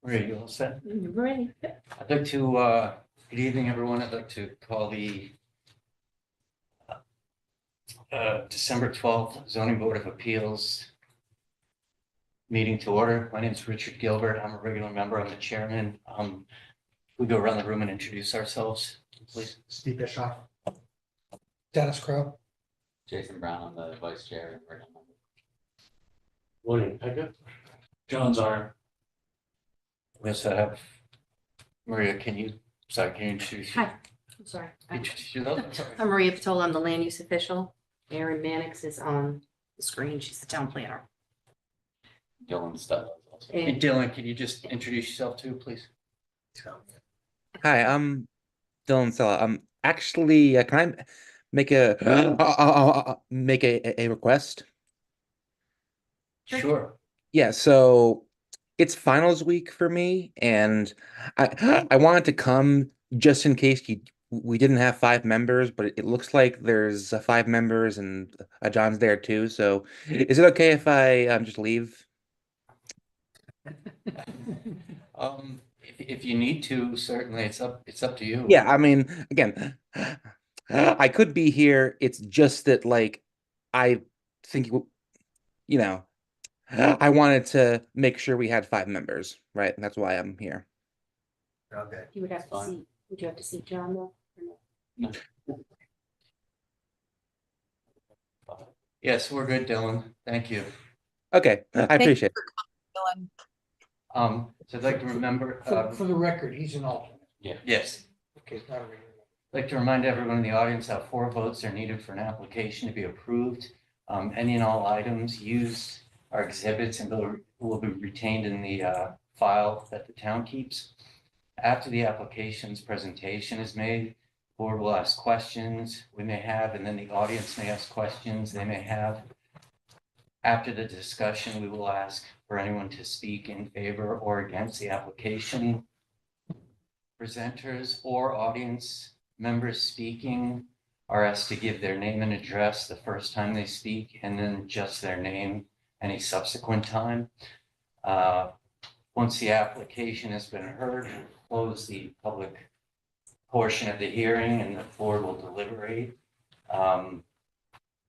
Maria, you all set? Ready. I'd like to, good evening, everyone. I'd like to call the December 12th zoning board of appeals meeting to order. My name is Richard Gilbert. I'm a regular member. I'm the chairman. We go around the room and introduce ourselves, please. Steve Bischoff. Dennis Crow. Jason Brown, I'm the vice chair and regular member. William Pickett. John Zarn. We also have Maria, can you introduce? Hi, I'm sorry. Introduce yourself? I'm Maria Patola. I'm the land use official. Erin Mannix is on the screen. She's the town planner. Dylan Studd. Hey, And Dylan, can you just introduce yourself too, please? Hi, I'm Dylan Sella. Actually, can I make a request? Sure. Yeah, so it's finals week for me, and I wanted to come just in case we didn't have 5 members, but it looks like there's 5 members and John's there too. So is it okay if I just leave? If you need to, certainly it's up to you. Yeah, I mean, again, I could be here. It's just that, like, I think, you know, I wanted to make sure we had 5 members, right? And that's why I'm here. Okay. you would have to Fine. see, would you have to see John though? No. Yes, we're good, Dylan. Thank you. Okay, I appreciate it. So I'd like to remember, For the record, he's an alternate. yes, Okay, it's not a regular. I'd like to remind everyone in the audience how 4 votes are needed for an application to be approved. Any and all items used are exhibits and will be retained in the file that the town keeps. After the application's presentation is made, the board will ask questions we may have, and then the audience may ask questions they may have. After the discussion, we will ask for anyone to speak in favor or against the application. Presenters or audience members speaking are asked to give their name and address the first time they speak, and then just their name any subsequent time. Once the application has been heard, we'll close the public portion of the hearing and the board will deliberate.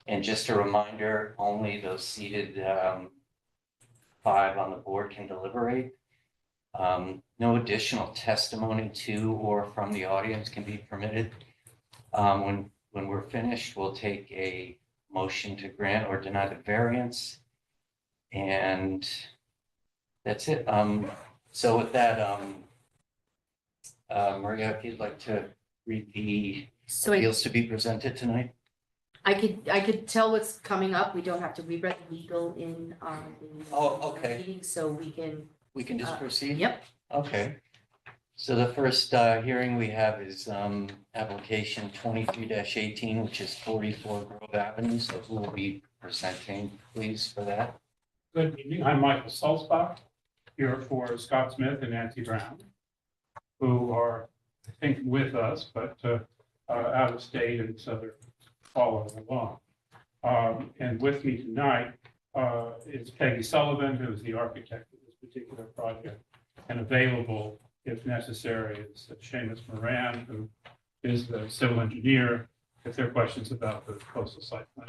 And just a reminder, only those seated 5 on the board can deliberate. No additional testimony to or from the audience can be permitted. When we're finished, we'll take a motion to grant or deny the variance. And that's it. So with that, Maria, if you'd like to read the So appeals to be presented tonight. I could tell what's coming up. We don't have to reread the legal in the Oh, okay. meeting, so we can, We can just proceed? yep. Okay. So the first hearing we have is application 23-18, which is 44 Grove Avenue. So who will be presenting, please, for that? Good evening. I'm Michael Salzbach, here for Scott Smith and Nancy Brown, who are, I think, with us, but out of state, and so they're following along. And with me tonight is Peggy Sullivan, who is the architect of this particular project, and available, if necessary, is Seamus Moran, who is the civil engineer, if there are questions about the coastal site plan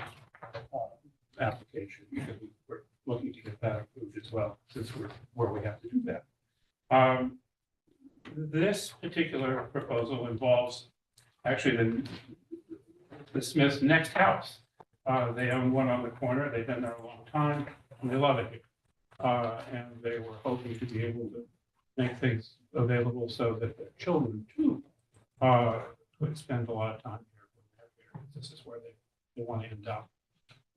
application, because we're looking to get that approved as well, since we're where we have to do that. This particular proposal involves actually the Smith's next house. They own one on the corner. They've been there a long time, and they love it here. And they were hoping to be able to make things available so that their children too could spend a lot of time here when they're here. This is where they want to end up.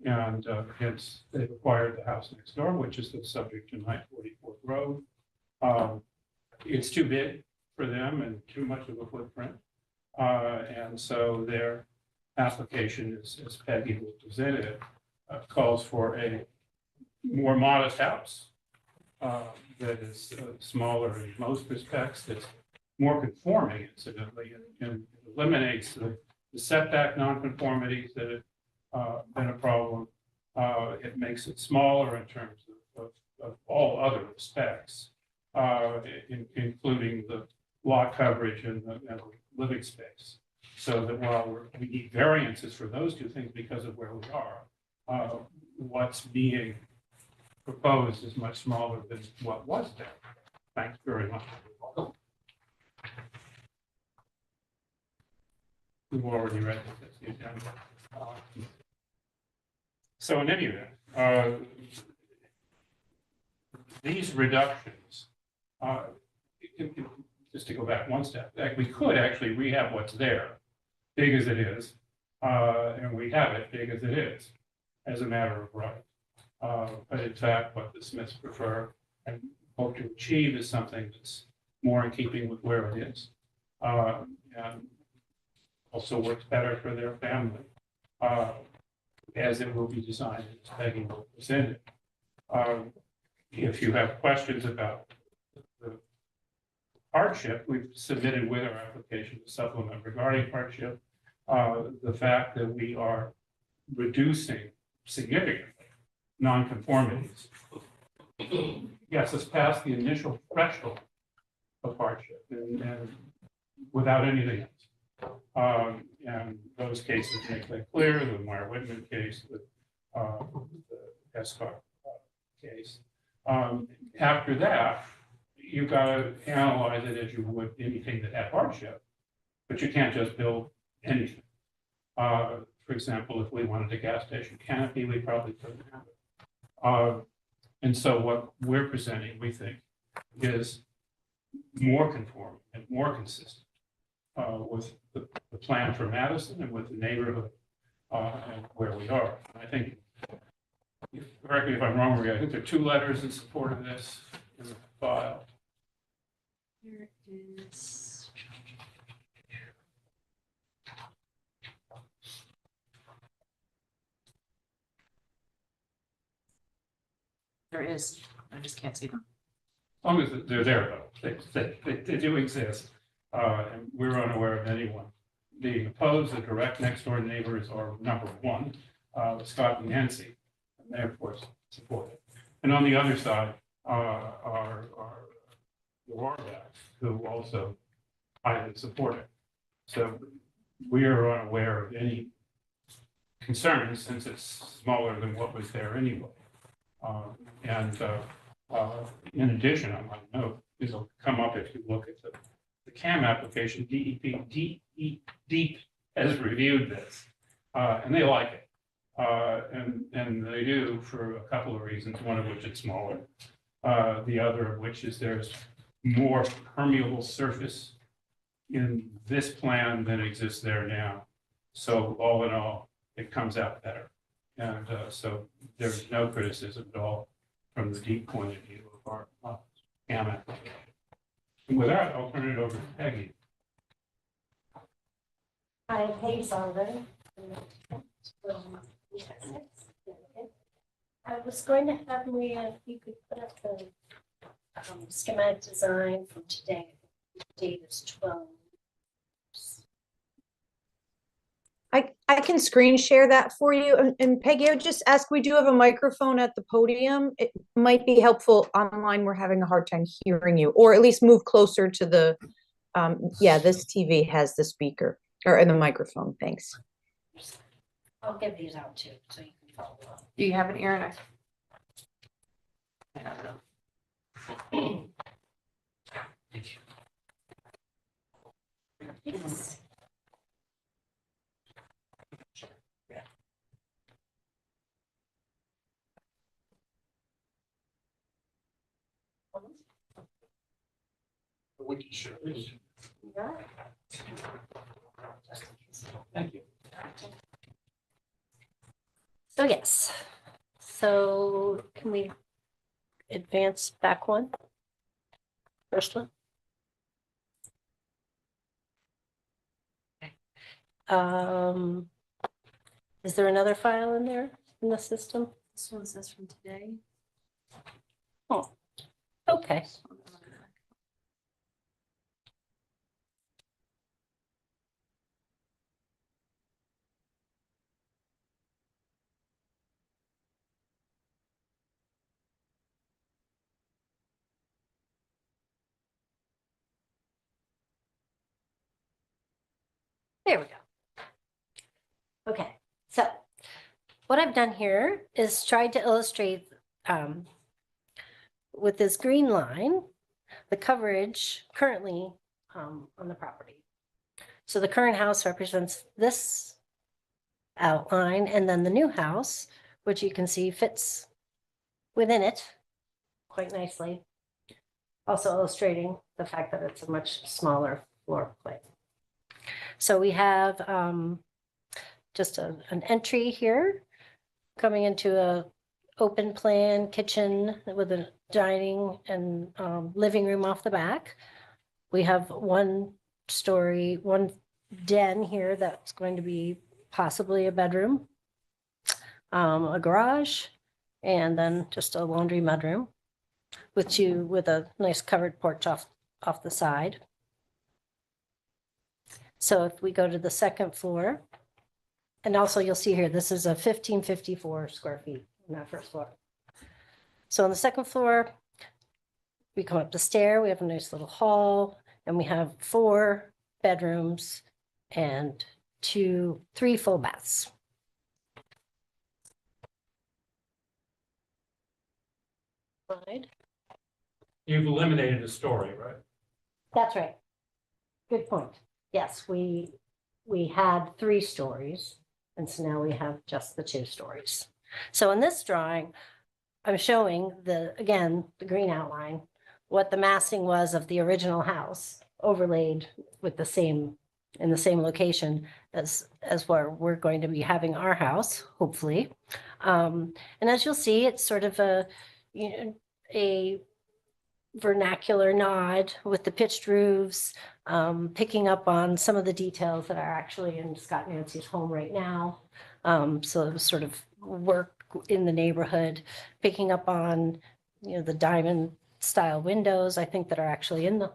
And hence they've acquired the house next door, which is the subject tonight, 44 Grove. It's too big for them and too much of a footprint. And so their application, as Peggy will present it, calls for a more modest house that is smaller in most respects, that's more conforming, incidentally, and eliminates the setback nonconformities that have been a problem. It makes it smaller in terms of all other respects, including the lot coverage and the living space. So that while we need variances for those two things because of where we are, what's being proposed is much smaller than what was there. Thanks very much. We've already read this. So in any event, these reductions, just to go back one step, we could actually rehab what's there, big as it is, and we have it big as it is, as a matter of right. But in fact, what the Smiths prefer and hope to achieve is something that's more in keeping with where it is, and also works better for their family, as it will be designed, as Peggy will present it. If you have questions about the hardship, we've submitted with our application a supplement regarding hardship, the fact that we are reducing significantly nonconformities. Yes, it's past the initial threshold of hardship and without anything else. And those cases make that clear, the Meyer Whitman case, the Escott case. After that, you've got to analyze it as you would anything that had hardship, but you can't just build anything. For example, if we wanted a gas station canopy, we probably couldn't have it. And so what we're presenting, we think, is more conforming and more consistent with the plan for Madison and with the neighborhood and where we are. I think, correct me if I'm wrong, Maria, I think there are 2 letters in support of this in the file. Here is. There is, I just can't see them. As long as they're there, though, they do exist, and we're unaware of anyone the opposed, the direct next door neighbors are number one, Scott and Nancy, and they of course support it. And on the other side, are the Warbacks, who also highly support it. So we are unaware of any concerns since it's smaller than what was there anyway. In addition, I might note, it'll come up if you look at the CAM application, DEP has reviewed this, and they like it. And they do for a couple of reasons, one of which it's smaller. The other of which is there's more permeable surface in this plan than exists there now. So all in all, it comes out better. And so there's no criticism at all from the deep point of view of our CAM application. And with that, I'll turn it over to Peggy. Hi, Peggy Sullivan. I was going to have Maria, if you could put up the schematic design from today. The date is 12. I can screen share that for you. And Peggy, I would just ask, we do have a microphone at the podium. It might be helpful online. We're having a hard time hearing you, or at least move closer to the, yeah, this TV has the speaker or in the microphone. Thanks. I'll give these out too, so you can follow along. Do you have it, Aaron? I don't know. Yes. Yeah. Thank you. So yes, so can we advance back one? First one? Is there another file in there in the system? This one says from today. Oh, okay. There we go. Okay, so what I've done here is tried to illustrate with this green line, the coverage currently on the property. So the current house represents this outline, and then the new house, which you can see fits within it quite nicely. Also illustrating the fact that it's a much smaller floor plate. So we have just an entry here coming into a open plan kitchen with a dining and living room off the back. We have one den here that's going to be possibly a bedroom, a garage, and then just a laundry mudroom with a nice covered porch off the side. So if we go to the second floor, and also you'll see here, this is a 1554 square feet on that first floor. So on the second floor, we come up the stair, we have a nice little hall, and we have 4 bedrooms and 3 full baths. Slide. You've eliminated a story, right? That's right. Good point. Yes, we had 3 stories, and so now we have just the 2 stories. So in this drawing, I'm showing again, the green outline, what the massing was of the original house overlaid with in the same location as where we're going to be having our house, hopefully. And as you'll see, it's sort of a vernacular nod with the pitched roofs, picking up on some of the details that are actually in Scott and Nancy's home right now. So it was sort of work in the neighborhood, picking up on the diamond style windows, I think, that are actually in the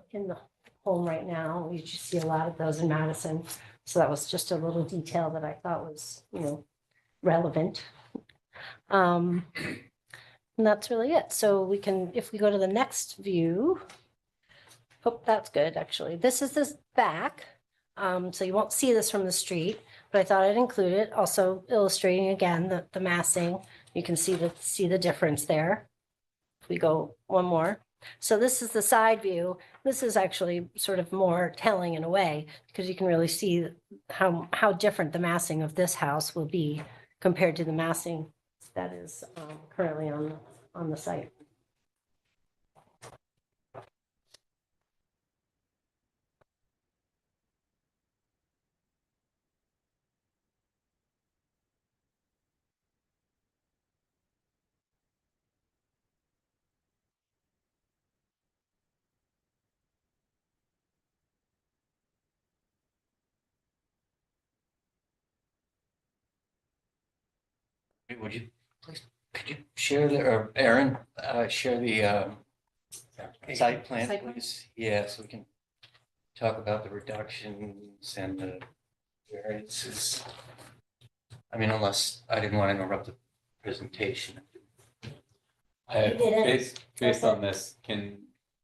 home right now. You just see a lot of those in Madison. So that was just a little detail that I thought was, relevant. And that's really it. So we can, if we go to the next view, oh, that's good, actually. This is this back. So you won't see this from the street, but I thought I'd include it, also illustrating again the massing. You can see the difference there. If we go one more. So this is the side view. This is actually sort of more telling in a way, because you can really see how different the massing of this house will be compared to the massing that is currently on the site. Would you please, could you share the, or Aaron, share the site plan, Site plan? please? Yeah, so we can talk about the reductions and the variances. I mean, unless I didn't want to interrupt the presentation. didn't. Based on this, can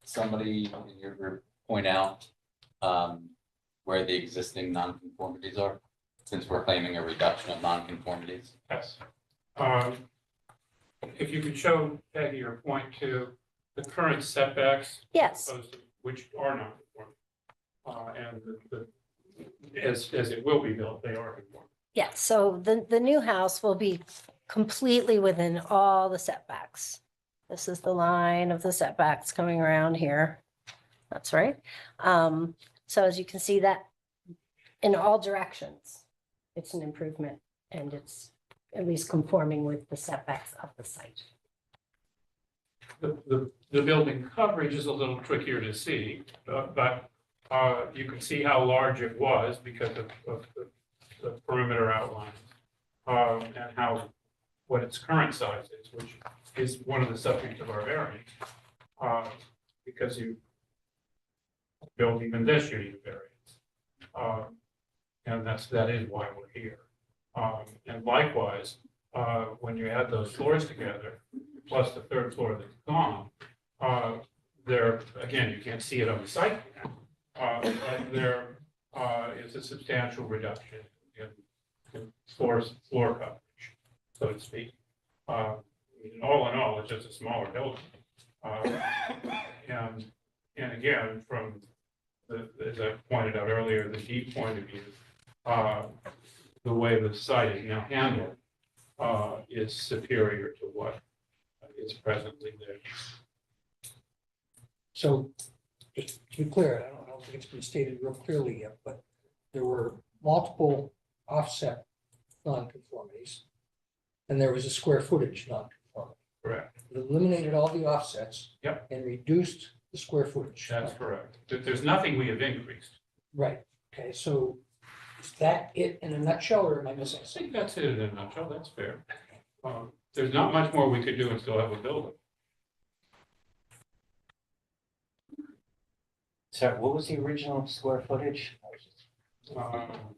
somebody in your group point out where the existing nonconformities are? Since we're claiming a reduction of nonconformities. Yes. If you could show Peggy or point to the current setbacks. Yes. Which are not conforming. And as it will be built, they are conforming. Yeah, so the new house will be completely within all the setbacks. This is the line of the setbacks coming around here. That's right. So as you can see that in all directions, it's an improvement, and it's at least conforming with the setbacks of the site. The building coverage is a little trickier to see, but you can see how large it was because of the perimeter outline. And what its current size is, which is one of the subjects of our variance. Because you build even this, you need a variance. And that is why we're here. And likewise, when you add those floors together, plus the third floor that's gone, there, again, you can't see it on the site. But there is a substantial reduction in floor coverage, so to speak. All in all, it's just a smaller building. And again, from as I pointed out earlier, the deep point of view, the way the site is now handled is superior to what is presently there. So, just to be clear, I don't think it's been stated real clearly yet, but there were multiple offset nonconformities. And there was a square footage nonconformity. Correct. It eliminated all the offsets. Yep. And reduced the square footage. That's correct. There's nothing we have increased. Right, okay, so is that it in a nutshell, or am I missing I something? think that's it in a nutshell. That's fair. There's not much more we could do and still have a building. Sorry, what was the original square footage?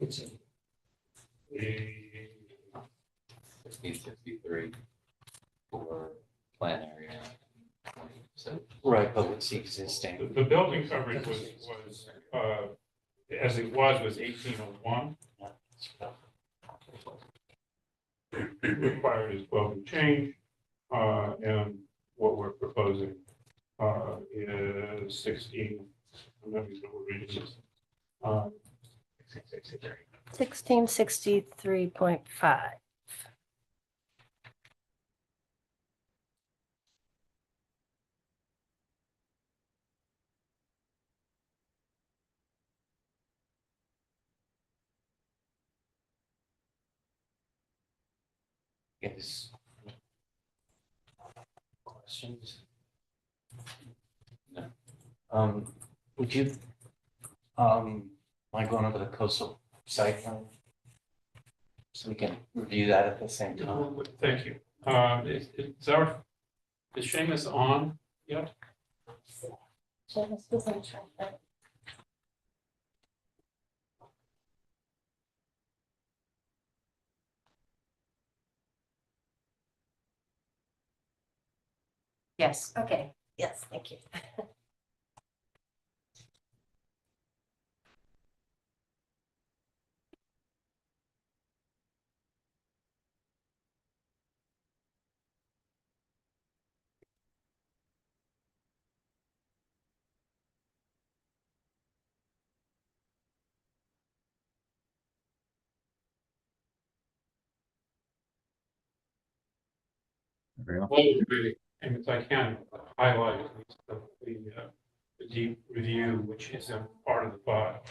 It's The 1663 for plan area. So Right, but what's the existing? The building coverage was, as it was 1801. Required is 12 and change. And what we're proposing is 16. I'm not even what it is. 1663.5. Yes. Questions? No. Would you, mind going over the coastal site plan? So we can review that at the same time. Thank you. Is Seamus on yet? Yes. Okay, yes, thank you. Very well. Well, really, and if I can highlight at least the deep review, which is a part of the file,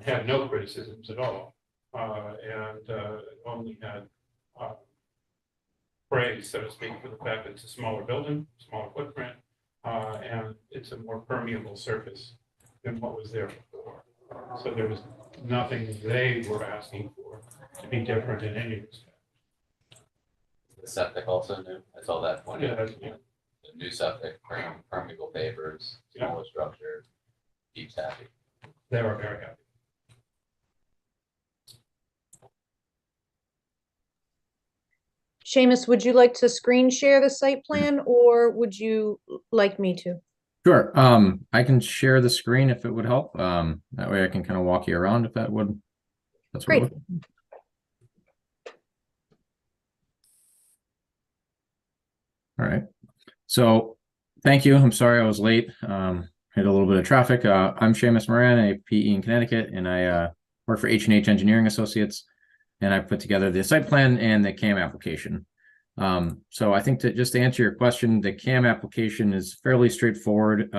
had no criticisms at all. And only had praise, so to speak, for the fact that it's a smaller building, smaller footprint, and it's a more permeable surface than what was there before. So there was nothing they were asking for to be different in any respect. The septic also new, I saw that pointed Yeah, out. that's- yeah. The new septic, permeable pavers, smaller structure, deep happy. They were very happy. Seamus, would you like to screen share the site plan or would you like me to? Sure. I can share the screen if it would help. That way I can kind of walk you around if that would. That's what. Great. All right. So thank you. I'm sorry I was late. Had a little bit of traffic. I'm Seamus Moran, a PE in Connecticut, and I work for H&H Engineering Associates, and I put together the site plan and the CAM application. So I think just to answer your question, the CAM application is fairly straightforward.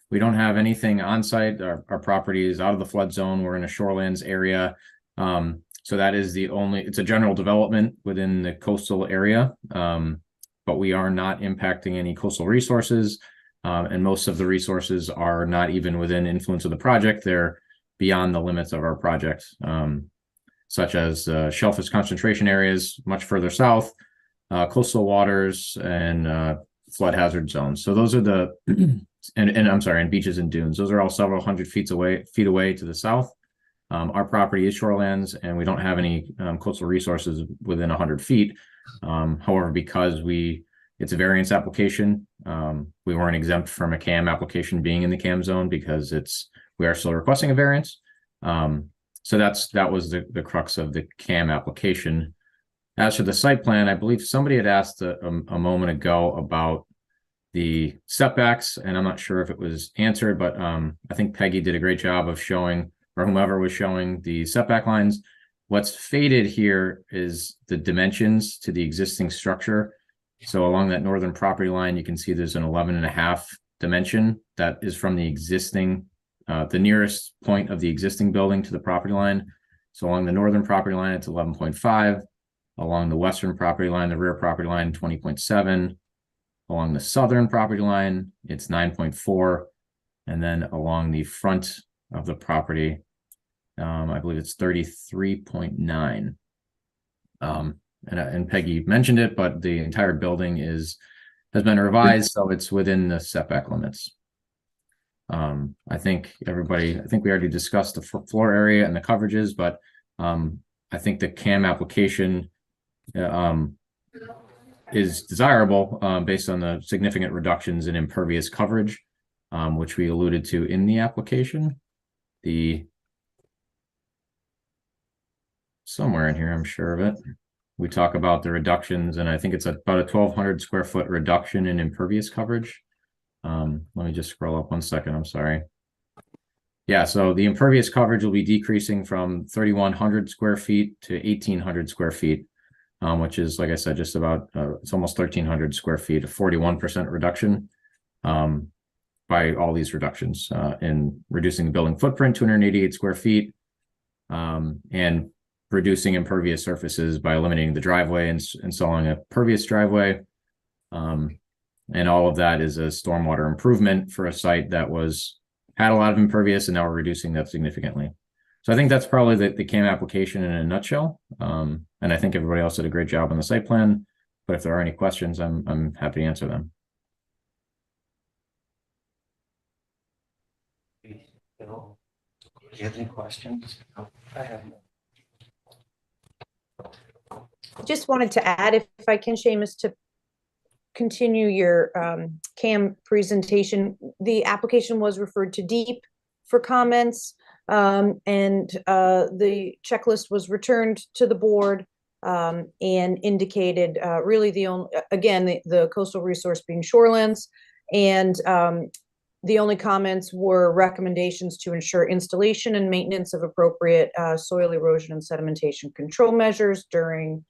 We don't have anything on site. Our property is out of the flood zone. We're in a shorelands area. So that is it's a general development within the coastal area. But we are not impacting any coastal resources. And most of the resources are not even within influence of the project. They're beyond the limits of our project, such as shellfish concentration areas much further south, coastal waters, and flood hazard zones. So those are the, and I'm sorry, and beaches and dunes. Those are all several hundred feet away to the south. Our property is shorelands, and we don't have any coastal resources within 100 feet. However, because it's a variance application, we weren't exempt from a CAM application being in the CAM zone because we are still requesting a variance. So that was the crux of the CAM application. As for the site plan, I believe somebody had asked a moment ago about the setbacks, and I'm not sure if it was answered, but I think Peggy did a great job of showing, or whomever was showing, the setback lines. What's faded here is the dimensions to the existing structure. So along that northern property line, you can see there's an 11.5 dimension that is from the existing, the nearest point of the existing building to the property line. So along the northern property line, it's 11.5. Along the western property line, the rear property line, 20.7. Along the southern property line, it's 9.4. And then along the front of the property, I believe it's 33.9. And Peggy mentioned it, but the entire building has been revised, so it's within the setback limits. I think we already discussed the floor area and the coverages, but I think the CAM application is desirable based on the significant reductions in impervious coverage, which we alluded to in the application. Somewhere in here, I'm sure of it. We talk about the reductions, and I think it's about a 1,200 square foot reduction in impervious coverage. Let me just scroll up 1 second. I'm sorry. Yeah, so the impervious coverage will be decreasing from 3,100 square feet to 1,800 square feet, which is, like I said, just about, it's almost 1,300 square feet, a 41% reduction by all these reductions in reducing the building footprint, 288 square feet, and reducing impervious surfaces by eliminating the driveway and installing a pervious driveway. And all of that is a stormwater improvement for a site that had a lot of impervious, and now we're reducing that significantly. So I think that's probably the CAM application in a nutshell. And I think everybody else did a great job on the site plan, but if there are any questions, I'm happy to answer them. Bill, do you have any questions? I have no. Just wanted to add, if I can, Seamus, to continue your CAM presentation, the application was referred to Deep for comments. And the checklist was returned to the board and indicated really the only, again, the coastal resource being shorelands. And the only comments were recommendations to ensure installation and maintenance of appropriate soil erosion and sedimentation control measures during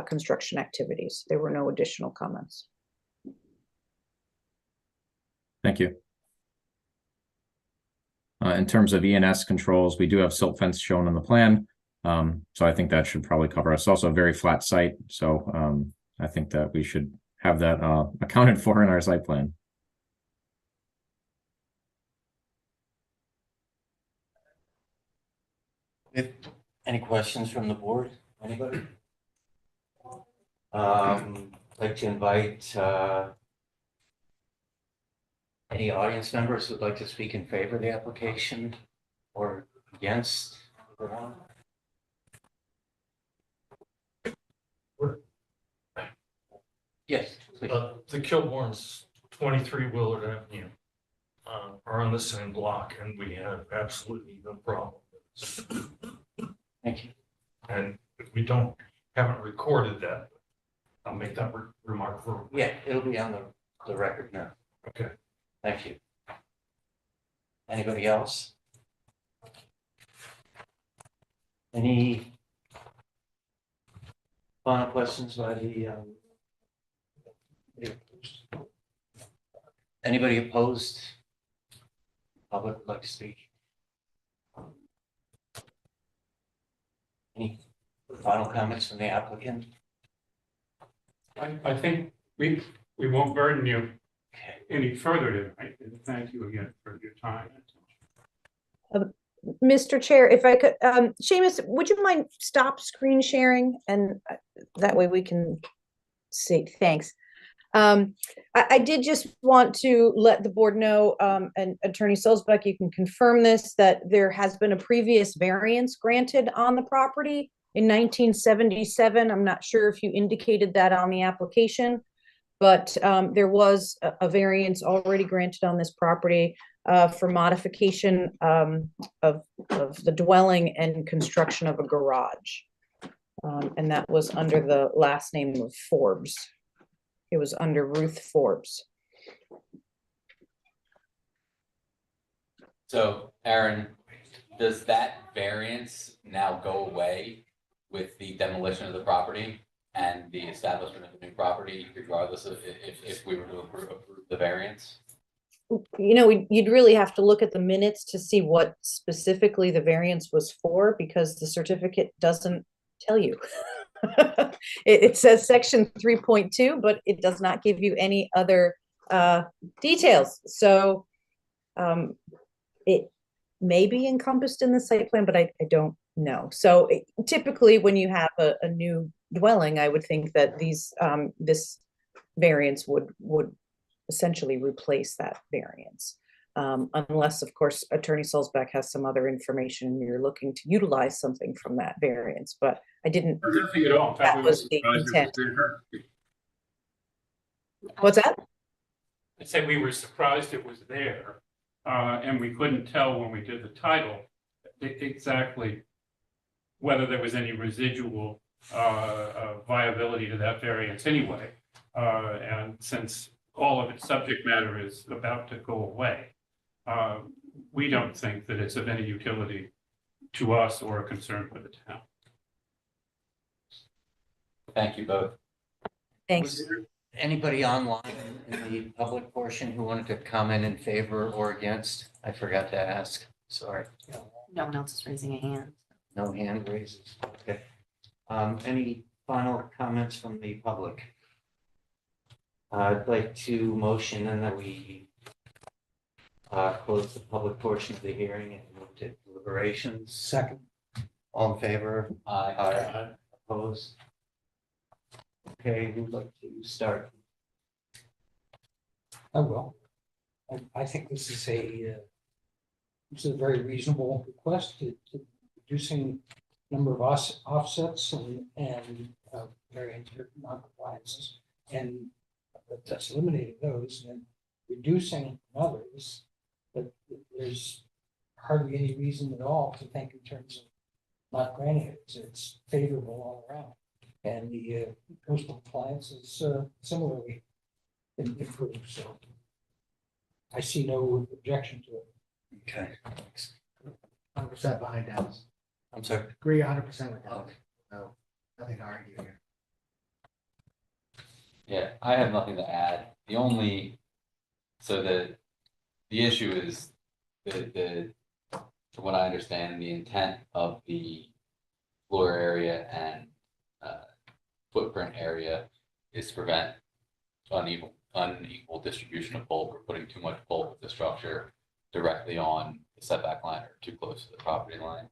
construction activities. There were no additional comments. Thank you. In terms of ENS controls, we do have silt fence shown on the plan. So I think that should probably cover us. Also a very flat site. So I think that we should have that accounted for in our site plan. Any questions from the board? Anybody? Like to invite any audience members who'd like to speak in favor of the application or against the one? Yes, please. The Kilbournes, 23 Willard Avenue, are on the same block, and we have absolutely no problem. Thank you. And we haven't recorded that. I'll make that remark for. Yeah, it'll be on the record now. Okay. Thank you. Anybody else? Any final questions by the anybody opposed? Public would like to speak. Any final comments from the applicant? I think we won't burden you Okay. any further tonight. And thank you again for your time. Mr. Chair, if I could, Seamus, would you mind stop screen sharing? And that way we can see. Thanks. I did just want to let the board know, and Attorney Sulzbeck, you can confirm this, that there has been a previous variance granted on the property in 1977. I'm not sure if you indicated that on the application, but there was a variance already granted on this property for modification of the dwelling and construction of a garage. And that was under the last name of Forbes. It was under Ruth Forbes. So, Aaron, does that variance now go away with the demolition of the property and the establishment of the new property, regardless of if we were to approve the variance? You know, you'd really have to look at the minutes to see what specifically the variance was for, because the certificate doesn't tell you. It says section 3.2, but it does not give you any other details. So it may be encompassed in the site plan, but I don't know. So typically when you have a new dwelling, I would think that this variance would essentially replace that variance. Unless, of course, Attorney Sulzbeck has some other information and you're looking to utilize something from that variance, but I didn't. Nothing at all. In fact, That we were was the surprised it intent. there. What's that? I said we were surprised it was there, and we couldn't tell when we did the title exactly whether there was any residual viability to that variance anyway. And since all of its subject matter is about to go away, we don't think that it's of any utility to us or a concern for the town. Thank you both. Thanks. Was there anybody online in the public portion who wanted to comment in favor or against? I forgot to ask, sorry. No one else is raising a hand. No hand raises, okay. Any final comments from the public? I'd like to motion and that we close the public portion of the hearing and move to deliberations. Second. All in favor? Aye. Opposed? Okay, who'd like to start? I will. I think this is a very reasonable request to reducing number of offsets and variance non-compliances. And but that's eliminating those and reducing others. But there's hardly any reason at all to think in terms of not granting it. It's favorable all around. And the coastal compliance is similarly improved, so I see no objection to it. Okay, thanks. 100% behind Dennis. I'm sorry. Agree 100% with Dennis. Okay. No, nothing to argue here. Yeah, I have nothing to add. The only, so the issue is from what I understand, the intent of the floor area and footprint area is to prevent unequal distribution of bulk or putting too much bulk of the structure directly on the setback line or too close to the property line.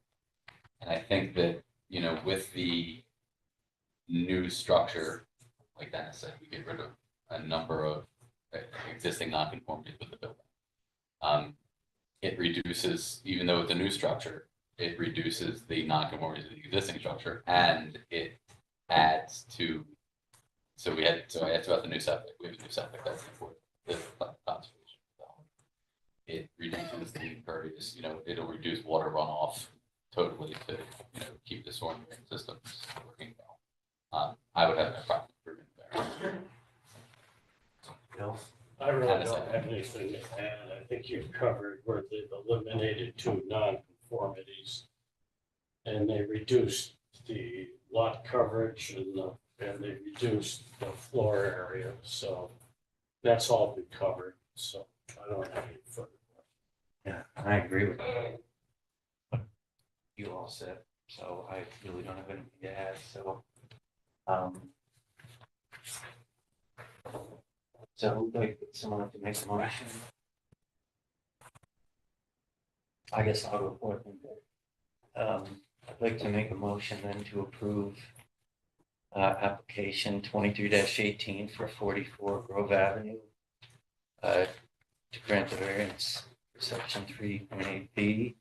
And I think that, you know, with the new structure, like Dennis said, we get rid of a number of existing nonconformities with the building. It reduces, even though it's a new structure, it reduces the nonconformities of the existing structure, and it adds to. So I asked about the new septic. We have a new septic that's for the conservation. It reduces the impervious. You know, it'll reduce water runoff totally to, you know, keep the storm drain systems working well. I would have no problem improving there. Bill? I really don't have anything to add. I think you've covered where they've eliminated two non-conformities. And they reduced the lot coverage and they reduced the floor area. So that's all been covered. So I don't have any further. Yeah, I agree with you. You all said, so I really don't have anything to add, so. So like someone have to make a motion. I guess I'll go forth and I'd like to make a motion then to approve application 23-18 for 44 Grove Avenue to grant the variance for section 3.8B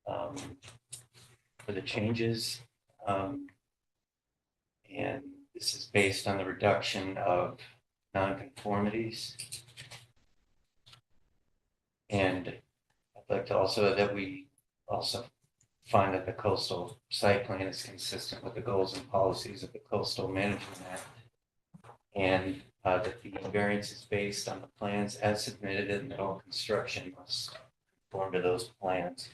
for the changes. And this is based on the reduction of nonconformities. And I'd like to also that we also find that the coastal site plan is consistent with the goals and policies of the Coastal Management Act. And that the variance is based on the plans as submitted and that all construction must conform to those plans.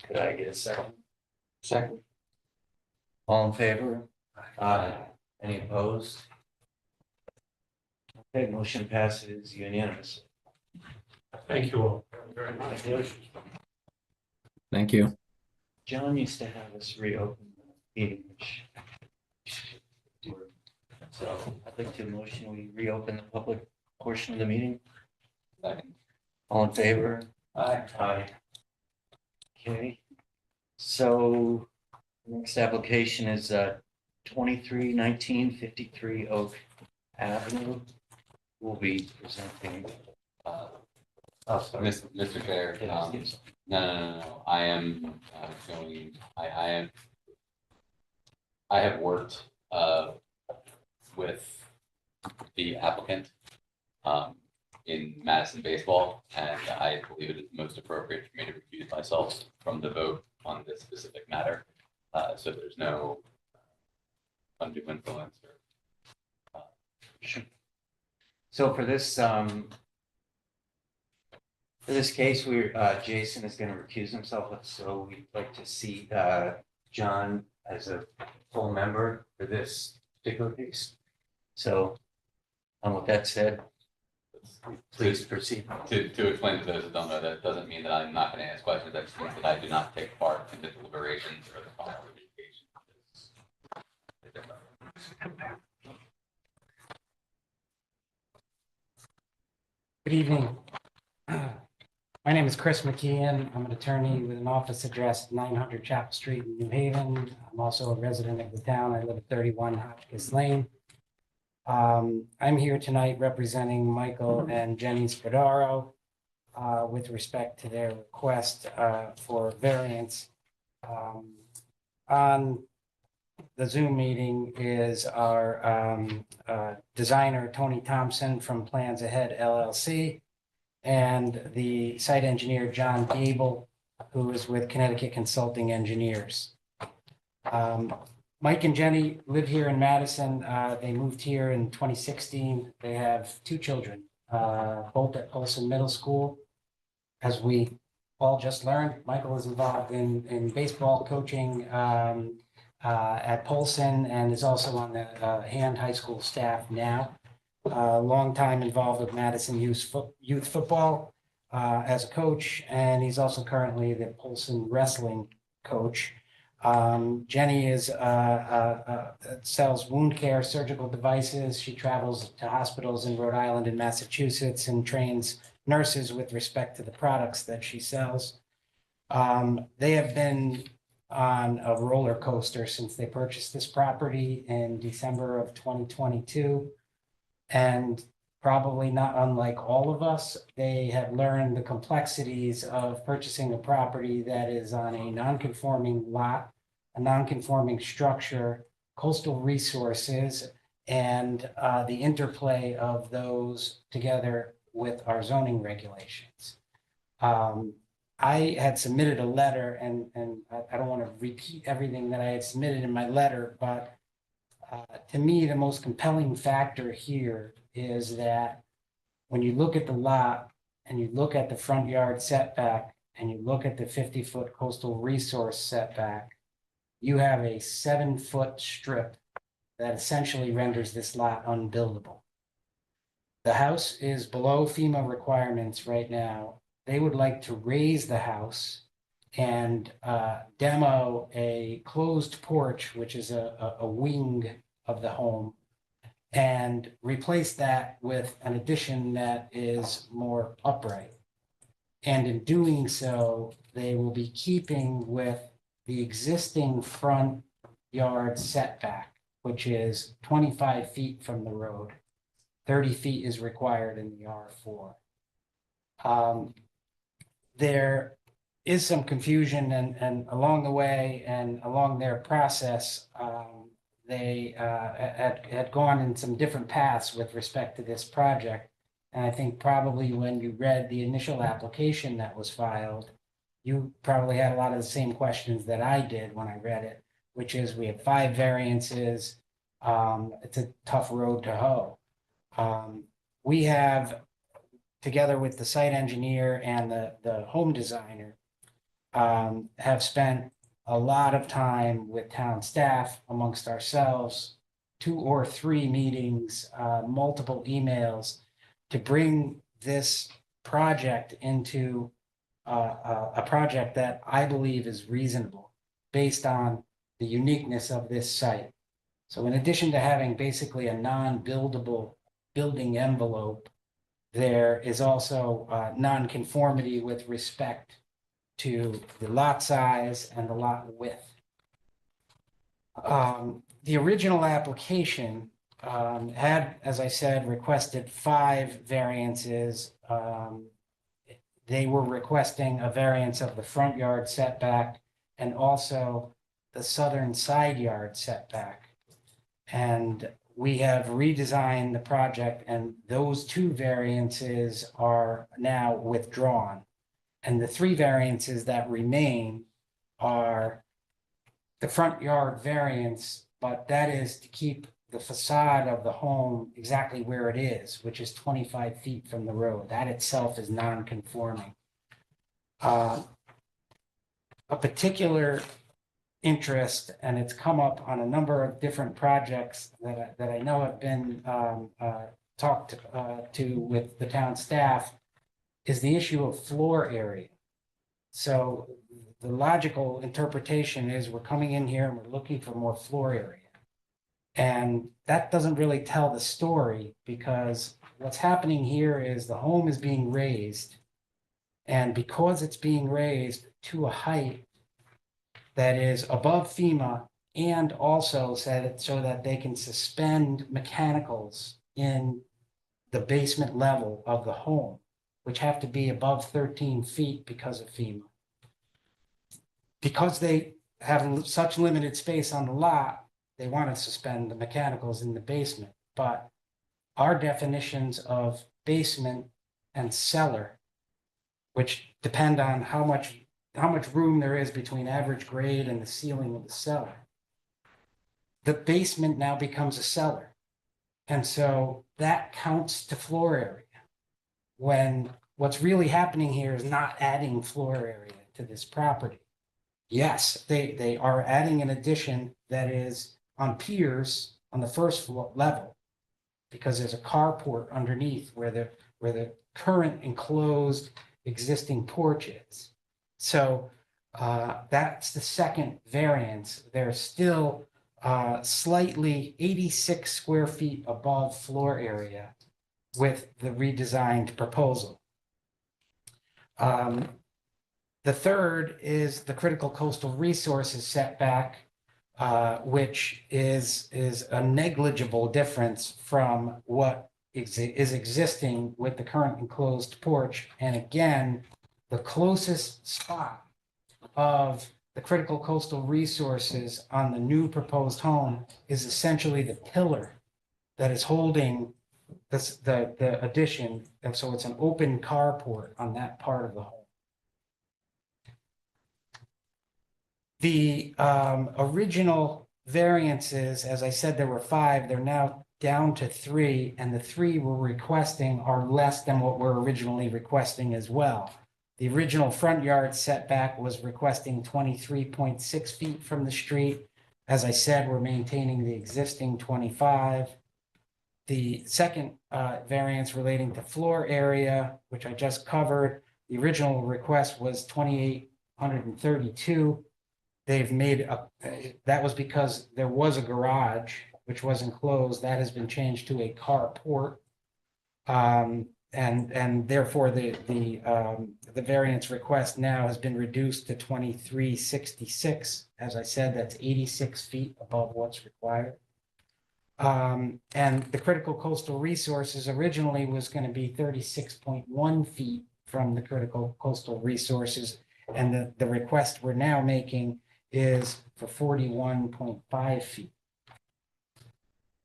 Could I get a second? Second. All in favor? Aye. Any opposed? Okay, motion passes unanimously. Thank you all very much. Thank you. John used to have us reopen the meeting, which. So I'd like to motion we reopen the public portion of the meeting. Second. All in favor? Aye. Aye. Okay, so next application is 231953 Oak Avenue. We'll be presenting. Oh, sorry. Mr. Chair, Yes. no. I am I have worked with the applicant in Madison baseball, and I believe it is most appropriate for me to recuse myself from the vote on this specific matter. So there's no undue influence or. Sure. So for this case, Jason is going to recuse himself, so we'd like to see John as a full member for this particular case. So, with that said, please proceed. To explain to those who don't know, that doesn't mean that I'm not going to ask questions. That just means that I do not take part in the deliberations or the final adjudication. Good evening. My name is Chris McKeon. I'm an attorney with an office address at 900 Chapel Street in New Haven. I'm also a resident of the town. I live at 31 Hotchkiss Lane. I'm here tonight representing Michael and Jenny Spadaro with respect to their request for variance on the Zoom meeting is our designer, Tony Thompson from Plans Ahead LLC, and the site engineer, John Gable, who is with Connecticut Consulting Engineers. Mike and Jenny live here in Madison. They moved here in 2016. They have two children, both at Polson Middle School. As we all just learned, Michael is involved in baseball coaching at Polson and is also on the Hand High School staff now. Long time involved with Madison youth football as a coach, and he's also currently the Polson wrestling coach. Jenny is sells wound care surgical devices. She travels to hospitals in Rhode Island and Massachusetts and trains nurses with respect to the products that she sells. They have been on a roller coaster since they purchased this property in December of 2022. And probably not unlike all of us, they have learned the complexities of purchasing a property that is on a non-conforming lot, a non-conforming structure, coastal resources, and the interplay of those together with our zoning regulations. I had submitted a letter, and I don't want to repeat everything that I had submitted in my letter, but to me, the most compelling factor here is that when you look at the lot and you look at the front yard setback and you look at the 50-foot coastal resource setback, you have a 7-foot strip that essentially renders this lot unbuildable. The house is below FEMA requirements right now. They would like to raise the house and demo a closed porch, which is a wing of the home, and replace that with an addition that is more upright. And in doing so, they will be keeping with the existing front yard setback, which is 25 feet from the road. 30 feet is required in the R4. There is some confusion and along the way and along their process, they had gone in some different paths with respect to this project. And I think probably when you read the initial application that was filed, you probably had a lot of the same questions that I did when I read it, which is we have 5 variances. It's a tough road to hoe. We have, together with the site engineer and the home designer, have spent a lot of time with town staff amongst ourselves, 2 or 3 meetings, multiple emails to bring this project into a project that I believe is reasonable based on the uniqueness of this site. So in addition to having basically a non-buildable building envelope, there is also non-conformity with respect to the lot size and the lot width. The original application had, as I said, requested 5 variances. They were requesting a variance of the front yard setback and also the southern side yard setback. And we have redesigned the project, and those 2 variances are now withdrawn. And the 3 variances that remain are the front yard variance, but that is to keep the facade of the home exactly where it is, which is 25 feet from the road. That itself is non-conforming. A particular interest, and it's come up on a number of different projects that I know have been talked to with the town staff, is the issue of floor area. So the logical interpretation is we're coming in here and we're looking for more floor area. And that doesn't really tell the story, because what's happening here is the home is being raised. And because it's being raised to a height that is above FEMA, and also said so that they can suspend mechanicals in the basement level of the home, which have to be above 13 feet because of FEMA. Because they have such limited space on the lot, they want to suspend the mechanicals in the basement, but our definitions of basement and cellar, which depend on how much room there is between average grade and the ceiling of the cellar. The basement now becomes a cellar. And so that counts to floor area. When what's really happening here is not adding floor area to this property. Yes, they are adding an addition that is on piers on the first floor level, because there's a carport underneath where the current enclosed existing porch is. So that's the second variance. They're still slightly 86 square feet above floor area with the redesigned proposal. The third is the critical coastal resources setback, which is a negligible difference from what is existing with the current enclosed porch. And again, the closest spot of the critical coastal resources on the new proposed home is essentially the pillar that is holding this, the addition. And so it's an open carport on that part of the home. The original variances, as I said, there were 5, they're now down to 3, and the 3 we're requesting are less than what we're originally requesting as well. The original front yard setback was requesting 23.6 feet from the street. As I said, we're maintaining the existing 25. The second variance relating to floor area, which I just covered, the original request was 2,832. They've made that was because there was a garage which was enclosed. That has been changed to a carport. And therefore the variance request now has been reduced to 2366. As I said, that's 86 feet above what's required. And the critical coastal resources originally was going to be 36.1 feet from the critical coastal resources. And the request we're now making is for 41.5 feet.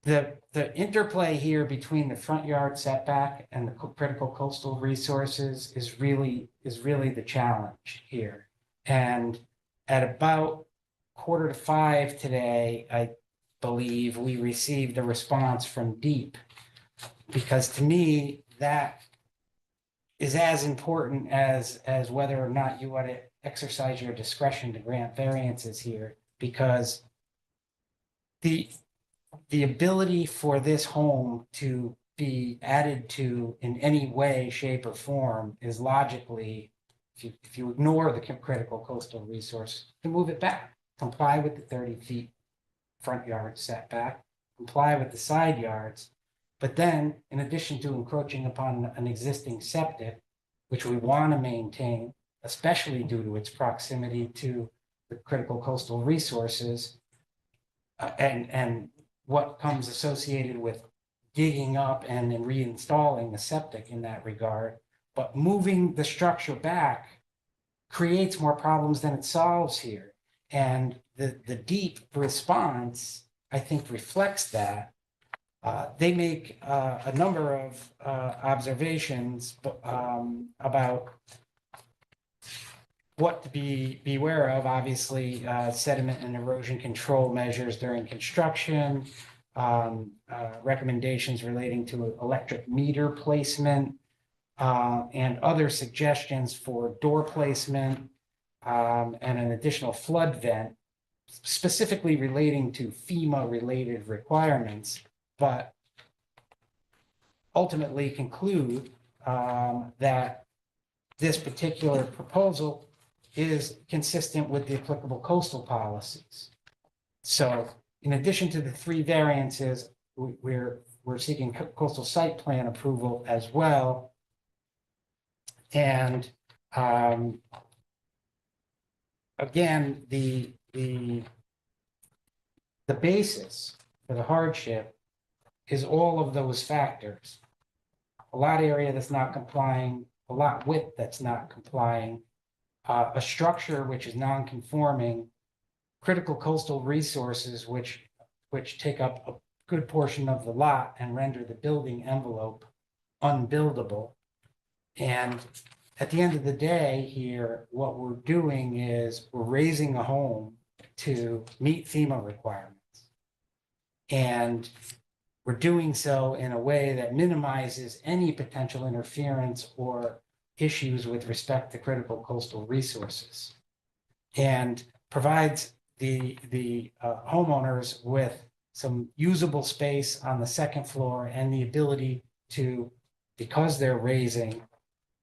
The interplay here between the front yard setback and the critical coastal resources is really the challenge here. And at about 4:45 today, I believe we received a response from DEEP, because to me, that is as important as whether or not you want to exercise your discretion to grant variances here, because the ability for this home to be added to in any way, shape, or form is logically, if you ignore the critical coastal resource, to move it back, comply with the 30 feet front yard setback, comply with the side yards. But then, in addition to encroaching upon an existing septic, which we want to maintain, especially due to its proximity to the critical coastal resources, and what comes associated with digging up and then reinstalling the septic in that regard, but moving the structure back creates more problems than it solves here. And the DEEP response, I think, reflects that. They make a number of observations about what to beware of. Obviously, sediment and erosion control measures during construction, recommendations relating to electric meter placement, and other suggestions for door placement, and an additional flood vent, specifically relating to FEMA-related requirements, but ultimately conclude that this particular proposal is consistent with the applicable coastal policies. So in addition to the 3 variances, we're seeking coastal site plan approval as well. And again, the basis for the hardship is all of those factors. A lot area that's not complying, a lot width that's not complying, a structure which is non-conforming, critical coastal resources which which take up a good portion of the lot and render the building envelope unbuildable. And at the end of the day here, what we're doing is we're raising a home to meet FEMA requirements. And we're doing so in a way that minimizes any potential interference or issues with respect to critical coastal resources. And provides the homeowners with some usable space on the second floor and the ability to, because they're raising,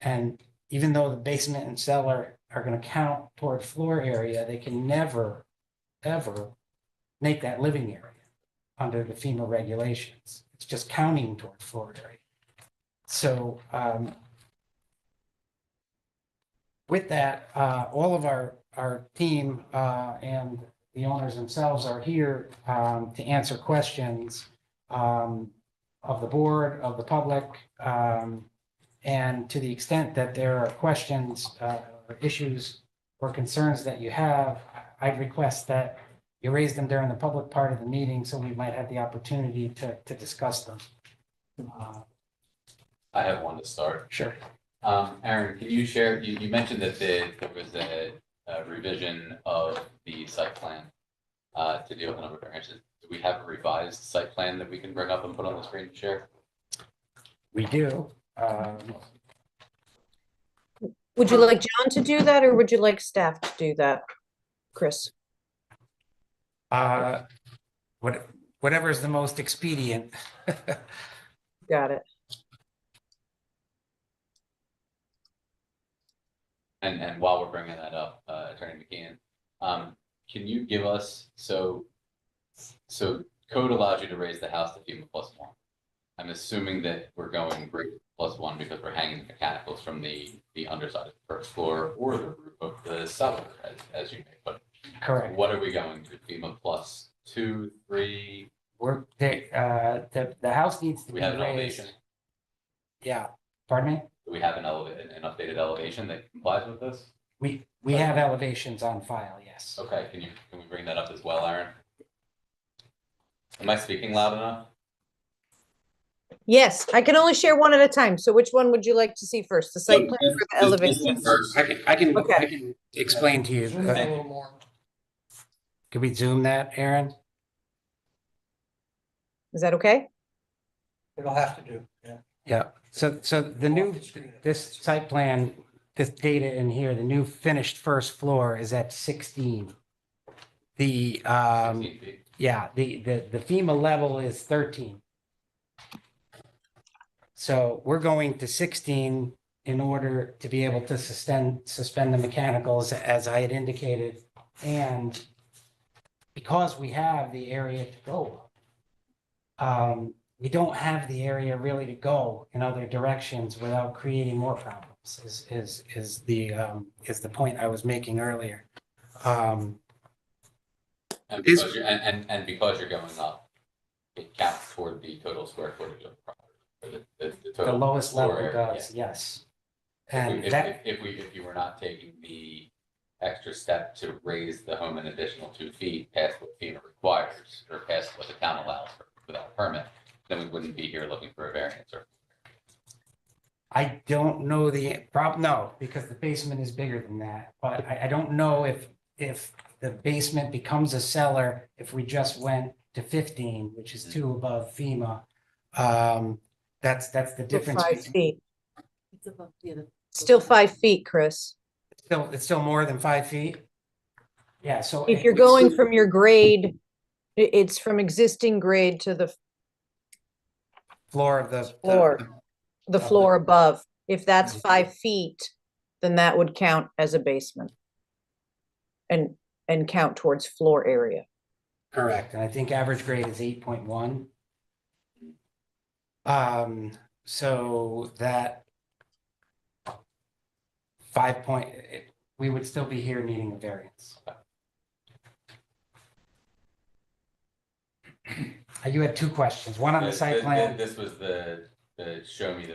and even though the basement and cellar are going to count toward floor area, they can never, ever make that living area under the FEMA regulations. It's just counting toward floor area. So with that, all of our team and the owners themselves are here to answer questions of the board, of the public, and to the extent that there are questions or issues or concerns that you have, I'd request that you raise them during the public part of the meeting so we might have the opportunity to discuss them. I have one to start. Sure. Aaron, can you share, you mentioned that there was a revision of the site plan to deal with the number of variances. Do we have a revised site plan that we can bring up and put on the screen to share? We do. Would you like John to do that or would you like staff to do that, Chris? Whatever is the most expedient. Got it. And while we're bringing that up, Attorney McKeon, can you give us, so code allows you to raise the house to FEMA +1. I'm assuming that we're going brick +1 because we're hanging the mechanicals from the underside of the first floor or the roof of the cellar, as you may put it. Correct. What are we going to, FEMA +2, 3? The house needs to be We have an raised. elevation. Yeah, pardon me? Do we have an updated elevation that complies with this? We have elevations on file, yes. Okay, can we bring that up as well, Aaron? Am I speaking loud enough? Yes, I can only share one at a time. So which one would you like to see first? The site plan or the elevation? I can Okay. explain to you. Zoom in a little more. Could we zoom that, Aaron? Is that okay? It'll have to do, yeah. Yeah, so the new, this site plan, this data in here, the new finished first floor is at 16. The 16 feet. yeah, the FEMA level is 13. So we're going to 16 in order to be able to suspend the mechanicals, as I had indicated. And because we have the area to go, we don't have the area really to go in other directions without creating more problems, is the point I was making earlier. And because you're going up, it counts toward the total square footage of the property. Or the The total lowest floor level area, does, yeah. yes. And that, If you were not taking the extra step to raise the home an additional 2 feet past what FEMA requires, or past what the town allows without a permit, then we wouldn't be here looking for a variance or. I don't know the problem, no, because the basement is bigger than that, but I don't know if the basement becomes a cellar, if we just went to 15, which is 2 above FEMA. That's the Still difference. 5 feet. It's above the other. Still 5 feet, Chris. It's still more than 5 feet. Yeah, so. If you're going from your grade, it's from existing grade to the Floor of the. floor, the of floor above. If that's 5 feet, then that would count as a basement. And count towards floor area. Correct, and I think average grade is 8.1. So that 5 point, we would still be here needing a variance. You had 2 questions, one on the site plan. This was the show me the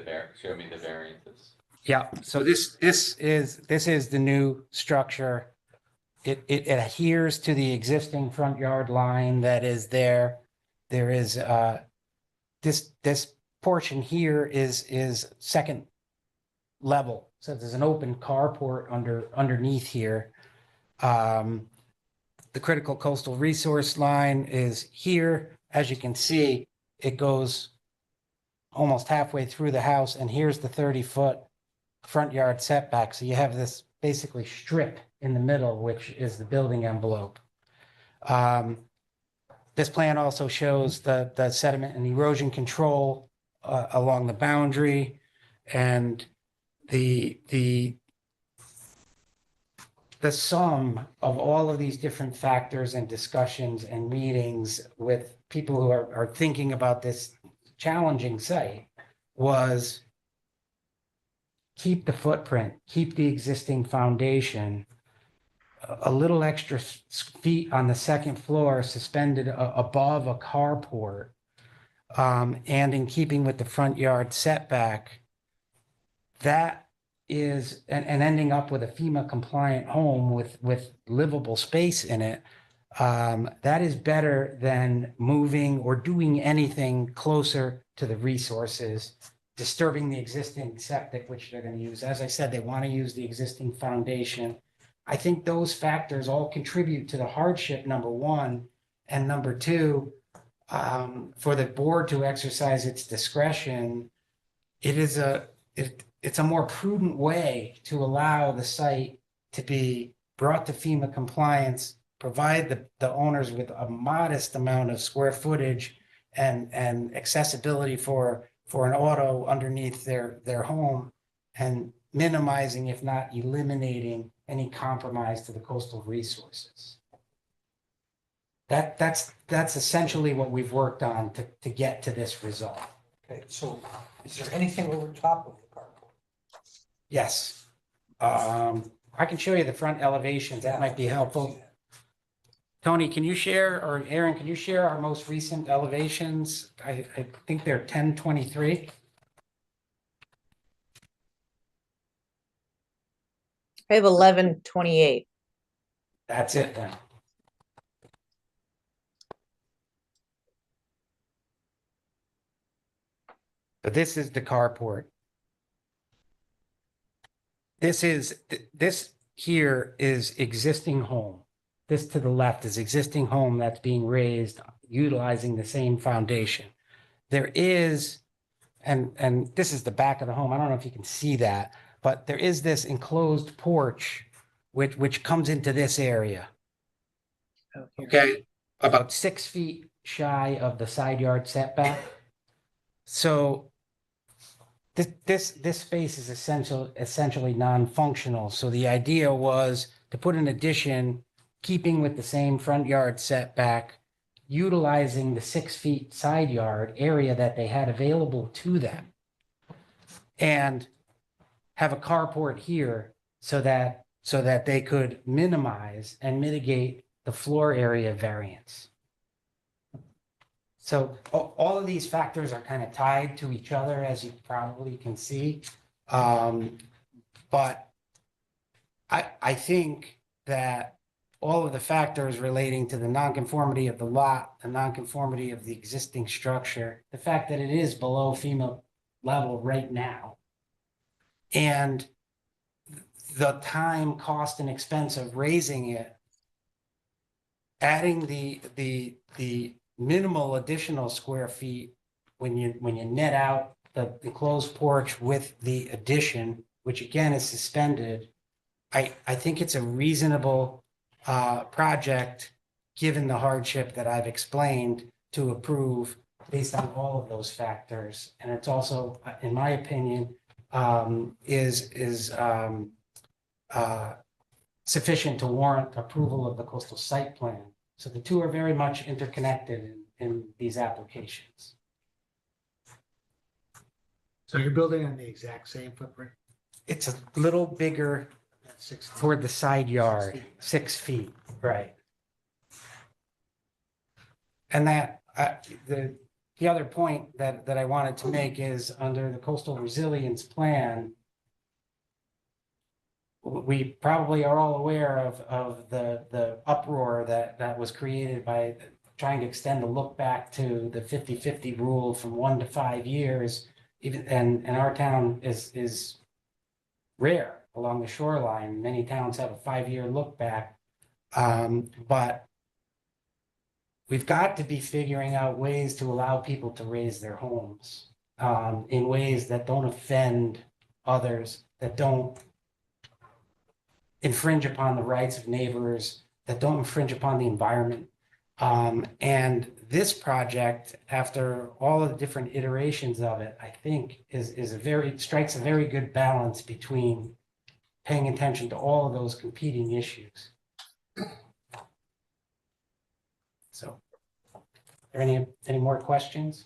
variances. Yeah, so this is the new structure it adheres to the existing front yard line that is there. There is, this portion here is second level. So there's an open carport underneath here. The critical coastal resource line is here. As you can see, it goes almost halfway through the house, and here's the 30-foot front yard setback. So you have this basically strip in the middle, which is the building envelope. This plan also shows the sediment and erosion control along the boundary, and the sum of all of these different factors and discussions and meetings with people who are thinking about this challenging site was keep the footprint, keep the existing foundation, a little extra feet on the second floor suspended above a carport, and in keeping with the front yard setback. That is, and ending up with a FEMA compliant home with livable space in it, that is better than moving or doing anything closer to the resources, disturbing the existing septic, which they're going to use. As I said, they want to use the existing foundation. I think those factors all contribute to the hardship, number one, and number two, for the board to exercise its discretion. It's a more prudent way to allow the site to be brought to FEMA compliance, provide the owners with a modest amount of square footage and accessibility for an auto underneath their home, and minimizing, if not eliminating, any compromise to the coastal resources. That's essentially what we've worked on to get to this result. Okay, so is there anything over top of the carport? Yes. I can show you the front elevations. That might be helpful. Tony, can you share, or Aaron, can you share our most recent elevations? I think they're 1023. I have 1128. That's it then. But this is the carport. This here is existing home. This to the left is existing home that's being raised utilizing the same foundation. There is, and this is the back of the home. I don't know if you can see that, but there is this enclosed porch which comes into this area. Okay, about 6 feet shy of the side yard setback. So this space is essentially non-functional. So the idea was to put an addition, keeping with the same front yard setback, utilizing the 6 feet side yard area that they had available to them, and have a carport here so that they could minimize and mitigate the floor area variance. So all of these factors are kind of tied to each other, as you probably can see. But I think that all of the factors relating to the nonconformity of the lot, the nonconformity of the existing structure, the fact that it is below FEMA level right now, and the time, cost, and expense of raising it, adding the minimal additional square feet when you net out the enclosed porch with the addition, which again is suspended, I think it's a reasonable project, given the hardship that I've explained, to approve based on all of those factors. And it's also, in my opinion, is sufficient to warrant approval of the coastal site plan. So the two are very much interconnected in these applications. So you're building on the exact same footprint? It's a little bigger That's 6 feet. toward the side yard, 6 feet. 6 feet, right? And that, the other point that I wanted to make is, under the coastal resilience plan, we probably are all aware of the uproar that was created by trying to extend the look back to the 50-50 rule from 1 to 5 years. Even, and our town is rare along the shoreline. Many towns have a 5-year look back. But we've got to be figuring out ways to allow people to raise their homes in ways that don't offend others, that don't infringe upon the rights of neighbors, that don't infringe upon the environment. And this project, after all of the different iterations of it, I think strikes a very good balance between paying attention to all of those competing issues. So, are there any more questions?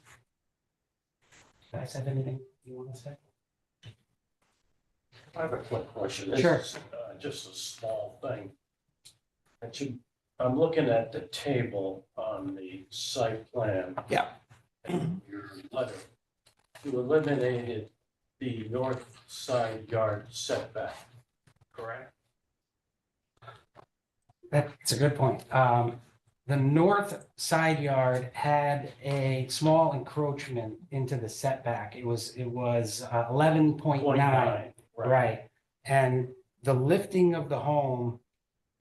Did I say anything you want to say? I have a quick question. This Sure. is, just a small thing. I'm looking at the table on the site plan. Yeah. And your letter. You eliminated the north side yard setback, correct? That's a good point. The north side yard had a small encroachment into the setback. It was 11.9. Right. And the lifting of the home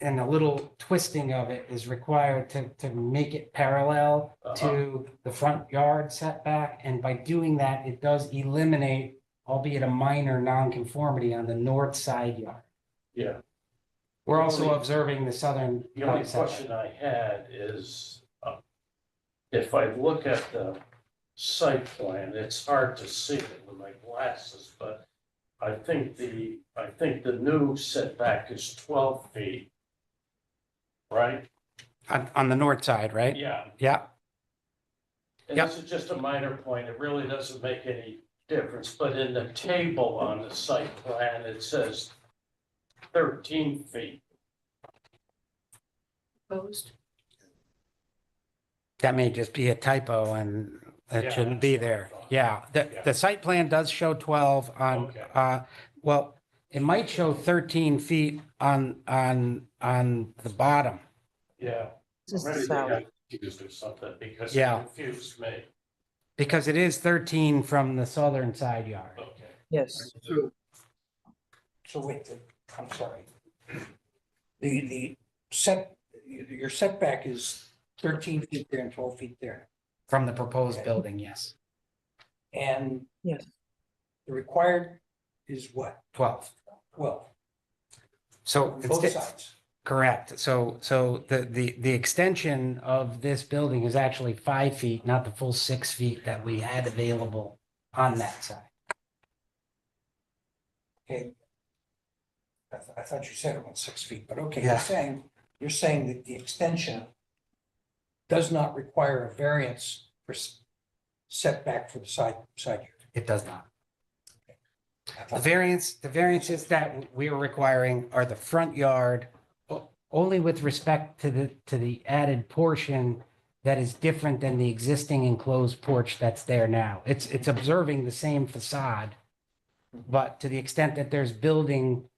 and a little twisting of it is required to make it parallel to the front yard setback. And by doing that, it does eliminate, albeit a minor nonconformity on the north side yard. Yeah. We're also observing the southern. The only question I had is, if I look at the site plan, it's hard to see it with my glasses, but I think the new setback is 12 feet. Right? On the north side, right? Yeah. Yeah. And this is just a minor point. It really doesn't make any difference, but in the table on the site plan, it says 13 feet. Opposed? That may just be a typo and Yeah, it shouldn't be there. Yeah, the site plan does show 12 on, Okay. well, it might show 13 feet on the bottom. Yeah. This is I'm ready to south. get confused or something because it Yeah. confused me. Because it is 13 from the southern side yard. Okay. Yes. So wait, I'm sorry. Your setback is 13 feet there and 12 feet there. From the proposed building, yes, And Yes. the required is what? 12. 12, So both it's sides. correct. So the extension of this building is actually 5 feet, not the full 6 feet that we had available on that side. Okay. I thought you said it was 6 feet, but okay, Yeah. you're saying that the extension does not require a variance for setback for the side yard. It does not. I The thought- variances that we are requiring are the front yard, only with respect to the added portion that is different than the existing enclosed porch that's there now. It's observing the same facade, but to the extent that there's building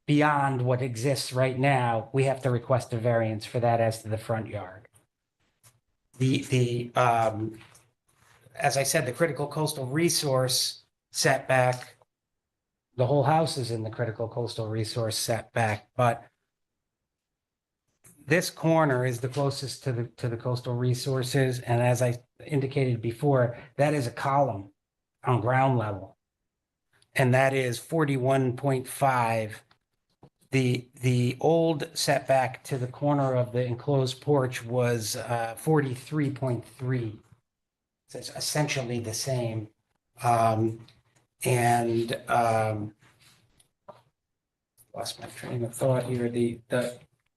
beyond what exists right now, we have to request a variance for that as to the front yard. As I said, the critical coastal resource setback, the whole house is in the critical coastal resource setback, but this corner is the closest to the coastal resources, and as I indicated before, that is a column on ground level. And that is 41.5. The old setback to the corner of the enclosed porch was 43.3. So it's essentially the same. Lost my train of thought here.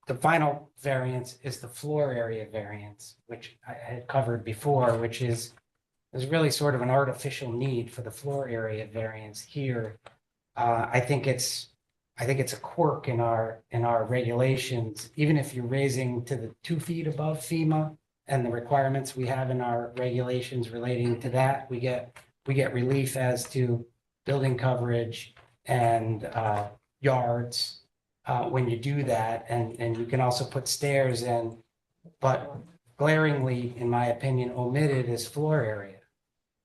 The final variance is the floor area variance, which I had covered before, which is really sort of an artificial need for the floor area variance here. I think it's a quirk in our regulations, even if you're raising to the 2 feet above FEMA and the requirements we have in our regulations relating to that, we get relief as to building coverage and yards when you do that, and you can also put stairs in, but glaringly, in my opinion, omitted is floor area.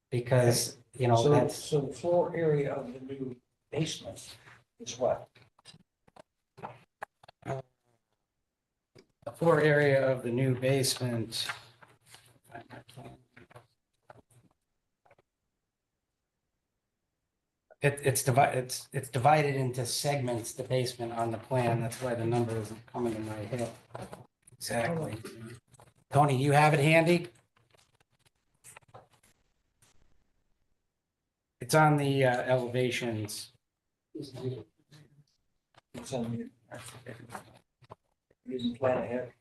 Because, you know, So, that's, so the floor area of the new basement is what? the floor area of the new basement. It's divided into segments, the basement on the plan. That's why the number isn't coming to my head. Exactly. Tony, you have it handy? It's on the elevations. It's on the. Using plan ahead.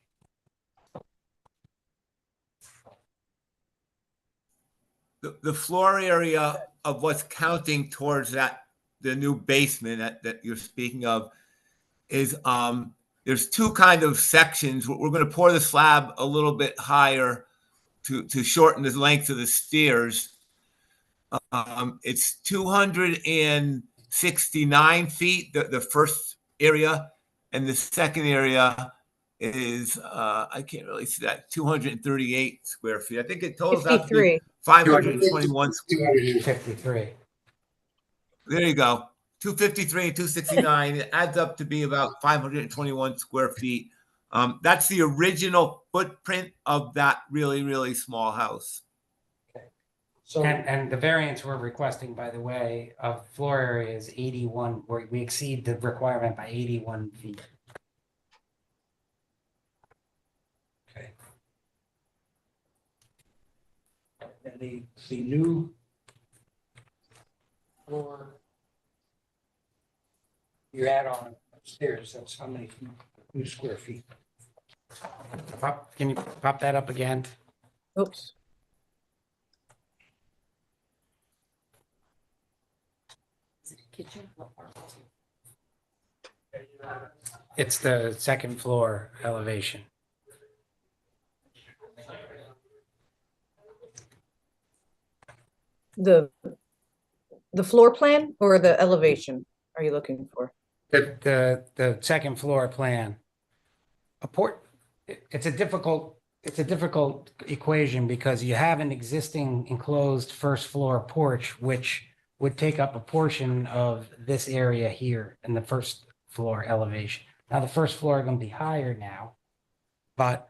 The floor area of what's counting towards the new basement that you're speaking of is, there's two kind of sections. We're going to pour the slab a little bit higher to shorten the length of the stairs. It's 269 feet, the first area, and the second area is, I can't really see that, 238 square feet. I think it totals out to be 521 square. 253. There you go. 253 and 269. It adds up to be about 521 square feet. That's the original footprint of that really, really small house. So, And the variance we're requesting, by the way, of floor area is 81, where we exceed the requirement by 81 feet. okay. And the new floor you add on upstairs, that's how many new square feet? Can you pop that up again? Oops. Is it a kitchen? It's the second floor elevation. The floor plan or the elevation are you looking for? The second floor plan. It's a difficult equation because you have an existing enclosed first floor porch, which would take up a portion of this area here in the first floor elevation. Now, the first floor is going to be higher now, but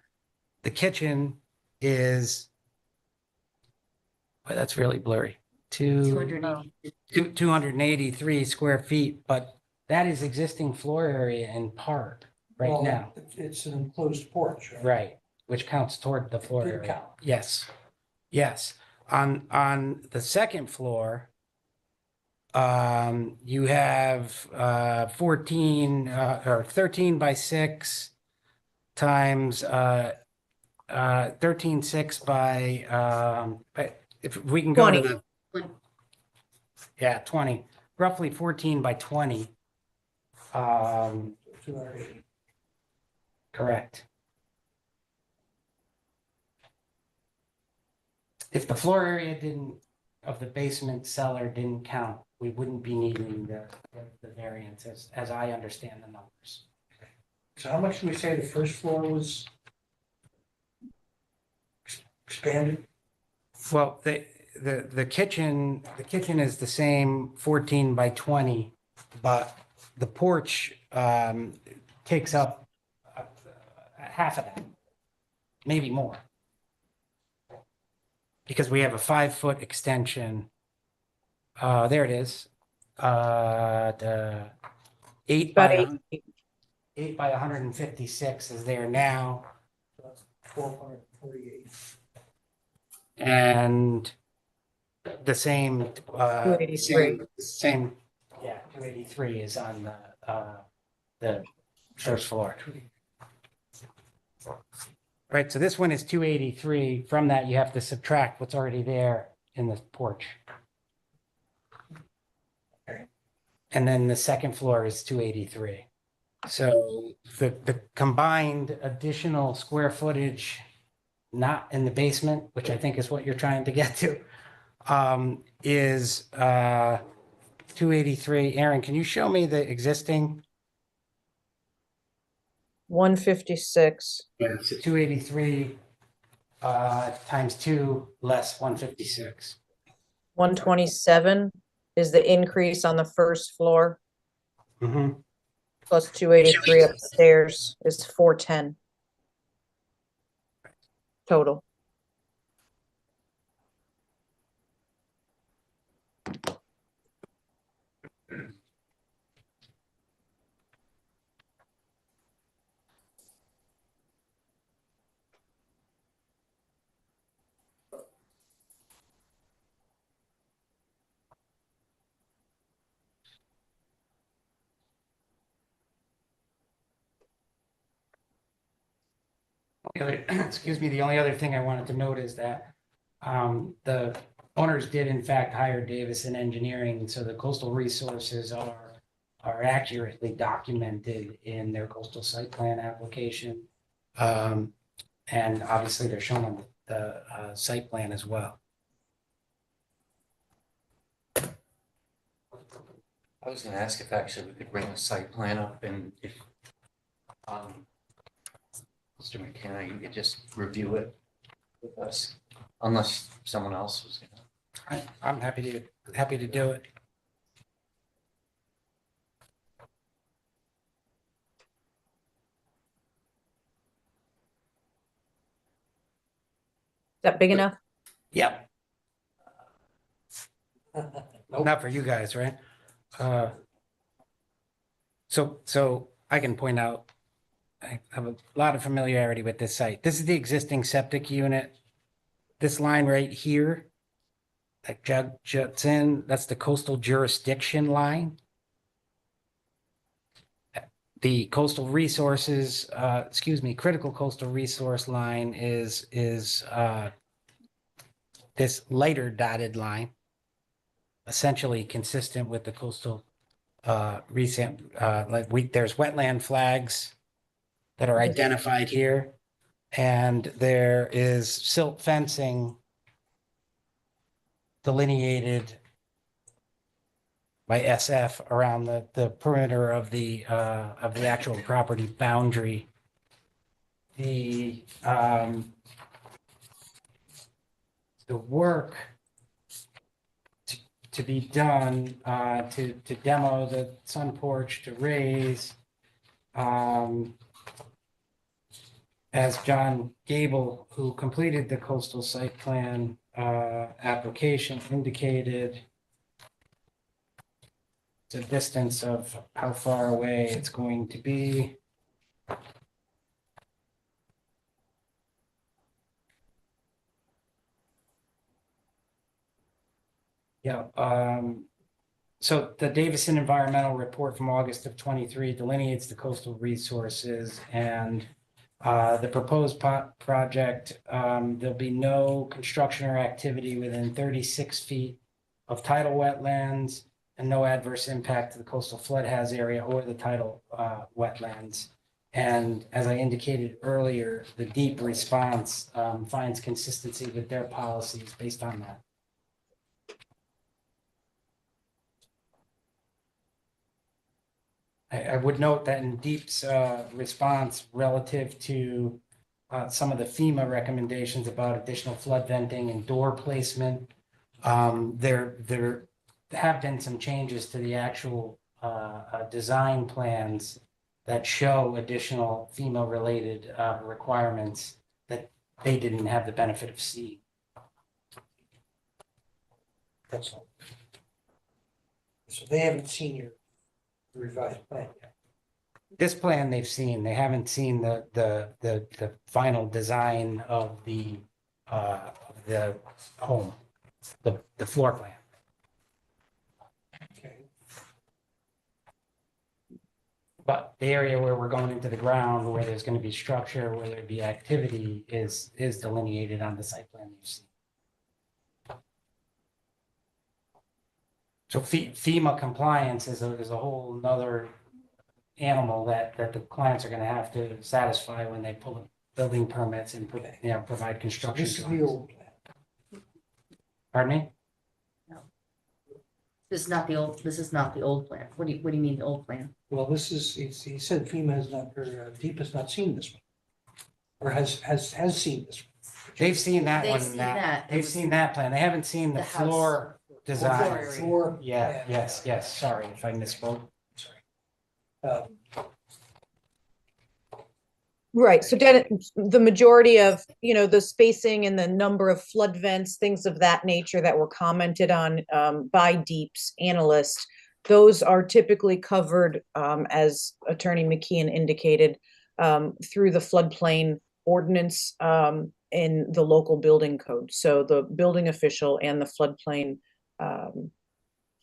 the kitchen is, well, that's really blurry. 283 square feet, but that is existing floor area in part right Well, now. It's an enclosed porch, right? Right, which counts toward the floor Did area. count. Yes, yes. On the second floor, you have 14 or 13 by 6 times 13.6 by if we can go to 20. the 20, roughly 14 by 20. 280. Correct. If the floor area of the basement cellar didn't count, we wouldn't be needing the variance as I understand the numbers. So how much do we say the first floor was expanded? Well, the kitchen is the same 14 by 20, but the porch takes up half of that, maybe more. Because we have a 5-foot extension. There it is. The 8 by 156 is there now. 448. And the same, 283. same, yeah, 283 is on the first floor. Right, so this one is 283. From that, you have to subtract what's already there in the porch. And then the second floor is 283. So the combined additional square footage, not in the basement, which I think is what you're trying to get to, is 283. Aaron, can you show me the existing? 156. It's 283 times 2 less 156. 127 is the increase on the first floor, Mm-hmm. plus 283 upstairs is 410 total. Excuse me, the only other thing I wanted to note is that the owners did in fact hire Davison Engineering, so the coastal resources are accurately documented in their coastal site plan application. And obviously they're shown on the site plan as well. I was gonna ask if actually we could bring the site plan up and if, Mr. McKenna, you could just review it with us, unless someone else was gonna. I'm happy to do it. Is that big enough? Yep. Not for you guys, right? So I can point out, I have a lot of familiarity with this site. This is the existing septic unit. This line right here, that juts in, that's the coastal jurisdiction line. The coastal resources, critical coastal resource line is this lighter dotted line, essentially consistent with the coastal recent, there's wetland flags that are identified here. And there is silt fencing delineated by SF around the perimeter of the actual property boundary. The work to be done to demo the sun porch, to raise, as John Gable, who completed the coastal site plan application, indicated, the distance of how far away it's going to be. Yeah, so the Davison Environmental Report from August of 23 delineates the coastal resources and the proposed project, there'll be no construction or activity within 36 feet of tidal wetlands and no adverse impact to the coastal flood hazard area or the tidal wetlands. And as I indicated earlier, the deep response finds consistency with their policies based on that. I would note that in Deep's response relative to some of the FEMA recommendations about additional flood venting and door placement, there have been some changes to the actual design plans that show additional FEMA-related requirements that they didn't have the benefit of seeing. That's all. So they haven't seen your revised plan yet. This plan they've seen, they haven't seen the final design of the home, the floor plan. Okay. But the area where we're going into the ground, where there's going to be structure, where there'd be activity is delineated on the site plan you've seen. So FEMA compliance is a whole nother animal that the clients are going to have to satisfy when they pull building permits and provide construction. This is the drawings. old plan. Pardon me? This is not the old plan. What do you mean the old plan? Well, this is, he said FEMA has not, or DEEP has not seen this one. Or has seen this one. They've seen that They've one, seen that, that. they've seen that plan. They haven't seen the The house. floor design. Floor area. Floor. Yeah, yes, sorry if I misspoke. Right, so the majority of, the spacing and the number of flood vents, things of that nature that were commented on by DEEP's analyst, those are typically covered, as Attorney McKeon indicated, through the floodplain ordinance in the local building code. So the building official and the floodplain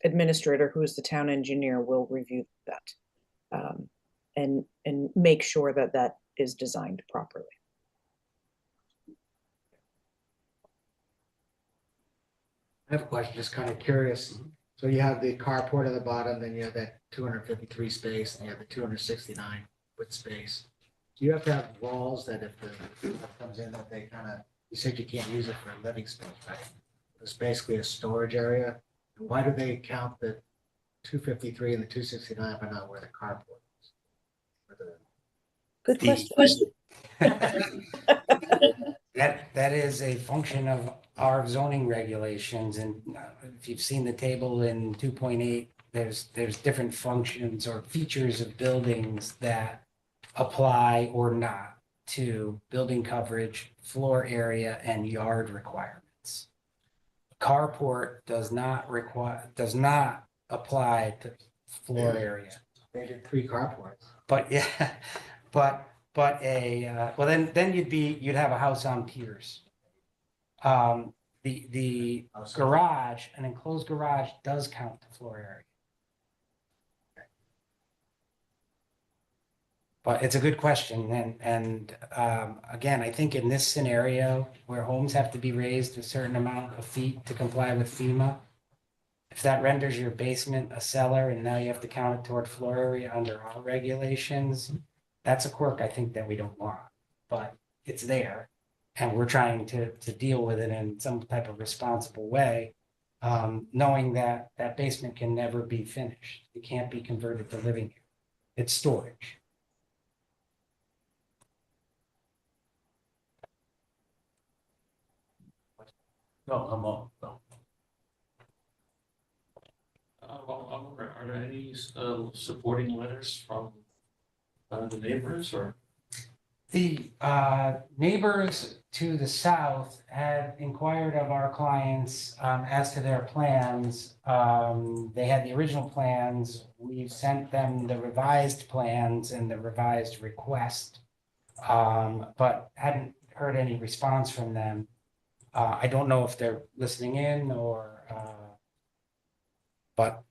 administrator, who is the town engineer, will review that and make sure that that is designed properly. I have a question, just kind of curious. So you have the carport at the bottom, then you have that 253 space, and you have the 269 with space. Do you have to have walls that if the stuff comes in, that they kind of, you said you can't use it for a living space, right? It's basically a storage area. Why do they count the 253 and the 269 but not where the carport is? Good question. That is a function of our zoning regulations, and if you've seen the table in 2.8, there's different functions or features of buildings that apply or not to building coverage, floor area, and yard requirements. Carport does not apply to floor area. They did 3 carports. But yeah, but well then you'd have a house on piers. The garage, an enclosed garage does count the floor area. But it's a good question, and again, I think in this scenario where homes have to be raised a certain amount of feet to comply with FEMA, if that renders your basement a cellar and now you have to count it toward floor area under our regulations, that's a quirk I think that we don't want, but it's there. And we're trying to deal with it in some type of responsible way, knowing that that basement can never be finished. It can't be converted to living area. It's storage. No, I'm on, no. Are there any supporting letters from the neighbors or? The neighbors to the south had inquired of our clients as to their plans. They had the original plans. We've sent them the revised plans and the revised request, but hadn't heard any response from them. I don't know if they're listening in or, but.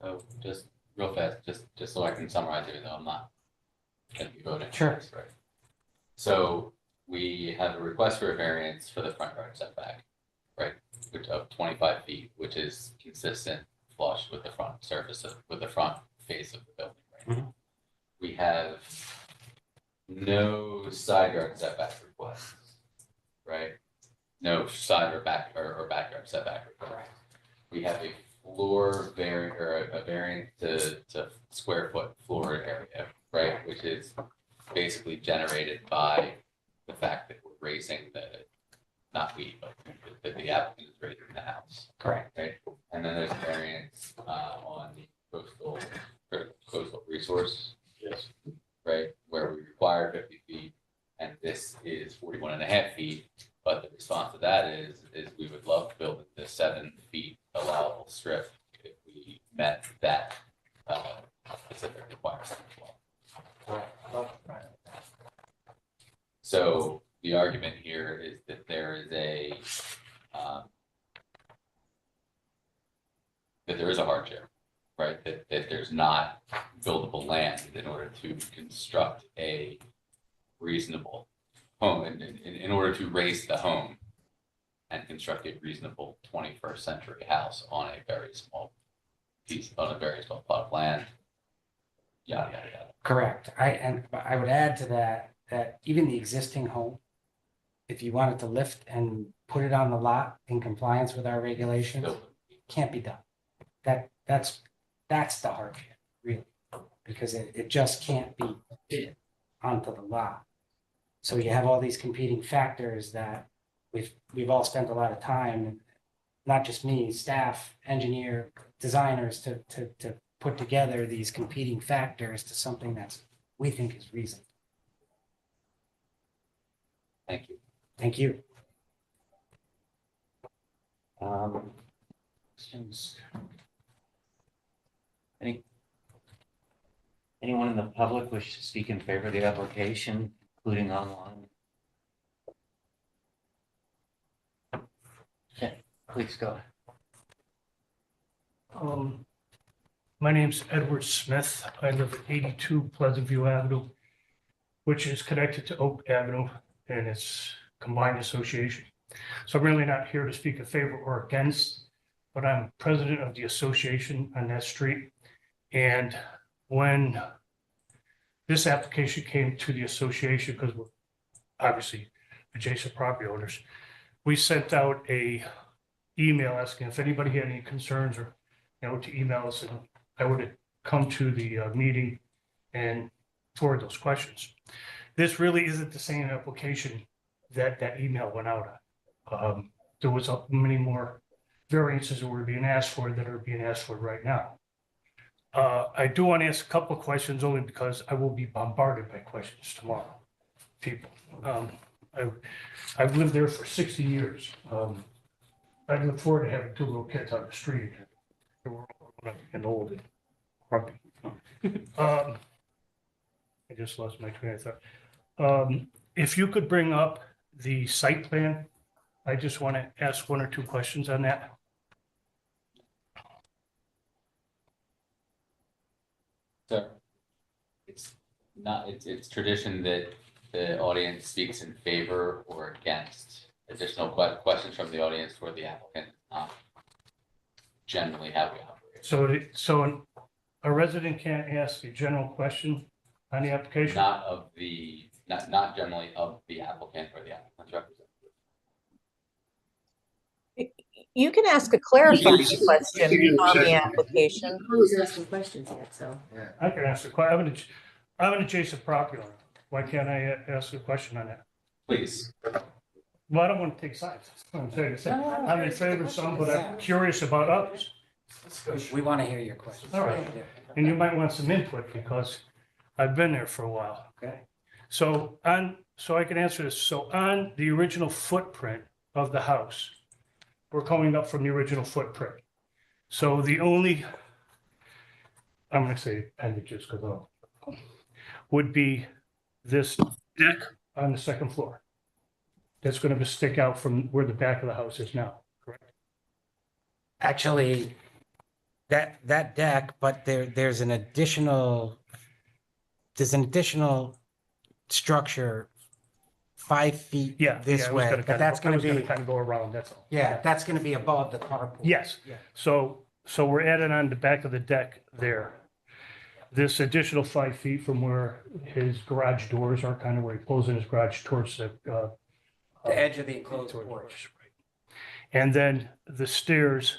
So just real fast, just so I can summarize it, though I'm not gonna be voting. Sure. on this, right? So we have a request for a variance for the front yard setback, right, which of 25 feet, which is consistent flush with the front surface with the front face of the building, right? Mhm. We have no side yard setback requests, right? No side or backyard setback requests. We have a floor variant or a variant to square foot floor area, right? Which is basically generated by the fact that we're raising not we, but the applicant is raising the house. Correct. Right? And then there's a variance on the coastal resource. Yes. Right, where we require 50 feet, and this is 41.5 feet. But the response to that is we would love to build the 7 feet allowable strip if we met that specific requirement as well. So the argument here is that there is a hardship, right? That there's not buildable land in order to construct a reasonable home, in order to raise the home and construct a reasonable 21st century house on a very small plot of land, yada, yada, yada. Correct. I would add to that even the existing home if you wanted to lift and put it on the lot in compliance with our regulations, So, can't be done. That's the hardship, really, because it just can't be fit onto the lot. So you have all these competing factors that we've all spent a lot of time, not just me, staff, engineer, designers, to put together these competing factors to something that's, we think is reasonable. thank you. Thank you. Questions? Anyone in the public wish to speak in favor of the application, including online? Okay, please go. My name's Edward Smith. I live at 82 Pleasant View Avenue, which is connected to Oak Avenue, and it's combined association. So I'm really not here to speak in favor or against, but I'm president of the association on that street. And when this application came to the association, because we're obviously adjacent property owners, we sent out a email asking if anybody had any concerns or, to email us, and I would come to the meeting and forward those questions. This really isn't the same application that email went out on. There was many more variances that were being asked for that are being asked for right now. I do want to ask a couple of questions only because I will be bombarded by questions tomorrow. People, I've lived there for 60 years. I look forward to having 2 little kids on the street. They were getting old and grumpy. I just lost my train of thought. If you could bring up the site plan, I just want to ask 1 or 2 questions on that. Sir, it's tradition that the audience speaks in favor or against. Additional questions from the audience for the applicant, generally how we operate. So a resident can't ask a general question on the application? Not generally of the applicant or the applicant's representative. You can ask a clarifying question on the application. Who's asking questions yet, so. I can ask a question. I'm an adjacent property owner. Why can't I ask a question on that? Please. Well, I don't want to take sides. That's what I'm trying to say. I'm in favor of some, but I'm curious about others. We want to hear your questions. All right. And you might want some input because I've been there for a while. Okay. So I can answer this. So on the original footprint of the house, we're coming up from the original footprint. So the only, I'm going to say appendages because would be this deck on the 2nd floor. That's going to stick out from where the back of the house is now, correct? Actually, that deck, but there's an additional structure 5 feet this way, but that's going to be kind of go around, that's all. Yeah, that's going to be above the carport. Yes, Yeah. so we're adding on the back of the deck there. This additional 5 feet from where his garage doors are, kind of where he pulls in his garage towards the edge of the enclosed porch. And then the stairs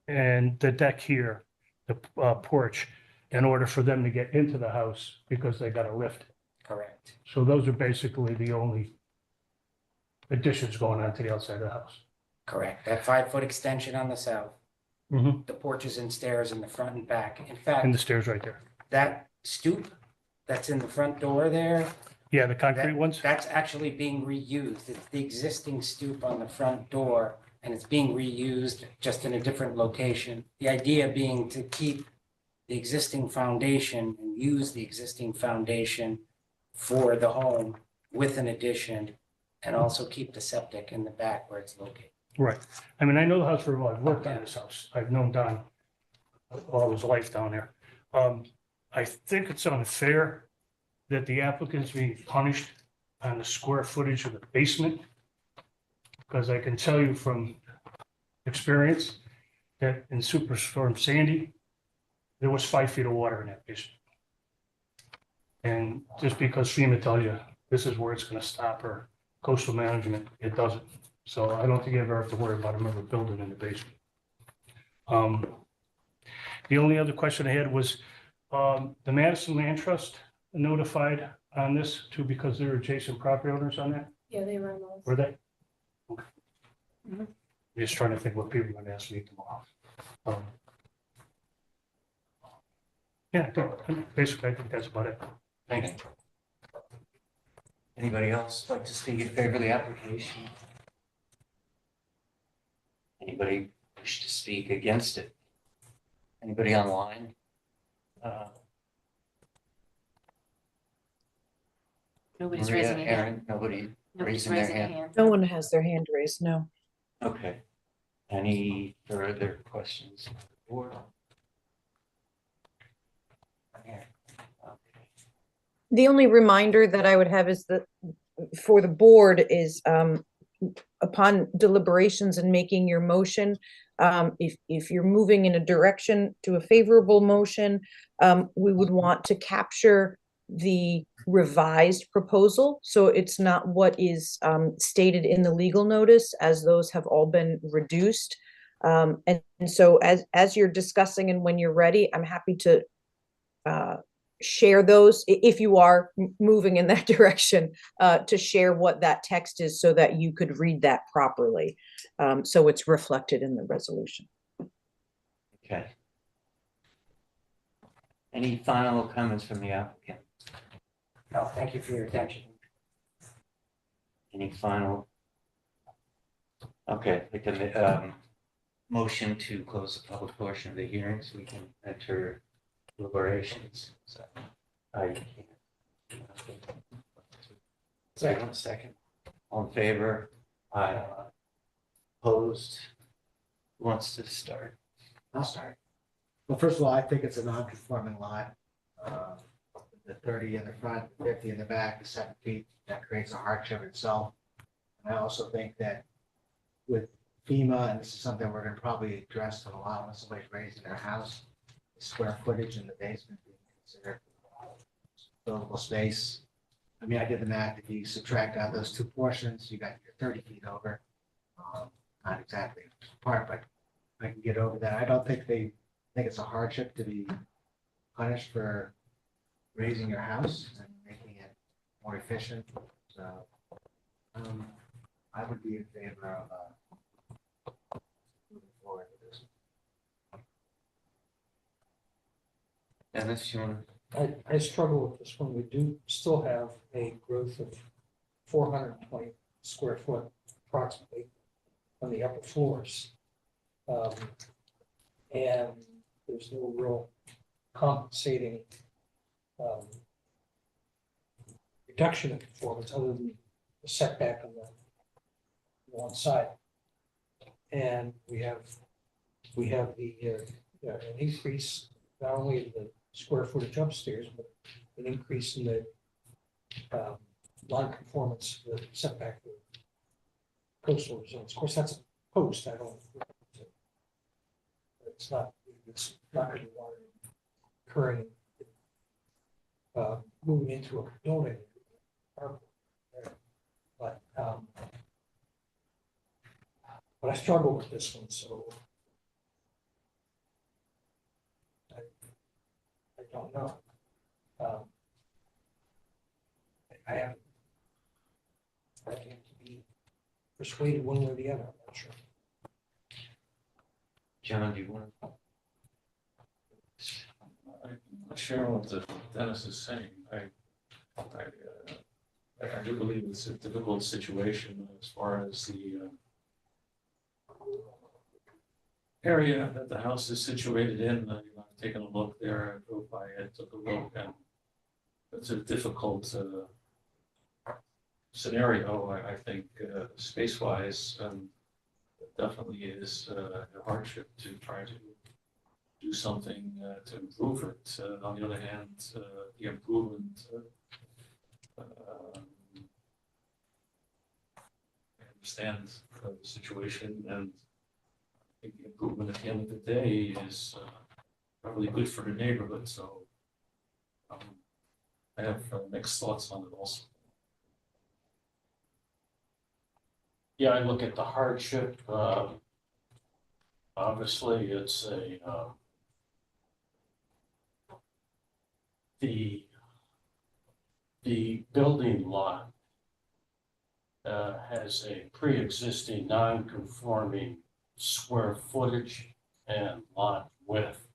and the deck here, the porch, in order for them to get into the house because they got a lift. Correct. So those are basically the only additions going on to the outside of the house. Correct. That 5-foot extension on the south, the porches and stairs in the front and back. In fact, And the stairs right there. that stoop that's in the front door there, Yeah, the concrete ones? that's actually being reused. It's the existing stoop on the front door, and it's being reused just in a different location. The idea being to keep the existing foundation and use the existing foundation for the home with an addition, and also keep the septic in the back where it's located. Right. I mean, I know the house very well. I've worked on this house. I've known Don all his life down there. I think it's unfair that the applicant's being punished on the square footage of the basement. Because I can tell you from experience that in Superstorm Sandy, there was 5 feet of water in that basement. And just because FEMA tells you this is where it's going to stop, or coastal management, it doesn't. So I don't think you ever have to worry about them ever building in the basement. The only other question I had was, the Madison Land Trust notified on this too, because they're adjacent property owners on that? Yeah, they were on those. Were they? Okay. Mhm. Just trying to think what people are gonna ask me tomorrow. Yeah, basically, I think that's about it. Thank you. Anybody else like to speak in favor of the application? Anybody wish to speak against it? Anybody online? Nobody's Maria, raising a hand. Aaron, nobody Nobody's raising their raising a hand. hand. No one has their hand raised, no. Okay. Any further questions? Board? Okay. The only reminder that I would have is that for the board is upon deliberations and making your motion, if you're moving in a direction to a favorable motion, we would want to capture the revised proposal. So it's not what is stated in the legal notice, as those have all been reduced. And so as you're discussing and when you're ready, I'm happy to share those, if you are moving in that direction, to share what that text is so that you could read that properly. So it's reflected in the resolution. Okay. Any final comments from the applicant? No, thank you for your attention. Any final? Okay, like a motion to close the public portion of the hearing so we can enter deliberations. So I can't. Second. All in favor? Aye. Opposed? Who wants to start? I'll start. Well, first of all, I think it's a non-conforming lot. The 30 in the front, 50 in the back, the 7 feet, that creates a hardship itself. And I also think that with FEMA, and this is something we're gonna probably address a lot when somebody's raising their house, the square footage in the basement being considered buildable space. I mean, I did the math. If you subtract out those two portions, you got your 30 feet over. Not exactly apart, but I can get over that. I don't think they think it's a hardship to be punished for raising your house and making it more efficient. So I would be in favor of moving forward with this. Dennis, you want I struggle with this one. We do still have a growth of 420 square foot approximately on the upper floors. And there's no real compensating reduction in performance other than the setback on the one side. And we have the an increase not only in the square footage upstairs, but an increase in the non-conformance, the setback, the coastal results. Of course, that's a post. I don't. It's not going to be water occurring. Moving into a building, but I struggle with this one, so I don't know. I have to be persuaded one way or the other. I'm not sure. John, do you want to? I'm sharing what Dennis is saying. I do believe it's a difficult situation as far as the area that the house is situated in. I've taken a look there. I drove by it, took a look, and it's a difficult scenario. I think space-wise, it definitely is a hardship to try to do something to improve it. On the other hand, the improvement, I understand the situation, and I think the improvement at the end of the day is probably good for the neighborhood. So I have mixed thoughts on it also. yeah, I look at the hardship, obviously, it's the building lot has a pre-existing non-conforming square footage and lot width.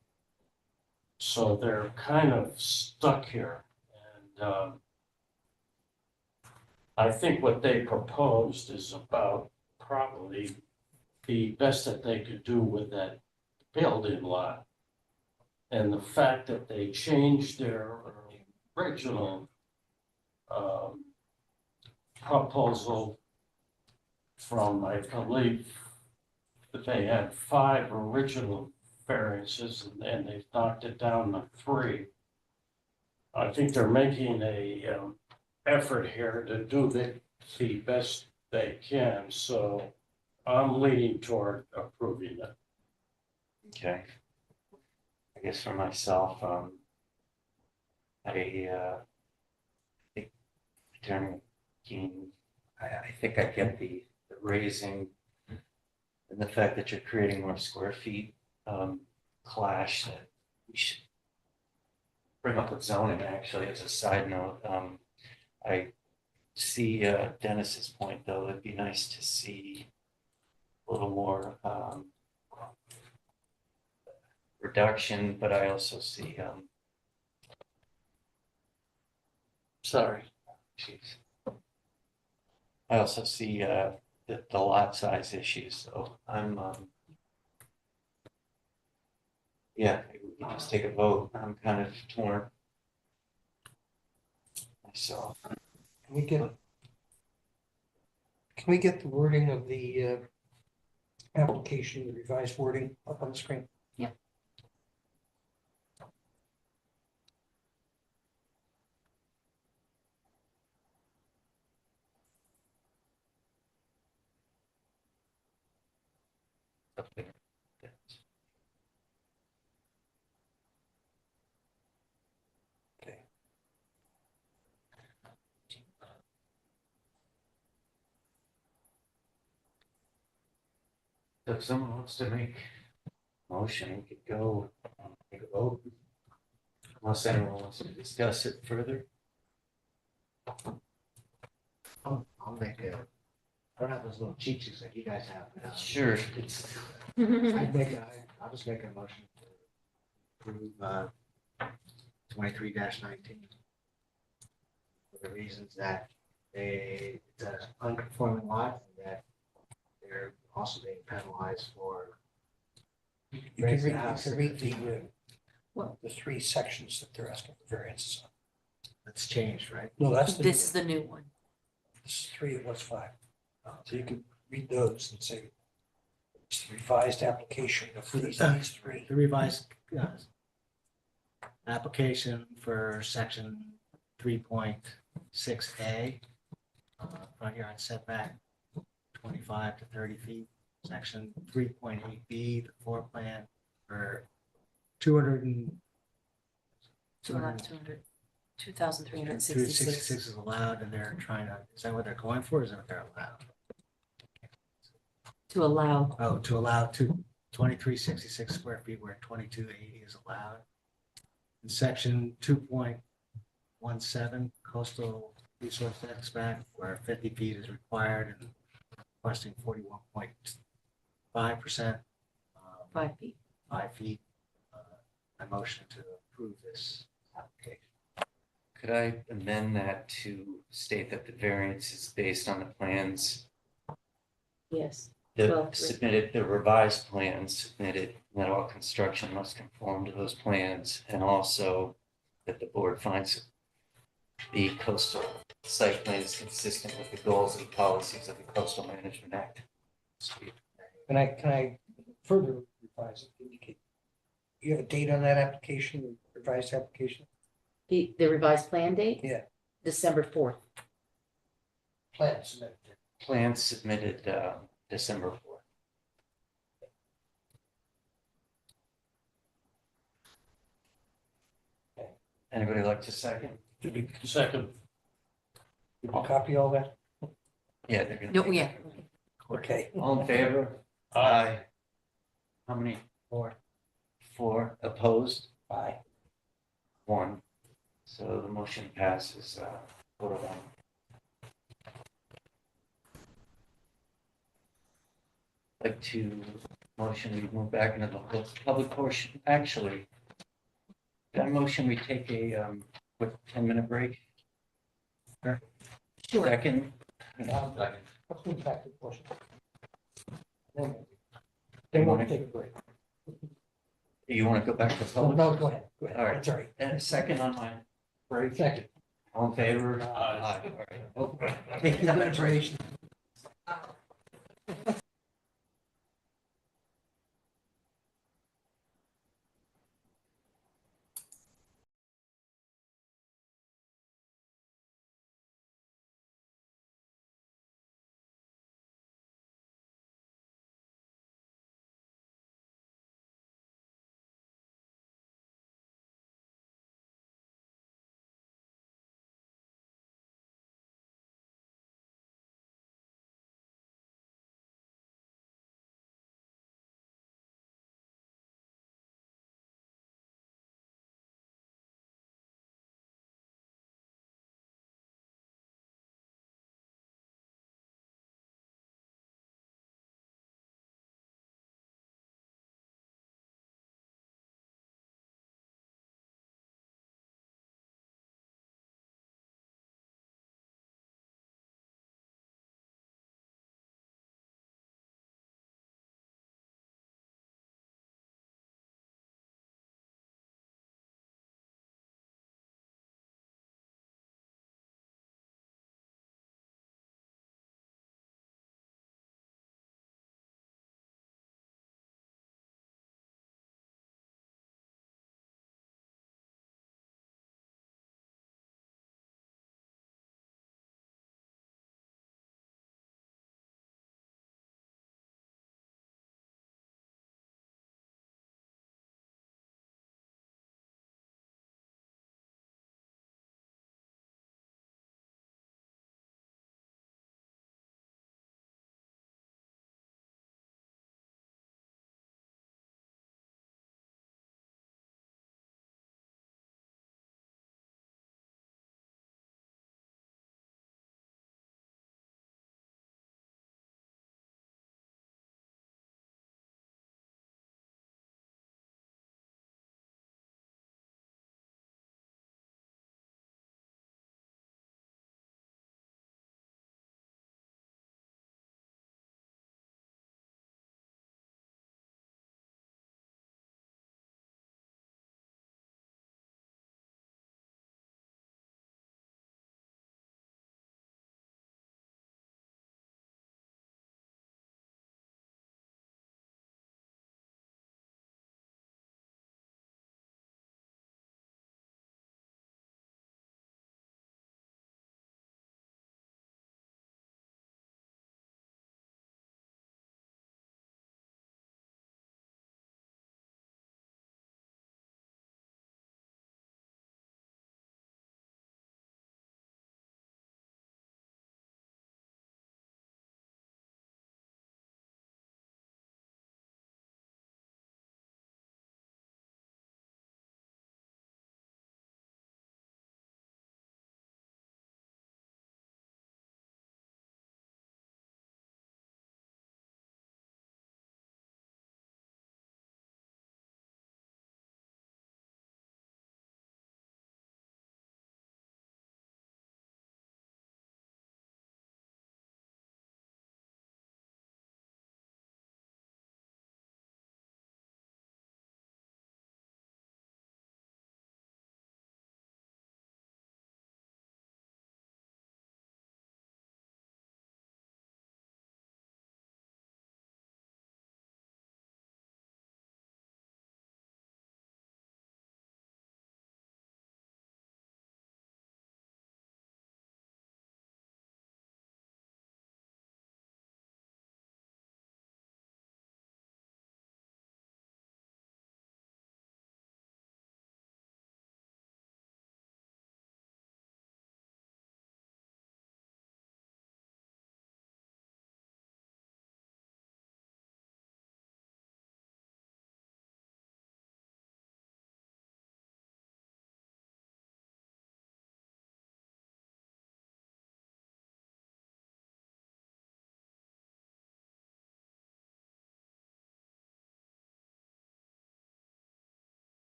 So they're kind of stuck here. And I think what they proposed is about probably the best that they could do with that building lot. And the fact that they changed their original proposal from, I believe, that they had 5 original variances and they've knocked it down to 3. I think they're making a effort here to do the best they can, so I'm leaning toward approving it. Okay. I guess for myself, I think Attorney Keene, I think I get the raising and the fact that you're creating more square feet clash that we should bring up with zoning, actually, as a side note. I see Dennis's point, though. It'd be nice to see a little more reduction, but I also see sorry, jeez. I also see the lot size issues, so I'm yeah, maybe we can just take a vote. I'm kind of torn myself. Can we get the wording of the application, the revised wording up on the screen? Yeah. Okay. So if someone wants to make a motion, we could go take a vote. Unless anyone wants to discuss it further. I'll make a, I don't have those little cheat sheets that you guys have. Sure, it's I'll just make a motion to approve 23-19. For the reasons that it's an unconforming lot and that they're also being penalized for. You can read the 3 sections that they're asking for variances on. That's changed, right? No, that's This is the new one. This is 3 and what's 5. So you can read those and say it's the revised application of these 3. The revised application for section 3.6A, front yard setback 25 to 30 feet. Section 3.8B, the floor plan for 2,366. 266 is allowed, and they're trying to, is that what they're going for? Is that what they're allowed? To allow, Oh, to allow 2366 square feet where 2280 is allowed. In section 2.17 coastal resource setback where 50 feet is required and requesting 41.5%. 5 feet. 5 feet. I motion to approve this application. Could I amend that to state that the variance is based on the plans? Yes. The 12. submitted, the revised plans submitted, and that all construction must conform to those plans, and also that the board finds the coastal site plan is consistent with the goals and policies of the Coastal Management Act. Can I further revise it? Indicate you have a date on that application, revised application? The revised plan date? Yeah. December 4th. Plan submitted. Plans submitted December 4th. Okay. Anybody like to second? Second. Did you copy all that? Yeah, they're gonna. No, make yeah. it. Okay. All in favor? Aye. How many? 4. 4 opposed? Aye. 1. So the motion passes, 4-1. Like to motion, we move back into the public portion. Actually, that motion, we take a, quick 10-minute break. Sure. Second. Second. Let's move back to the portion. Then we'll take a break. You want to go back to No, public? no, go ahead. Go ahead. All right. That's all right. And a second on my break? Second. All in favor? Aye. All right. Take the deliberation.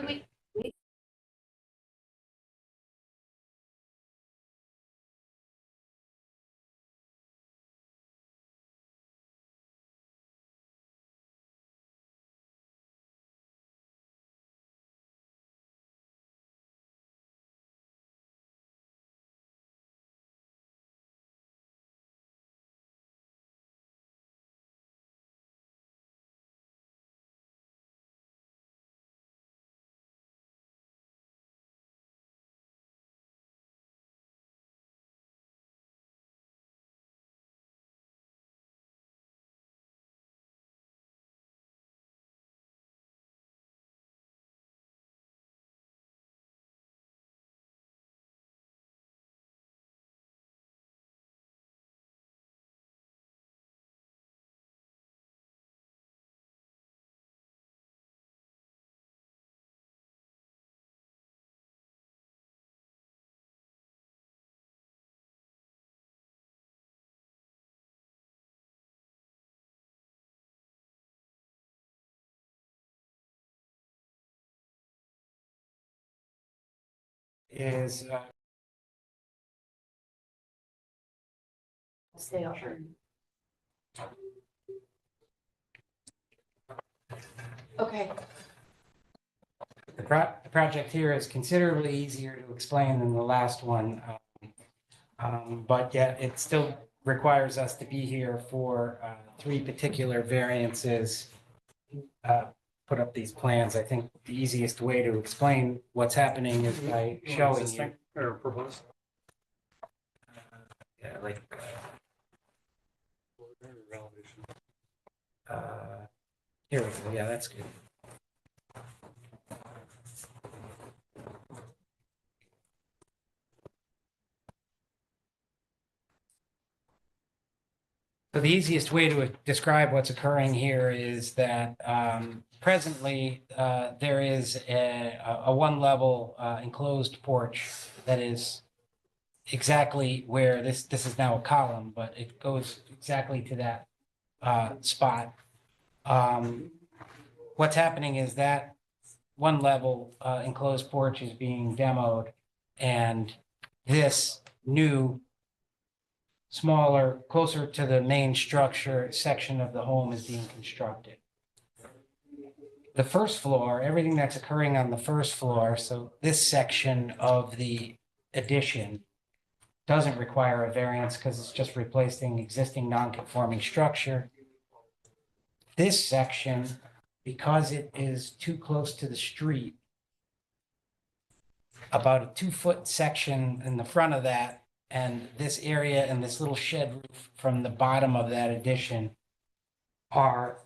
wait. Is, Stay open. Okay. the project here is considerably easier to explain than the last one. But yet it still requires us to be here for three particular variances. Put up these plans. I think the easiest way to explain what's happening is by showing you. Or proposed. Yeah, like. Here we go. Yeah, that's good. So the easiest way to describe what's occurring here is that presently there is a one-level enclosed porch that is exactly where this is now a column, but it goes exactly to that spot. What's happening is that one level enclosed porch is being demoed, and this new smaller, closer to the main structure section of the home is being constructed. The first floor, everything that's occurring on the first floor, so this section of the addition doesn't require a variance because it's just replacing existing non-conforming structure. This section, because it is too close to the street, about a 2-foot section in the front of that, and this area and this little shed roof from the bottom of that addition are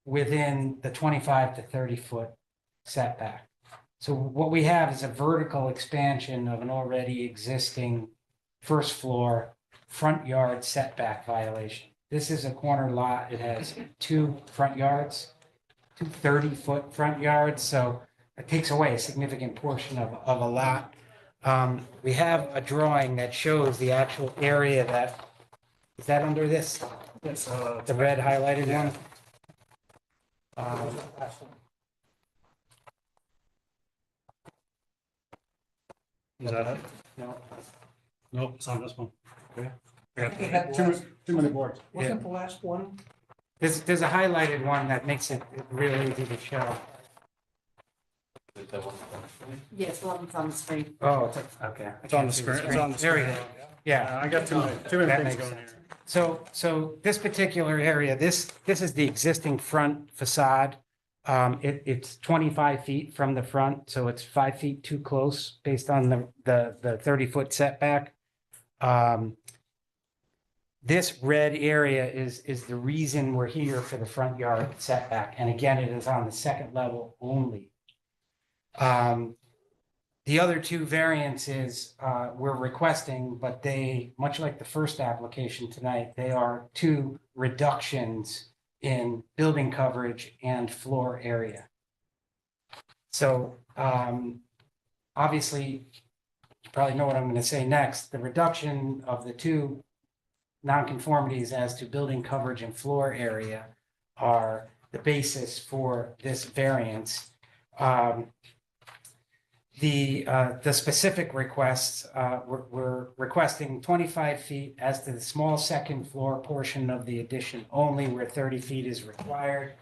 within the 25 to 30-foot setback. So what we have is a vertical expansion of an already existing first floor front yard setback violation. This is a corner lot. It has 2 front yards, 2 30-foot front yards. So it takes away a significant portion of a lot. We have a drawing that shows the actual area that, is that under this? Yes. The red highlighted one? Is that it? No. Nope, it's on this one. Okay. We have too many boards. Wasn't the last one? There's a highlighted one that makes it really easy to show. Yes, the one's on the screen. Oh, okay. It's on the screen. It's on the There we screen. go. Yeah. I got too many That things makes going here. So this particular area, this is the existing front facade. It's 25 feet from the front, so it's 5 feet too close based on the 30-foot setback. This red area is the reason we're here for the front yard setback. And again, it is on the second level only. The other 2 variances we're requesting, but they, much like the first application tonight, they are 2 reductions in building coverage and floor area. So obviously, you probably know what I'm going to say next. The reduction of the 2 nonconformities as to building coverage and floor area are the basis for this variance. The specific requests, we're requesting 25 feet as to the small second floor portion of the addition only where 30 feet is required.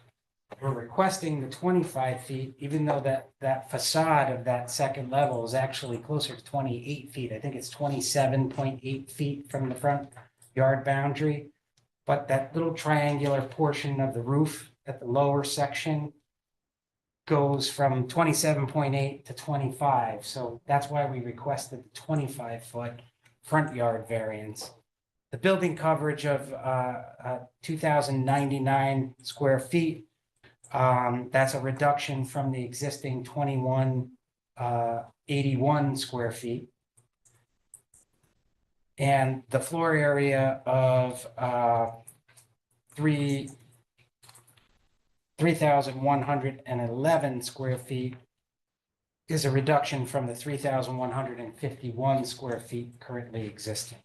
We're requesting the 25 feet, even though that facade of that second level is actually closer to 28 feet. I think it's 27.8 feet from the front yard boundary. But that little triangular portion of the roof at the lower section goes from 27.8 to 25. So that's why we requested the 25-foot front yard variance. The building coverage of 2,099 square feet, that's a reduction from the existing 2,181 square feet. And the floor area of 3,111 square feet is a reduction from the 3,151 square feet currently existing.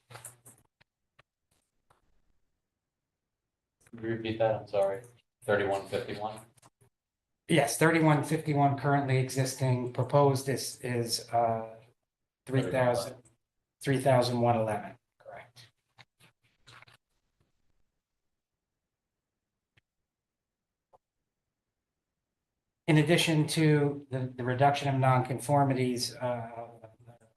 Could you repeat that? I'm sorry. 3151? Yes, 3,151 currently existing. Proposed is 3,111, correct. In addition to the reduction of nonconformities,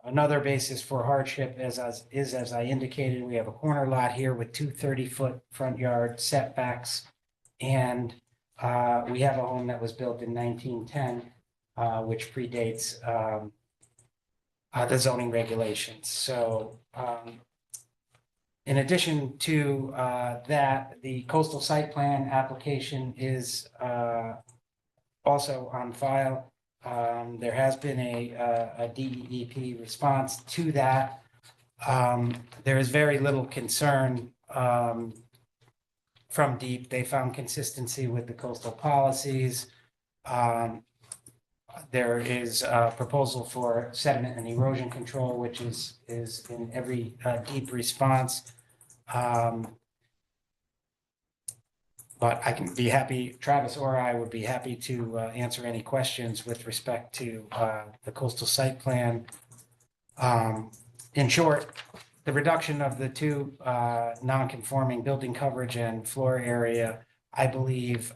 another basis for hardship is as I indicated, we have a corner lot here with two 30-foot front yard setbacks. And we have a home that was built in 1910, which predates the zoning regulations. So in addition to that, the coastal site plan application is also on file. There has been a DEP response to that. There is very little concern from DEEP. They found consistency with the coastal policies. There is a proposal for sediment and erosion control, which is in every DEEP response. But I can be happy, Travis or I would be happy to answer any questions with respect to the coastal site plan. In short, the reduction of the two non-conforming building coverage and floor area, I believe,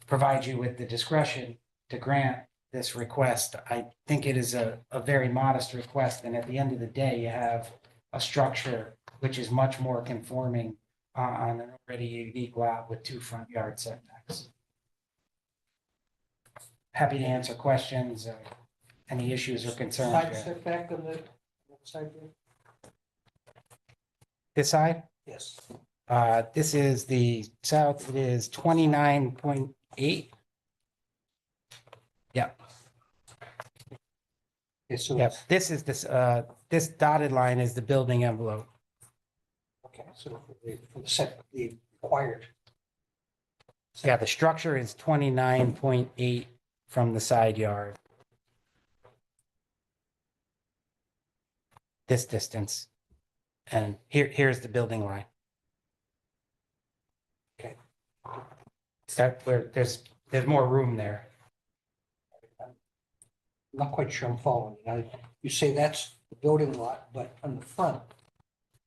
provides you with the discretion to grant this request. I think it is a very modest request, and at the end of the day, you have a structure which is much more conforming on an already unique lot with two front yard setbacks. Happy to answer questions, any issues or concerns. Side setback on the side there? This side? Yes. This is the south, it is 29.8. Yep. Okay, so, Yep, this is this dotted line is the building envelope. okay, so for the set, the required. Yeah, the structure is 29.8 from the side yard. This distance. And here's the building line. Okay. Is that where there's more room there? I'm not quite sure I'm following. Now, you say that's the building lot, but on the front,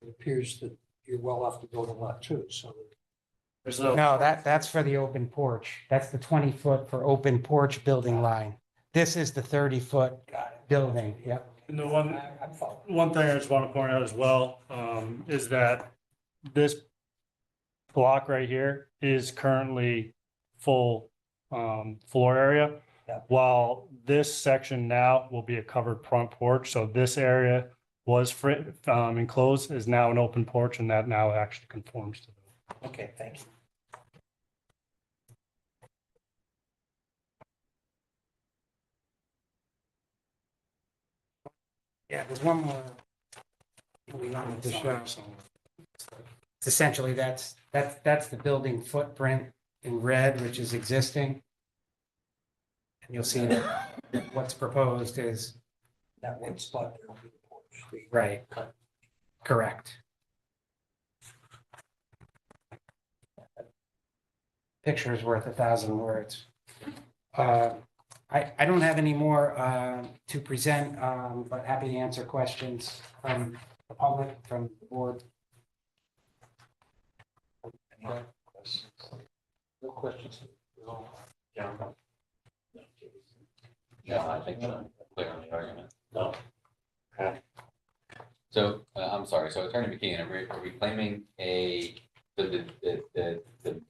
it appears that you're well off the building lot too, so. There's no. No, that's for the open porch. That's the 20-foot for open porch building line. This is the 30-foot building, yep. And the I'm following. one thing I just want to point out as well, is that this block right here is currently full, floor area. Yeah. While this section now will be a covered front porch, so this area was enclosed, is now an open porch, and that now actually conforms to the. Okay, thank you. Yeah, there's one more. We wanted to show. It's essentially, that's the building footprint in red, which is existing. And you'll see that what's proposed is, That one spot there will be the porch. right, correct. Picture is worth 1,000 words. I don't have any more to present, but happy to answer questions from the public, from the board. Any other questions? No questions? No. Yeah. No, I think so. Clear on the argument. No. So, I'm sorry, so Attorney McKeon, are we claiming the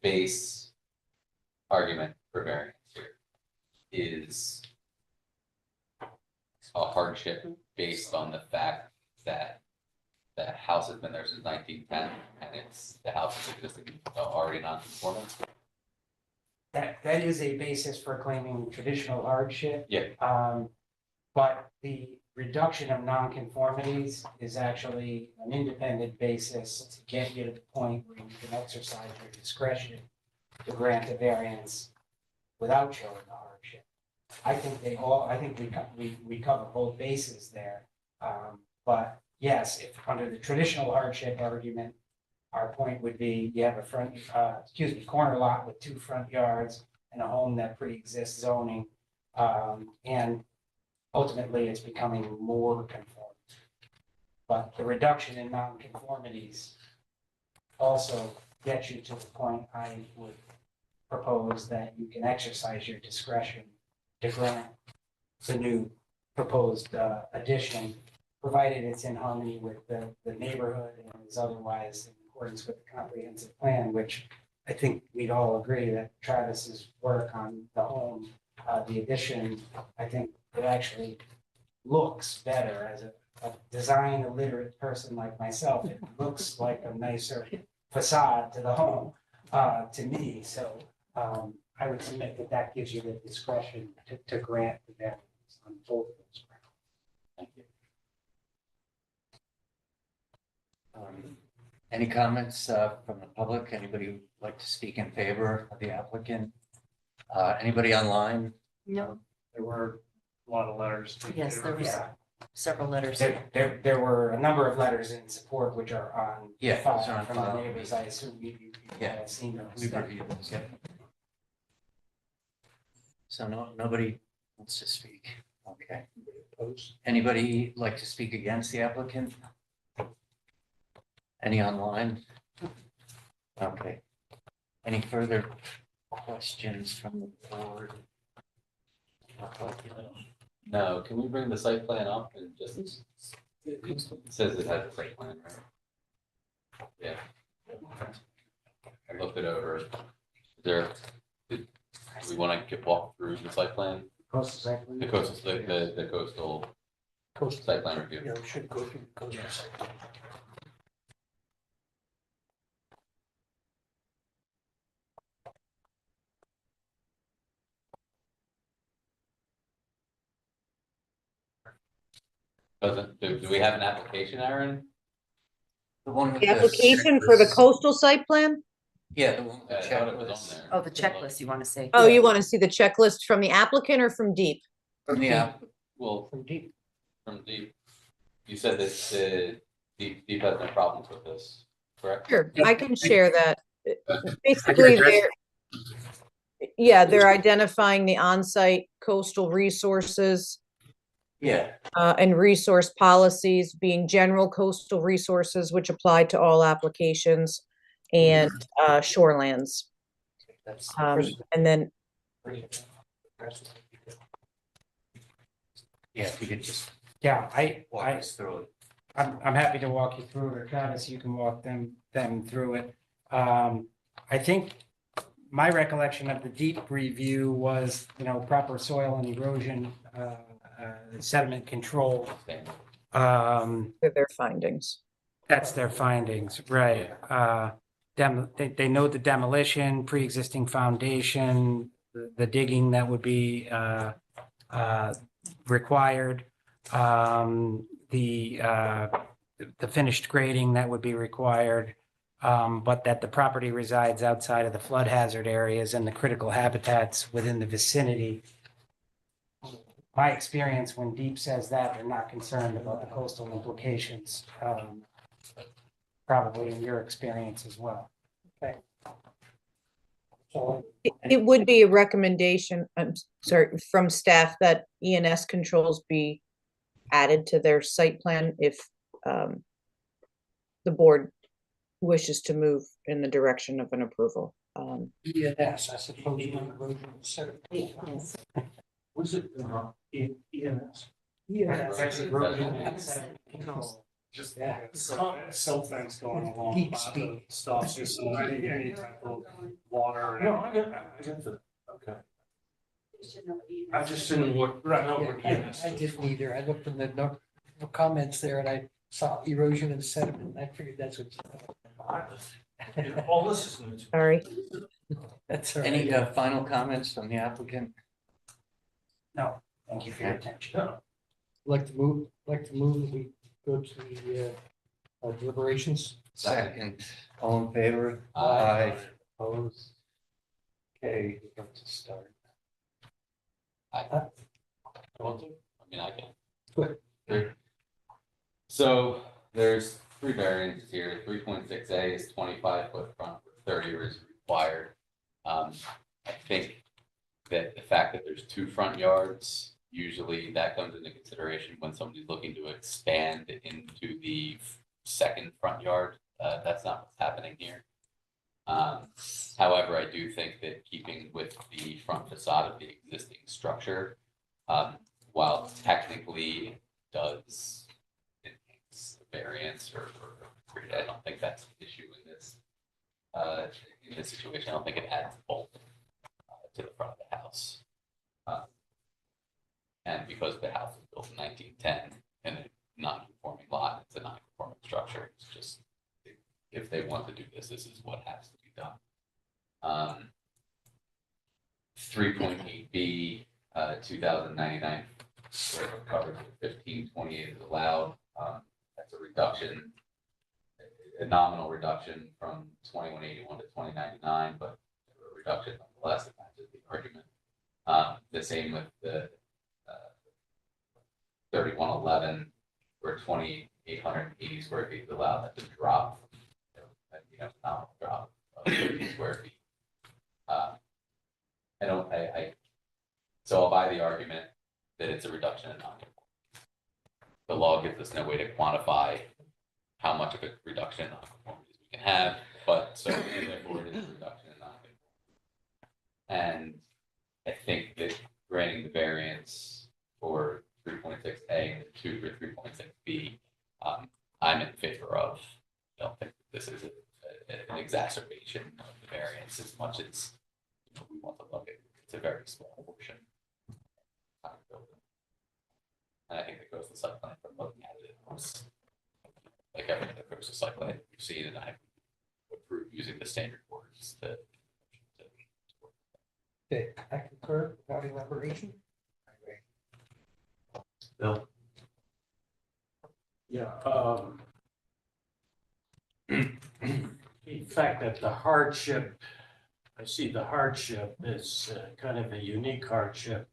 base argument for variance here is a hardship based on the fact that the house has been there since 1910 and the house is existing already non-conforming? That is a basis for claiming traditional hardship. Yeah. But the reduction of nonconformities is actually an independent basis to get you to the point where you can exercise your discretion to grant a variance without showing the hardship. I think we cover both bases there. But yes, if under the traditional hardship argument, our point would be you have a corner lot with 2 front yards and a home that pre-exists zoning. And ultimately, it's becoming more conforming. But the reduction in nonconformities also gets you to the point I would propose that you can exercise your discretion to grant the new proposed addition, provided it's in harmony with the neighborhood and is otherwise in accordance with the comprehensive plan, which I think we'd all agree that Travis's work on the home, the addition, I think it actually looks better as a design illiterate person like myself. It looks like a nicer facade to the home, to me. So I would submit that gives you the discretion to grant the variance on both of those grounds. Thank you. Any comments from the public? Anybody who'd like to speak in favor of the applicant? Anybody online? No, There were a lot of letters. yes, there was several letters. There were a number of letters in support which are on Yeah, those are file on from file. the neighbors. I assume you Yeah, have seen those. We've reviewed those, yeah. So nobody wants to speak. Okay. Anybody like to speak against the applicant? Any online? Okay. Any further questions from the board? No, can we bring the site plan up and just, it says it has a site plan, right? Yeah. I looked it over. Do we want to walk through the site plan? Coastal site plan? The coastal site plan review. Yeah, we should go through the coastal site. Do we have an application, Aaron? The one with The application for the coastal site plan? Yeah, the one with the I thought it was on checklist there. Oh, the checklist you want to see. Oh, you want to see the checklist from the applicant or from Deep? from the app. Well, From Deep. from Deep, you said that the Deep has no problems with this, correct? Sure, I can share that. Basically, they're identifying the on-site coastal resources Yeah, and resource policies being general coastal resources, which apply to all applications, and shorelands. that's. And then, Yeah, if you could just Yeah, walk us through it. I'm happy to walk you through it, or Travis, you can walk them through it. I think my recollection of the Deep review was, proper soil and erosion, sediment control. their findings. That's their findings, right? They note the demolition, pre-existing foundation, the digging that would be required, the finished grading that would be required, but that the property resides outside of the flood hazard areas and the critical habitats within the vicinity. My experience, when Deep says that, they're not concerned about the coastal implications, probably in your experience as well. Okay. So It would be a recommendation, I'm sorry, from staff that ENS controls be added to their site plan if the board wishes to move in the direction of an approval. ENS, I suppose, erosion and sediment. Was it ENS? ENS. Erosion and sediment control. Just, yeah, silt fence going along. Deep about speed. the Stops just any type of water. No, I get that. Okay. I just didn't know what I ENS I didn't either. I looked in the no comments there and I saw erosion and sediment. And I figured that's what. all this is new to me. Sorry. That's all right. Any final comments from the applicant? No, thank you for your attention. Like to move, we go to the deliberations. Second, all in favor? Aye. Opposed? Okay, we're about to start. I mean, I can. Good. Three. So there's three variances here. 3.6A is 25-foot front, 30 is required. I think that the fact that there's two front yards, usually that comes into consideration when somebody's looking to expand into the second front yard. That's not what's happening here. However, I do think that keeping with the front facade of the existing structure, while technically it does enhance the variance or I don't think that's an issue in this situation. I don't think it adds bulk to the front of the house. And because the house was built in 1910 in a non-conforming lot, it's a non-conforming structure. It's just, if they want to do this, this is what has to be done. 3.8B, 2,099 square foot coverage, 1528 is allowed. That's a reduction, a nominal reduction from 2181 to 2099, but a reduction nonetheless that matches the argument. The same with the 3111, where 2,880 square feet is allowed. That's a drop, nominal drop of 30 square feet. So I'll buy the argument that it's a reduction in non-conformity. The law gives us no way to quantify how much of a reduction in non-conformities we can have, but so therefore it is a reduction in non-conformity. And I think that granting the variance for 3.6A and 2 for 3.6B, I'm in favor of. I don't think this is an exacerbation of the variance as much as we want to look at. It's a very small portion. And I think that goes to site plan from looking at it. It's like everything that goes to site plan, you've seen, and I approve using the standard words that. Okay, I concur without elaboration. Bill? Yeah, the fact that the hardship, I see the hardship is kind of a unique hardship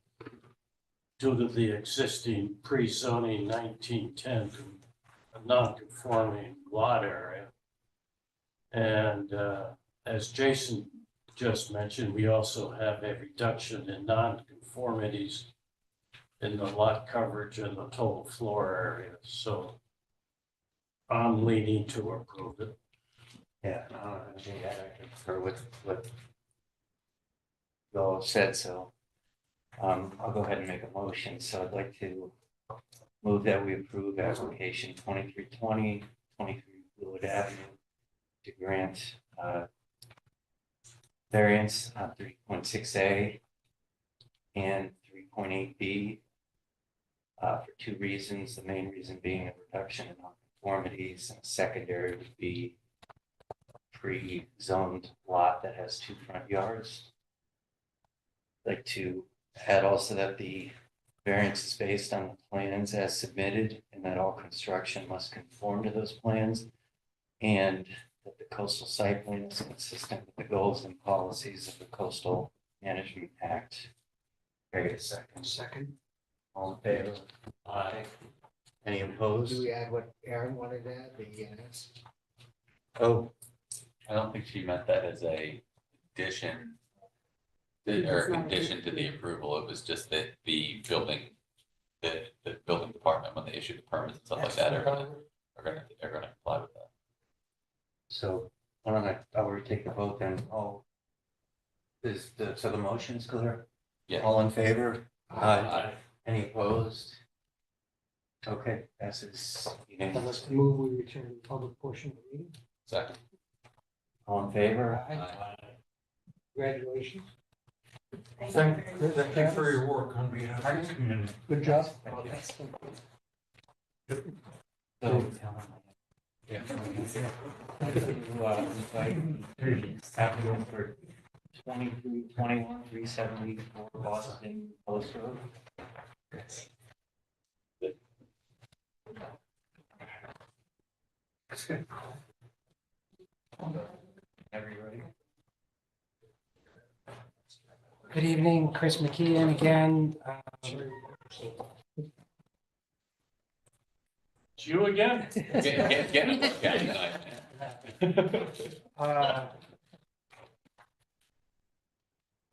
due to the existing pre-zoning 1910 to a non-conforming lot area. And as Jason just mentioned, we also have a reduction in non-conformities in the lot coverage and the total floor area. So I'm leaning to approve it. Yeah, I think I concur with what Bill said, so I'll go ahead and make a motion. So I'd like to move that we approve application 2320, 23 Willard Avenue to grant variance on 3.6A and 3.8B for two reasons. The main reason being a reduction in nonconformities, and a secondary would be pre-zoned lot that has two front yards. I'd like to add also that the variance is based on the plans as submitted, and that all construction must conform to those plans, and that the coastal site plan is consistent with the goals and policies of the Coastal Management Act. Very second. Second. All in favor? Aye. Any opposed? Do we add what Aaron wanted to add, the ENS? Oh, I don't think she meant that as a addition. Or It's not a condition to the approval, it was just that the building department, when they issue the permits and stuff like that, are gonna comply with that. So why don't I already take the vote then? Oh. So the motion's clear? Yeah. All in favor? Aye. Any opposed? Okay, passes And unanimous. let's move, we return to the public portion of the meeting. Second. All in favor? Congratulations. Thank you for your work on behalf of the community. Good job. So. Yeah. Applicant for 2321 374 Boston Post Road. That's good. Everybody. Good evening, Chris McKeon again. It's you again?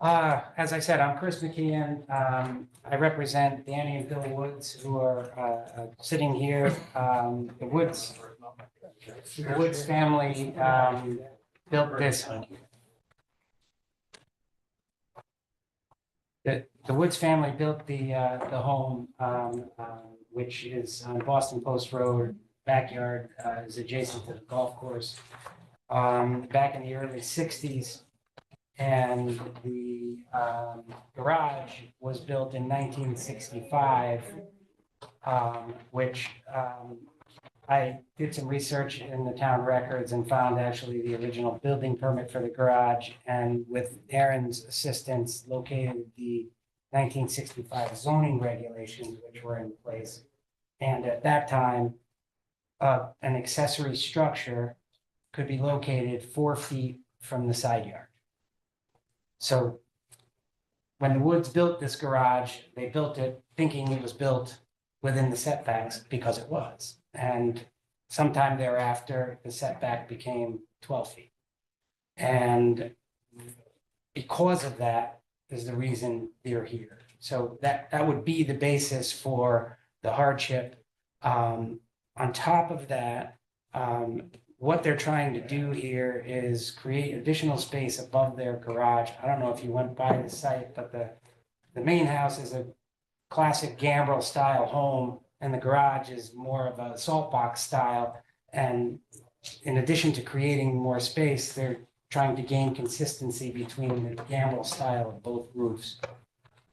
As I said, I'm Chris McKeon. I represent Danny and Billy Woods, who are sitting here. The Woods family built this. The Woods family built the home, which is on Boston Post Road. Backyard is adjacent to the golf course. Back in the early 60s. And the garage was built in 1965, which I did some research in the town records and found actually the original building permit for the garage, and with Aaron's assistance, located the 1965 zoning regulations, which were in place. And at that time, an accessory structure could be located 4 feet from the side yard. So when the Woods built this garage, they built it thinking it was built within the setbacks, because it was. And sometime thereafter, the setback became 12 feet. And because of that is the reason they're here. So that would be the basis for the hardship. On top of that, what they're trying to do here is create additional space above their garage. I don't know if you went by the site, but the main house is a classic gambrel style home, and the garage is more of a salt box style. And in addition to creating more space, they're trying to gain consistency between the gambrel style of both roofs.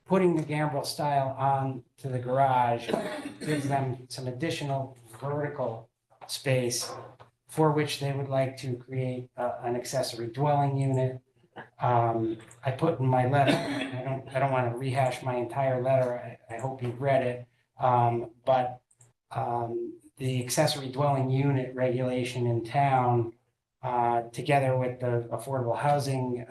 Putting the gambrel style on to the garage gives them some additional vertical space, for which they would like to create an accessory dwelling unit. I put in my letter, I don't want to rehash my entire letter. I hope you've read it. But the accessory dwelling unit regulation in town, together with the Affordable Housing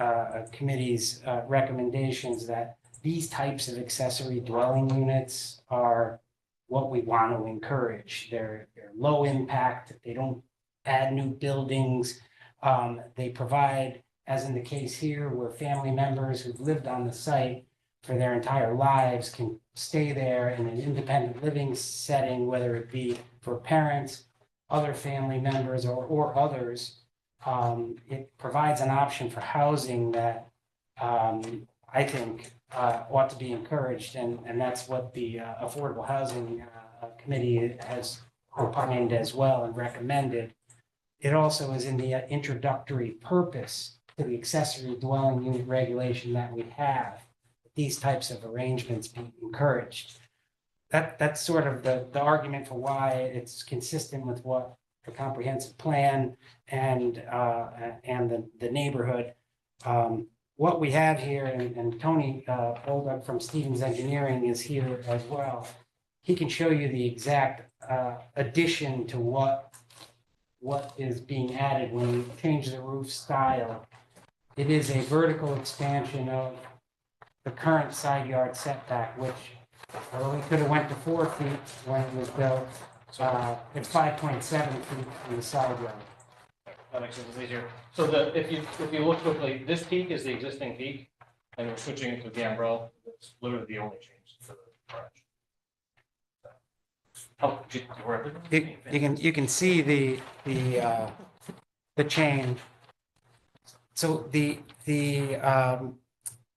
Committee's recommendations, that these types of accessory dwelling units are what we want to encourage. They're low impact. They don't add new buildings. They provide, as in the case here, where family members who've lived on the site for their entire lives can stay there in an independent living setting, whether it be for parents, other family members, or others. It provides an option for housing that I think ought to be encouraged, and that's what the Affordable Housing Committee has opined as well and recommended. It also is in the introductory purpose to the accessory dwelling unit regulation that we have. These types of arrangements be encouraged. That's sort of the argument for why it's consistent with what the comprehensive plan and the neighborhood. What we have here, and Tony Olduk from Stevens Engineering is here as well. He can show you the exact addition to what is being added when you change the roof style. It is a vertical expansion of the current side yard setback, which we could have went to 4 feet when it was built. It's 5.7 feet from the side yard. That makes it easier. So if you look quickly, this peak is the existing peak. and we're switching it to gambrel. That's literally the only change for the garage. Help, You can see the change. So the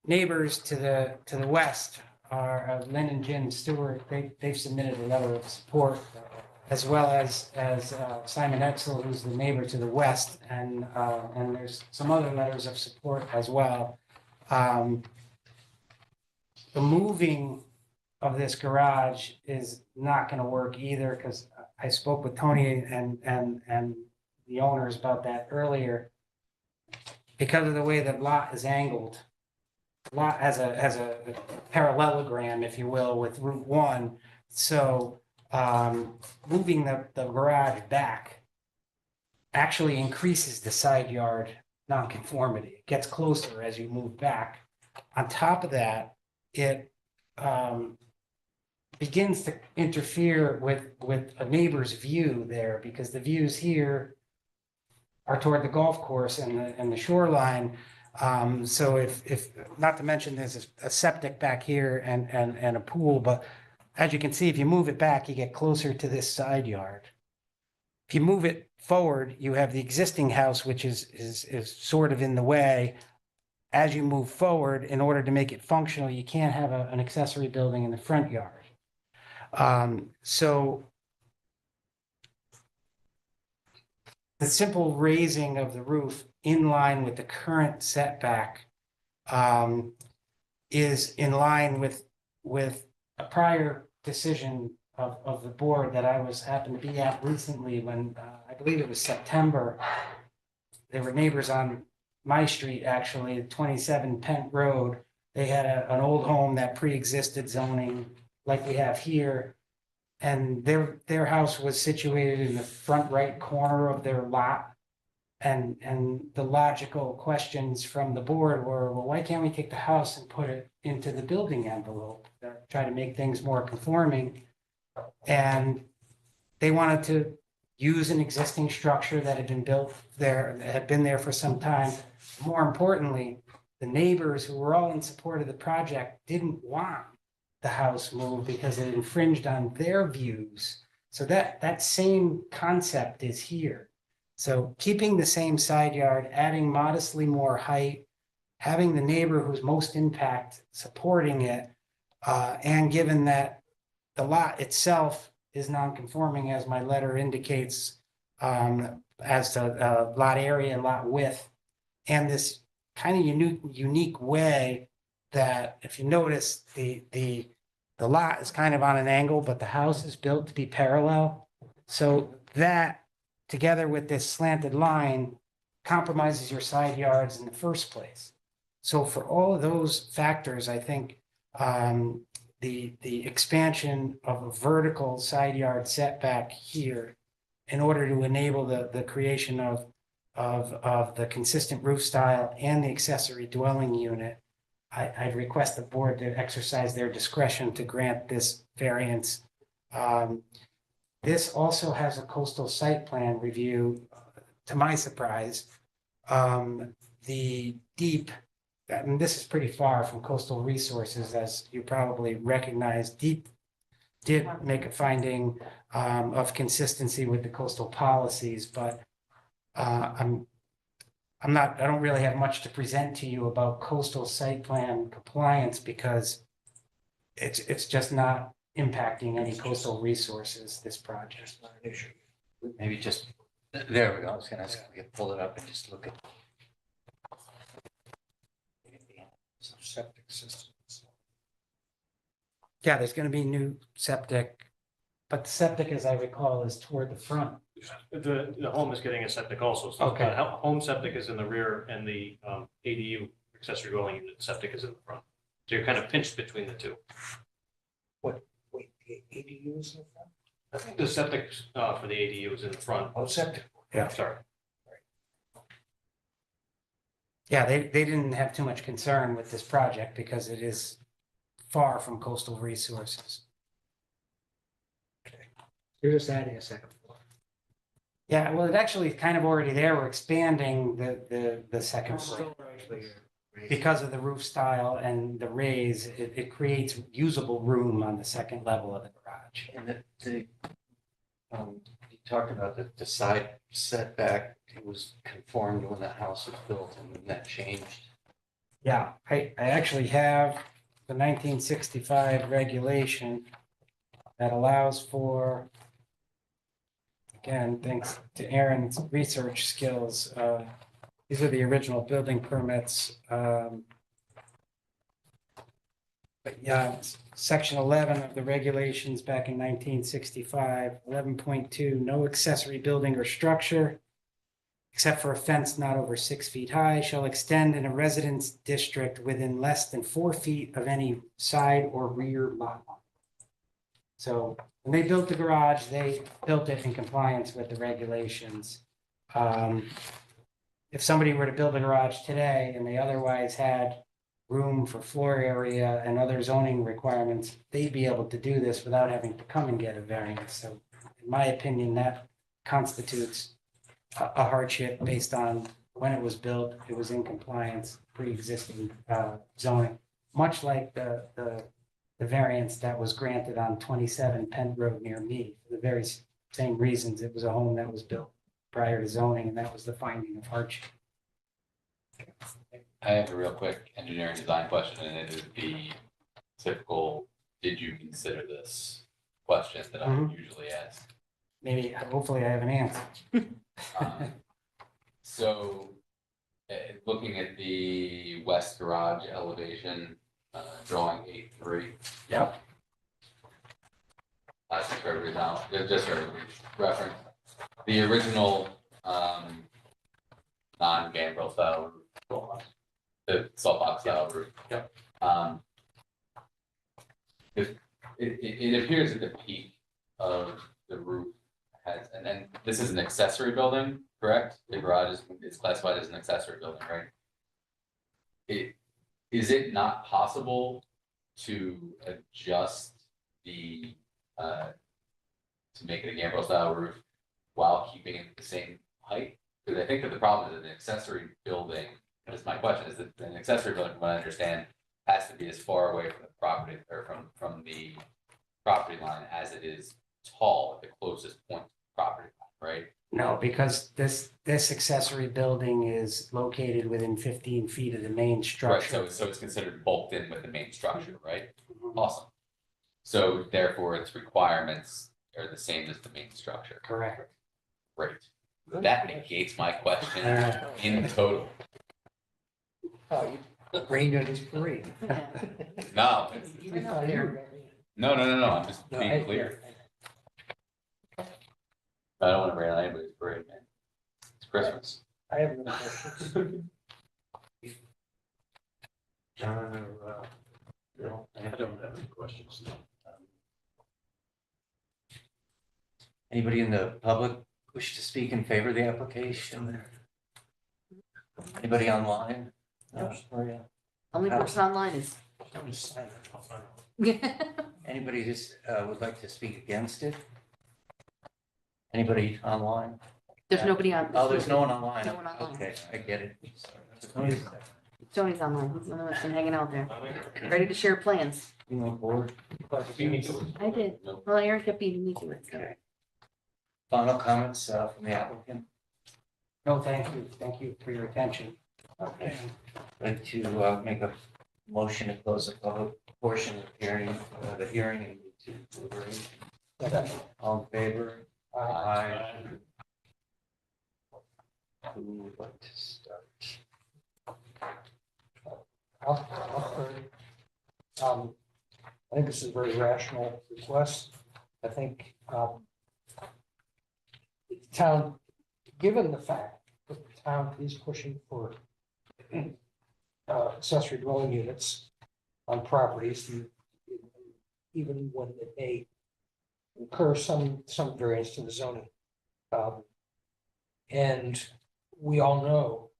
neighbors to the west are Lynn and Jim Stewart. They've submitted a letter of support, as well as Simon Etzel, who's the neighbor to the west, and there's some other letters of support as well. The moving of this garage is not going to work either, because I spoke with Tony and the owners about that earlier. Because of the way that lot is angled, lot has a parallelogram, if you will, with Route 1. So moving the garage back actually increases the side yard nonconformity. It gets closer as you move back. On top of that, it begins to interfere with a neighbor's view there, because the views here are toward the golf course and the shoreline. So if not to mention there's a septic back here and a pool, but as you can see, if you move it back, you get closer to this side yard. If you move it forward, you have the existing house, which is sort of in the way. As you move forward, in order to make it functional, you can't have an accessory building in the front yard. So the simple raising of the roof in line with the current setback is in line with a prior decision of the board that I happened to be at recently when I believe it was September. There were neighbors on my street, actually, 27 Pent Road. They had an old home that pre-existed zoning like we have here. And their house was situated in the front right corner of their lot. And the logical questions from the board were, well, why can't we take the house and put it into the building envelope? Try to make things more conforming. And they wanted to use an existing structure that had been built there, that had been there for some time. More importantly, the neighbors who were all in support of the project didn't want the house moved because it infringed on their views. So that same concept is here. So keeping the same side yard, adding modestly more height, having the neighbor who's most impact supporting it, and given that the lot itself is non-conforming, as my letter indicates, as to lot area and lot width, and this kind of unique way that, if you notice, the lot is kind of on an angle, but the house is built to be parallel. So that, together with this slanted line, compromises your side yards in the first place. So for all of those factors, I think the expansion of a vertical side yard setback here in order to enable the creation of the consistent roof style and the accessory dwelling unit, I'd request the board to exercise their discretion to grant this variance. This also has a coastal site plan review, to my surprise. The deep, and this is pretty far from Coastal Resources, as you probably recognize. Deep did make a finding of consistency with the coastal policies, but I don't really have much to present to you about coastal site plan compliance, because it's just not impacting any coastal resources, this project. Maybe just, there we go. I was gonna ask if we could pull it up and just look at. Septic systems. Yeah, there's gonna be new septic, but the septic, as I recall, is toward the front. The home is getting a septic also. So Okay. the home septic is in the rear and the ADU accessory dwelling unit septic is in the front. So you're kind of pinched between the two. Wait, the ADUs in the front? I think the septic for the ADU is in the front. Oh, septic. Yeah. Sorry. Yeah, they didn't have too much concern with this project because it is far from coastal resources. You're just adding a second floor. Yeah, well, it actually is kind of already there. We're expanding the second floor. Actually, because of the roof style and the raise, it creates usable room on the second level of the garage. And you talked about the side setback, it was conformed when the house was built and then that changed. Yeah, I actually have the 1965 regulation that allows for, again, thanks to Aaron's research skills, these are the original building permits. But yeah, section 11 of the regulations back in 1965, 11.2, no accessory building or structure except for a fence not over 6 feet high, shall extend in a residence district within less than 4 feet of any side or rear lot line. So when they built the garage, they built it in compliance with the regulations. If somebody were to build a garage today and they otherwise had room for floor area and other zoning requirements, they'd be able to do this without having to come and get a variance. So in my opinion, that constitutes a hardship based on when it was built, it was in compliance, pre-existing zoning, much like the variance that was granted on 27 Penn Road near me, for the very same reasons. It was a home that was built prior to zoning, and that was the finding of hardship. I have a real quick engineering design question, and it is the typical, did you consider this question that I usually ask? Maybe, hopefully I have an answer. So, looking at the west garage elevation, drawing 8.3. Yep. Just for everybody's now, just for everybody's reference, the original non-gambrel style roof, the salt box style roof. Yep. It appears that the peak of the roof has, and then this is an accessory building, correct? The garage is classified as an accessory building, right? Is it not possible to adjust the, to make it a gambrel style roof while keeping it the same height? Because I think that the problem is that an accessory building, and it's my question, is that an accessory building, from what I understand, has to be as far away from the property or from the property line as it is tall at the closest point to the property line, right? No, because this accessory building is located within 15 feet of the main Right, structure. so it's considered bulked in with the main structure, right? Awesome. So therefore, its requirements are the same as the main structure. Correct. Great. That negates my question in total. Oh, you rained on his parade. No, It's not here. no, I'm just No, being clear. I don't want to rain on anybody's parade, man. It's Christmas. I have no questions. No, I don't have any questions. Anybody in the public wish to speak in favor of the application? Anybody online? Maria? Only person online is. Anybody just would like to speak against it? Anybody online? There's nobody on. Oh, there's no one online. No one online. Okay, I get it. Tony's online. He's the one that's been hanging out there, ready to share plans. You know, board. I did. Well, Aaron kept beating me to it. so. Final comments from the applicant? No, thank you. Thank you for your attention. Okay. Like to make a motion to close the public portion of the hearing and to deliberate. All in favor? Aye. Who would like to start? I think this is a very rational request. I think the town, given the fact that the town is pushing for accessory dwelling units on properties, even when it may incur some variance to the zoning. And we all know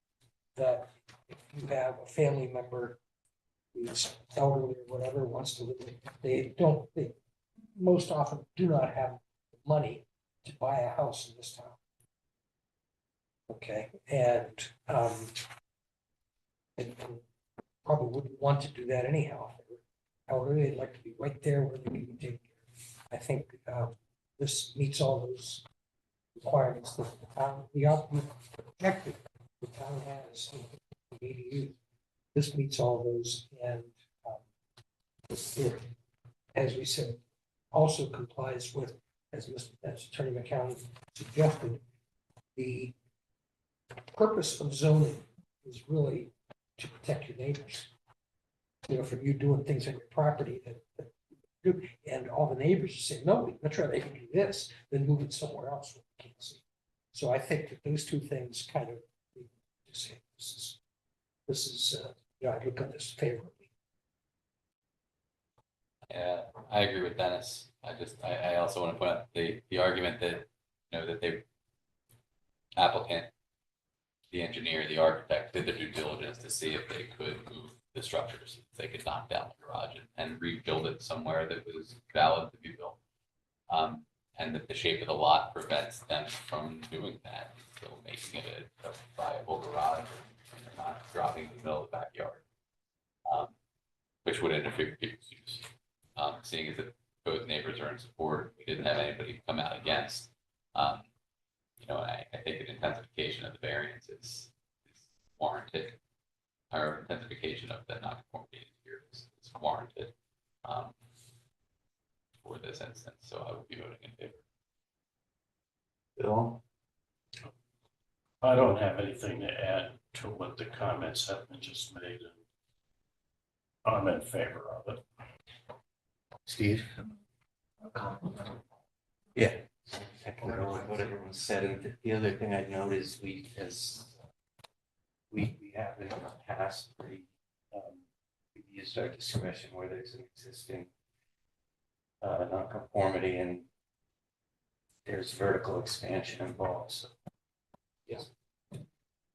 that if you have a family member who's elderly or whatever, wants to live, they most often do not have the money to buy a house in this town. Okay, and probably wouldn't want to do that anyhow. However, they'd like to be right there where they can be taken care of. I think this meets all those requirements that the town, the objective the town has in the ADU. This meets all those, and it, as we said, also complies with, as Attorney McCown suggested, the purpose of zoning is really to protect your neighbors. You know, from you doing things on your property that do, and all the neighbors are saying, no, let's try, they can do this, then move it somewhere else where we can't see. So I think that those two things kind of say this is yeah, I look at this favorably. Yeah, I agree with Dennis. I also want to point out the argument that, you know, that the applicant, the engineer, the architect did the due diligence to see if they could move the structures, if they could knock down the garage and rebuild it somewhere that was valid to be built. And that the shape of the lot prevents them from doing that, still making it a viable garage, and they're not dropping in the middle of the backyard. Which would interfere with people's use. Seeing as that both neighbors are in support, we didn't have anybody come out against. You know, I think an intensification of the variance is warranted. Or intensification of the non-conformity here is warranted for this instance, so I would be voting in favor. Bill? I don't have anything to add to what the comments have been just made. I'm in favor of it. Steve? Yeah. I can go with what everyone said, and the other thing I'd note is we have in the past, we used our discretion where there's an existing non-conformity and there's vertical expansion involved, so yes,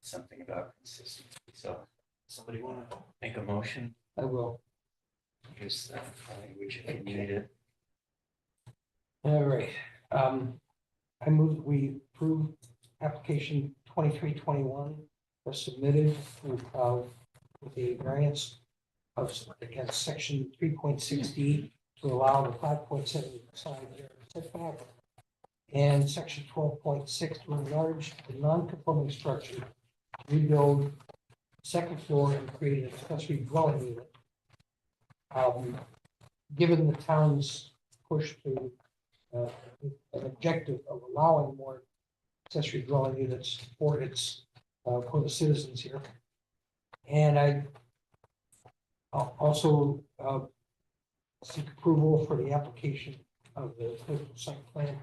something about consistency. So somebody want to make a motion? I will. Here's the language if you need it. All right, I move that we approve application 2321 was submitted with a variance of against section 3.6D to allow the 5.7 side yard setback and section 12.6 to enlarge the non-conforming structure, rebuild second floor and create an accessory dwelling unit. Given the town's push to an objective of allowing more accessory dwelling units for its for the citizens here. And I also seek approval for the application of the coastal site plan.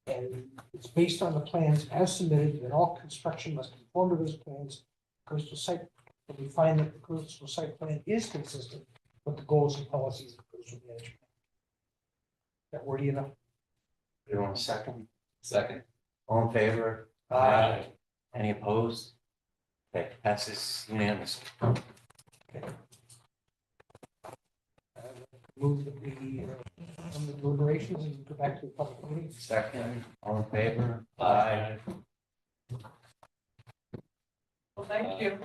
And it's based on the plans as submitted that all construction must conform to those plans. Coastal site, and we find that the coastal site plan is consistent with the goals and policies of coastal management. That word, you know? You want a second? Second. All in favor? Aye. Any opposed? Okay, passes unanimously. Okay. Move that we from the deliberations and go back to the public meeting. Second, all in favor? Aye. Well, thank you.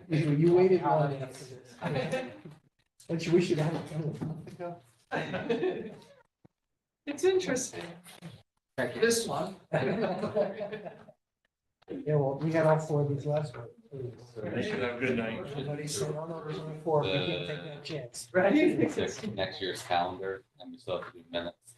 You waited long enough for this. Don't you wish you'd had it done a month ago? It's interesting. This one. Yeah, well, we had all four of these last one. They should have a good night. Everybody said, oh no, there's only four, we can't take that chance. Right? Next year's calendar, and we still have to do minutes.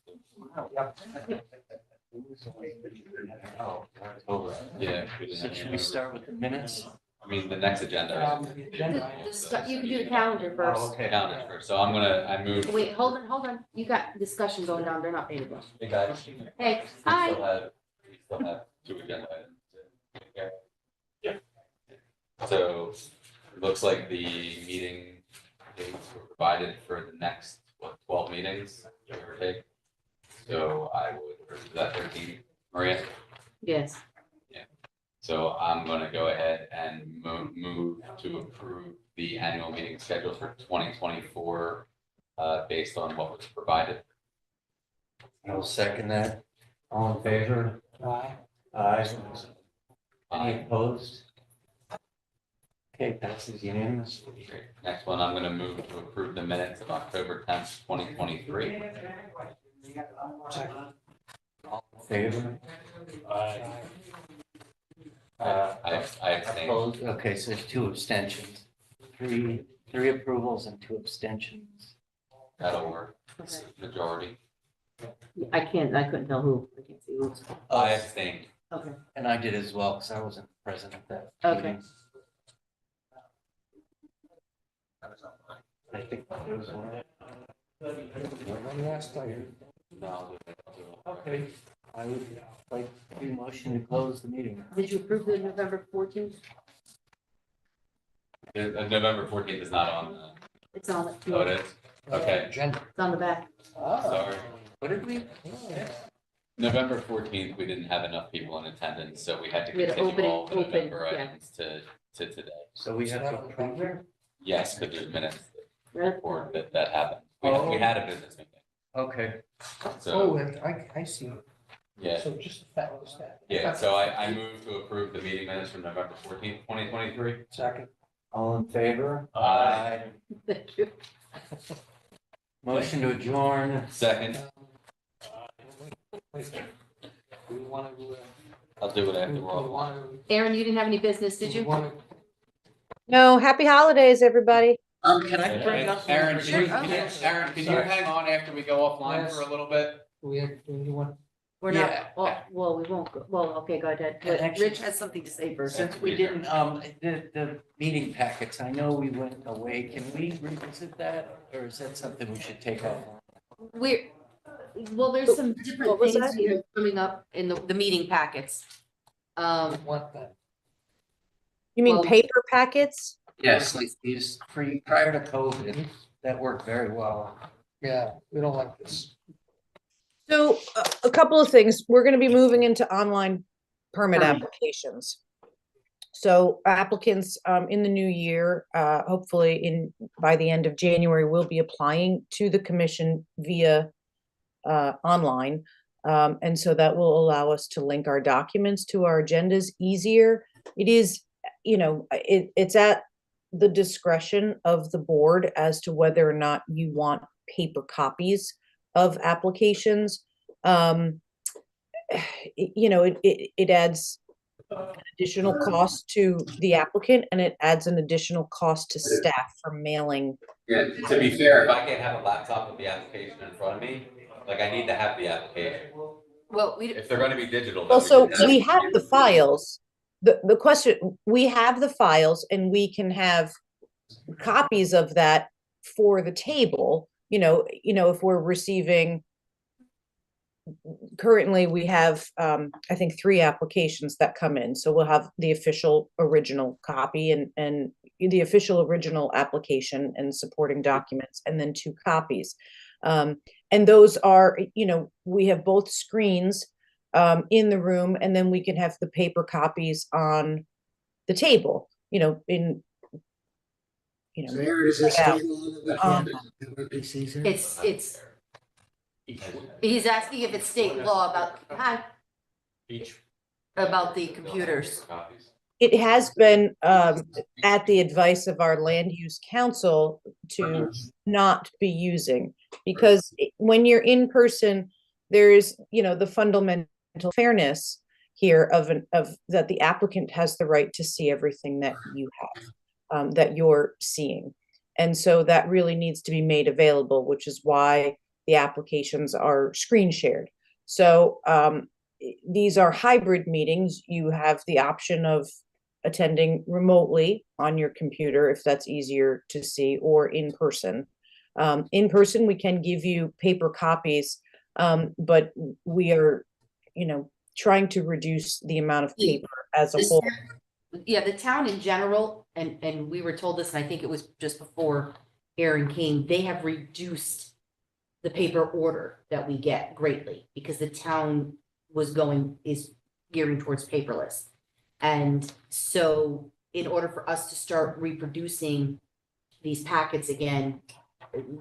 Oh, October. Yeah. we didn't So have should any we numbers. start with the minutes? I mean, the next agenda. The agenda item. You can do the calendar first. Oh, okay. Calendar first, so I move. Wait, hold on. You got discussion going on. They're not paid. Hey, guys. Hey, We hi. still have 2 agenda items. to take care of. So it looks like the meeting dates were provided for the next, 12 meetings, give or take. So I would, or is that 13, Maria? Yes. So I'm going to go ahead and move to approve the annual meeting schedule for 2024 based on what was provided. I will second that. All in favor? Aye. Aye. Any opposed? Okay, passes unanimously. Great. Next one, I'm gonna move to approve the minutes of October 10th, 2023. All in favor? I abstain. Opposed? Okay, so there's 2 abstentions. Three approvals and 2 abstentions. That'll work. Majority. I couldn't tell who. I can't see who. I abstained. Okay. And I did as well, because I wasn't present at that. Okay. meeting. I think there was one. One last item. No. Okay. I would like to motion to close the meeting. Did you approve the November 14th? November 14th is not on the, It's on the. oh, it is? Okay, Agenda. It's on the back. sorry. What did we? November 14th, we didn't have enough people in attendance, so we had to We had to continue open it- all the open, November yeah. items to today. So we have to approve it? Yes, but there's minutes Right? report that happened. We Oh. had a business meeting, Okay. Oh, so, and I see. yeah. So just the fact was that. Yeah, so I move to approve the meeting minutes from November 14th, 2023. Second. All in favor? Aye. Thank you. Motion to adjourn. Second, We want to. I'll do it after we're all. Want Aaron, you didn't have any business, did you? No, happy holidays, everybody. Can I bring up? Aaron, Sure. Aaron, can you hang on after we go offline for a little bit? We have, you want, We're Yeah. not, well, we won't, go. Well, okay, go ahead. And actually- Rich has something to say first. Since we didn't, the meeting packets, I know we went away. Can we revisit that? Or is that something we should take off? Well, there's some different What was things that? here coming up in the meeting packets. want that. You mean Well- paper packets? Yes, like these prior to COVID, that worked very well. Yeah, we don't like this. So a couple of things. We're going to be moving into online permit Permit. applications. So applicants in the new year, hopefully by the end of January, will be applying to the commission via online. And so that will allow us to link our documents to our agendas easier. It is, it's at the discretion of the board as to whether or not you want paper copies of applications. It adds an additional cost to the applicant, and it adds an additional cost to staff for mailing. Yeah, to be fair, if I can't have a laptop with the application in front of me, like I need to have the application. Well, If they're gonna be digital. then Well, so should we have the files. The question, we have the files and we can have copies of that for the table, if we're receiving. Currently, we have, I think, 3 applications that come in, so we'll have the official original copy and the official original application and supporting documents, and then 2 copies. And those are, we have both screens in the room, and then we can have the paper copies on the table, So there is this out. table that we Um, can't have our PCs in? it's, he's asking if it's state law about the computers. Copies. It has been at the advice of our land use council to not be using, because when you're in person, there's, the fundamental fairness here of that the applicant has the right to see everything that you have, that you're seeing. And so that really needs to be made available, which is why the applications are screen shared. So these are hybrid meetings. You have the option of attending remotely on your computer if that's easier to see, or in person. In person, we can give you paper copies, but we are, trying to reduce the amount of paper as a This- whole. Yeah, the town in general, and we were told this, and I think it was just before Aaron came, they have reduced the paper order that we get greatly, because the town is gearing towards paperless. And so in order for us to start reproducing these packets again,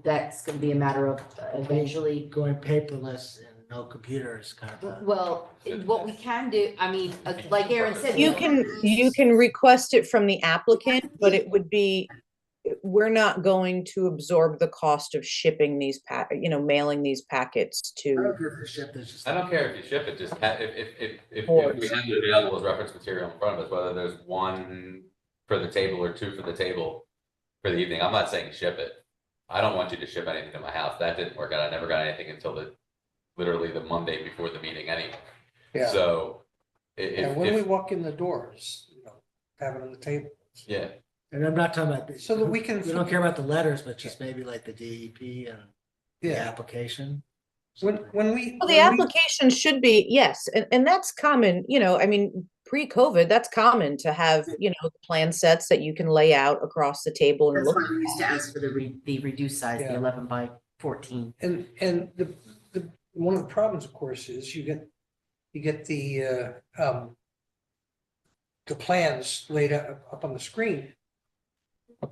that's gonna be a matter of eventually. Going paperless in no computers kind of. Well, what we can do, I mean, like Aaron said. You can request it from the applicant, but it would be, we're not going to absorb the cost of shipping these mailing these packets I don't to. care if it's shipped, it's just. I don't care if you ship it, just if Boards. we have it available as reference material in front of us, whether there's one for the table or two for the table for the evening, I'm not saying ship it. I don't want you to ship anything to my house. That didn't work out. I never got anything until literally the Monday before the meeting anyway. Yeah. So And when we walk in the doors, have it on the table. yeah. And I'm not talking about. So that we can- We don't care about the letters, but just maybe like the DEP and the Yeah. application. When we. Well, the application should be, yes, and that's common, I mean, pre-COVID, that's common to have, plan sets that you can lay out across the table and That's look. why we used to ask for the reduced size, the Yeah. 11 by 14. And the one of the problems, of course, is you get the plans laid up on the screen.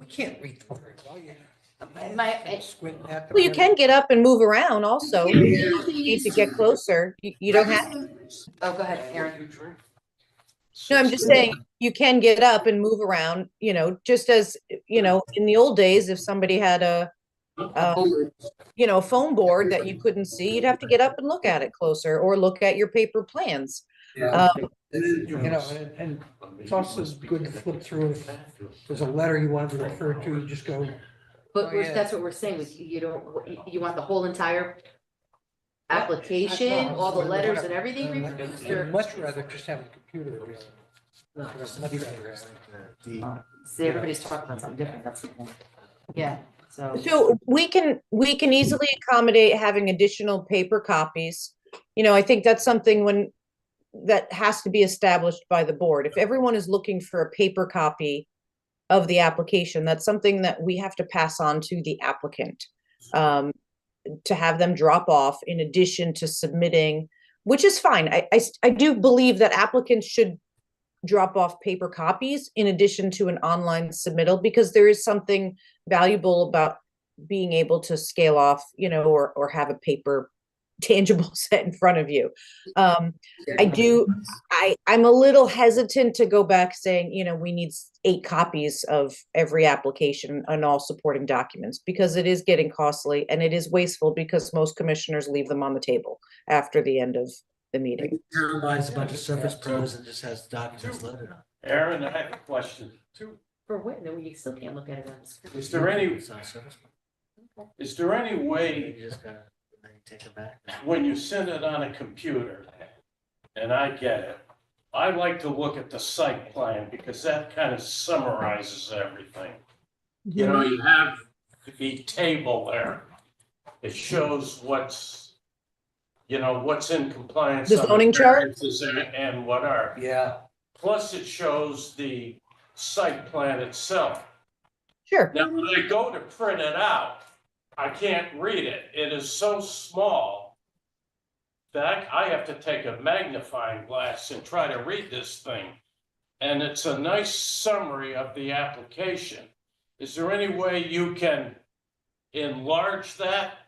We can't read them very well. Squint at them. Well, you can get up and move around also. You don't need to get closer. You don't have. Oh, go ahead, Aaron. No, I'm just saying, you can get up and move around, just as, in the old days, if somebody had a phone board that you couldn't see, you'd have to get up and look at it closer or look at your paper plans. Yeah. And it's also good to flip through. If there's a letter you want to refer to, you just go. But Oh, yeah. that's what we're saying, you don't, you want the whole entire application, all the letters and everything reproduced, I'd or? much rather just have a computer. No, it's not even like the- See, everybody's talking about something different, that's the point. Yeah, so. So we can easily accommodate having additional paper copies. I think that's something that has to be established by the board. If everyone is looking for a paper copy of the application, that's something that we have to pass on to the applicant. To have them drop off in addition to submitting, which is fine. I do believe that applicants should drop off paper copies in addition to an online submittal, because there is something valuable about being able to scale off, or have a paper tangible set in front of you. I'm a little hesitant to go back saying, we need 8 copies of every application and all supporting documents, because it is getting costly and it is wasteful, because most commissioners leave them on the table after the end of the meeting. Town buys a bunch of Surface Pros and just has documents loaded on. Aaron, I have a question. For what, no, you still can't look at it on the screen. Is there any, It's on Surface Pro. is there any way You just gotta, then you take it back. when you send it on a computer, and I get it, I like to look at the site plan because that kind of summarizes everything. You have the table there. It shows what's in compliance. The on zoning chart? variances and what are. Yeah. Plus it shows the site plan itself. Sure. Now, when I go to print it out, I can't read it. It is so small that I have to take a magnifying glass and try to read this thing. And it's a nice summary of the application. Is there any way you can enlarge that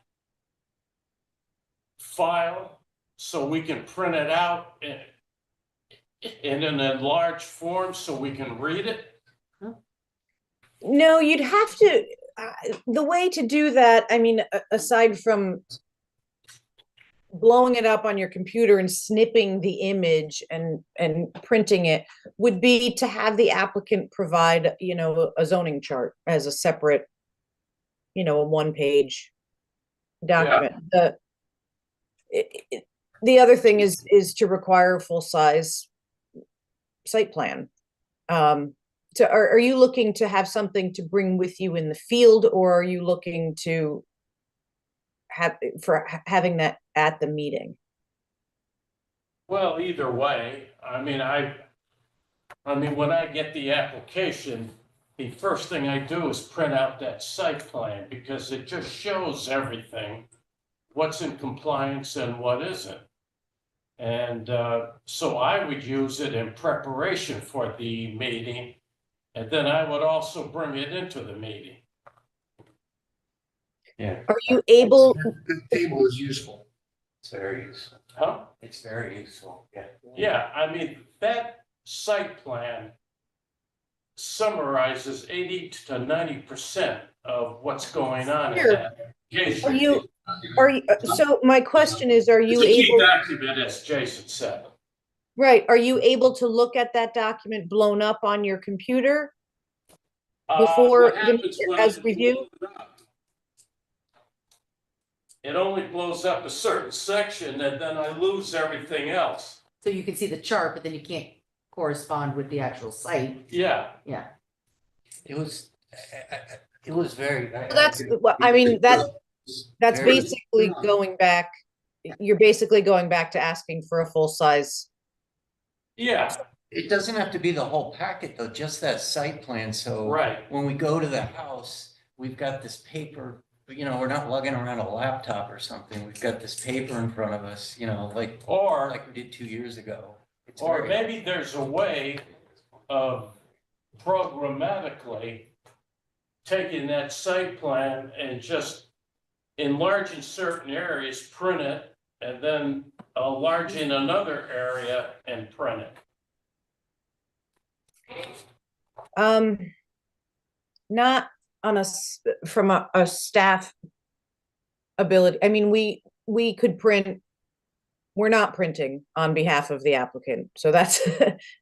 file so we can print it out in an enlarged form so we can read it? No, you'd have to, the way to do that, I mean, aside from blowing it up on your computer and snipping the image and printing it, would be to have the applicant provide, a zoning chart as a separate, a 1-page document. The other thing is to require a full-size site plan. So are you looking to have something to bring with you in the field, or are you looking to having that at the meeting? Well, either way, I mean, when I get the application, the first thing I do is print out that site plan because it just shows everything, what's in compliance and what isn't. And so I would use it in preparation for the meeting, and then I would also bring it into the meeting. Yeah. Are you able? The table is useful. It's very useful. Huh? It's very useful, yeah. Yeah, I mean, that site plan summarizes 80 to 90% of what's going on in Sure. that. Are you, so my question is, are you It's a key able, document, as Jason said. right, are you able to look at that document blown up on your computer before, What happens when as it review? blows up? It only blows up a certain section and then I lose everything else. So you can see the chart, but then you can't correspond with the actual site. Yeah. Yeah. It was very. Well, that's, well, I mean, that's very- basically going back, you're basically going back to asking for a full size. Yeah. It doesn't have to be the whole packet though, just that site plan, so. Right. When we go to the house, we've got this paper, you know, we're not lugging around a laptop or something, we've got this paper in front of us, you know, like we did 2 years ago. It's Or very- maybe there's a way of programmatically taking that site plan and just enlarging certain areas, print it, and then enlarging another area and print it. Not on from a staff ability. I mean, we could print, we're not printing on behalf of the applicant. So that's,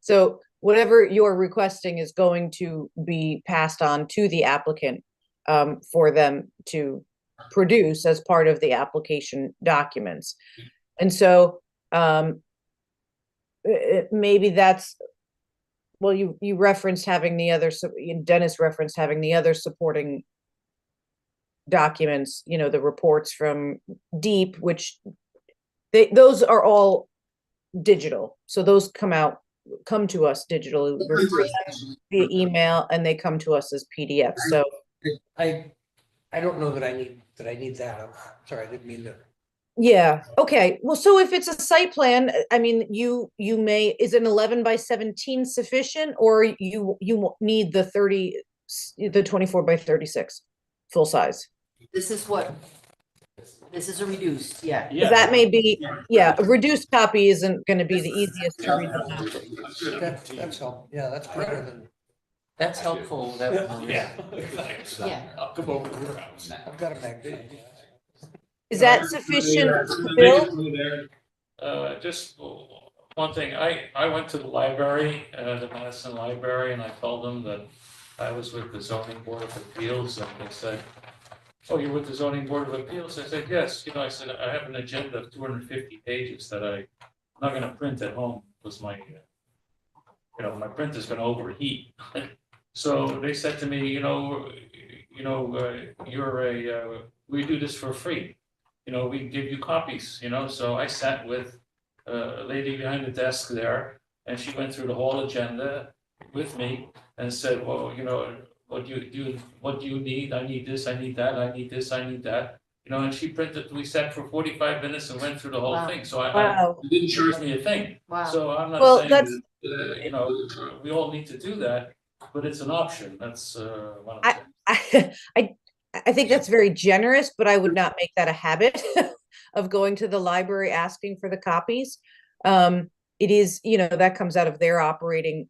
so whatever you're requesting is going to be passed on to the applicant for them to produce as part of the application documents. And so maybe that's, well, you referenced having the other, Dennis referenced having the other supporting documents, you know, the reports from Deep, which those are all digital. So those come to us digitally via email, and they come to us as PDFs. So I don't know that I need that. I'm sorry, I didn't mean to. yeah, okay. Well, so if it's a site plan, I mean, you may, is an 11 by 17 sufficient, or you need the 24 by 36 full size? This is a reduced, yeah. That may be, yeah, a reduced copy isn't gonna be the easiest to read. That's helpful. Yeah, that's better than. That's helpful, that. Yeah, thanks. Yeah. I'll come over to your house. I've got a magnet. Is that sufficient to build? Just one thing, I went to the library, the Madison Library, and I told them that I was with the zoning board of appeals, and they said, oh, you're with the zoning board of appeals? I said, yes, you know, I said, I have an agenda of 250 pages that I'm not gonna print at home, because my, you know, my printer's gonna overheat. So they said to me, we do this for free. You know, we give you copies, you know, so I sat with a lady behind the desk there, and she went through the whole agenda with me and said, well, you know, what do you need? I need this, I need that, I need this, I need that. You know, and she printed, we sat for 45 minutes and went through the whole Wow. thing, so I Wow. it didn't charge me a thing. Wow. So I'm not Well, saying that's- that, you know, we all need to do that, but it's an option, that's one of I, I think that's very generous, but I would not make that a habit of going to the library asking for the copies. It is, you know, that comes out of their operating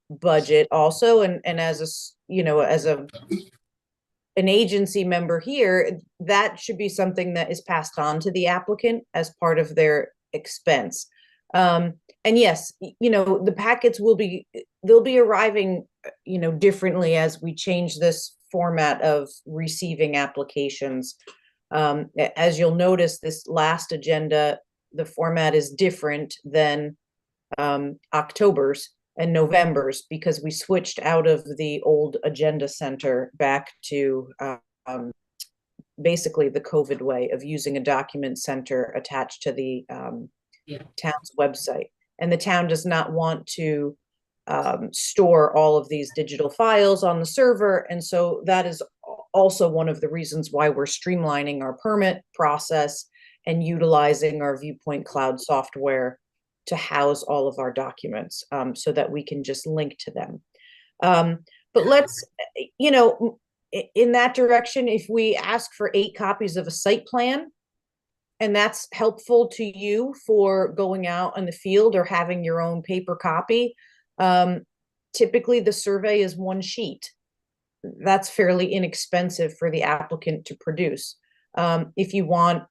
budget also, and as an agency member here, that should be something that is passed on to the applicant as part of their expense. And yes, you know, the packets they'll be arriving, you know, differently as we change this format of receiving applications. As you'll notice, this last agenda, the format is different than October's and November's, because we switched out of the old agenda center back to basically the COVID way of using a document center attached to the town's website. And the town does not want to store all of these digital files on the server. And so that is also one of the reasons why we're streamlining our permit process and utilizing our Viewpoint Cloud software to house all of our documents, so that we can just link to them. But let's, you know, in that direction, if we ask for 8 copies of a site plan, and that's helpful to you for going out in the field or having your own paper copy. Typically the survey is one sheet. That's fairly inexpensive for the applicant to produce. If you want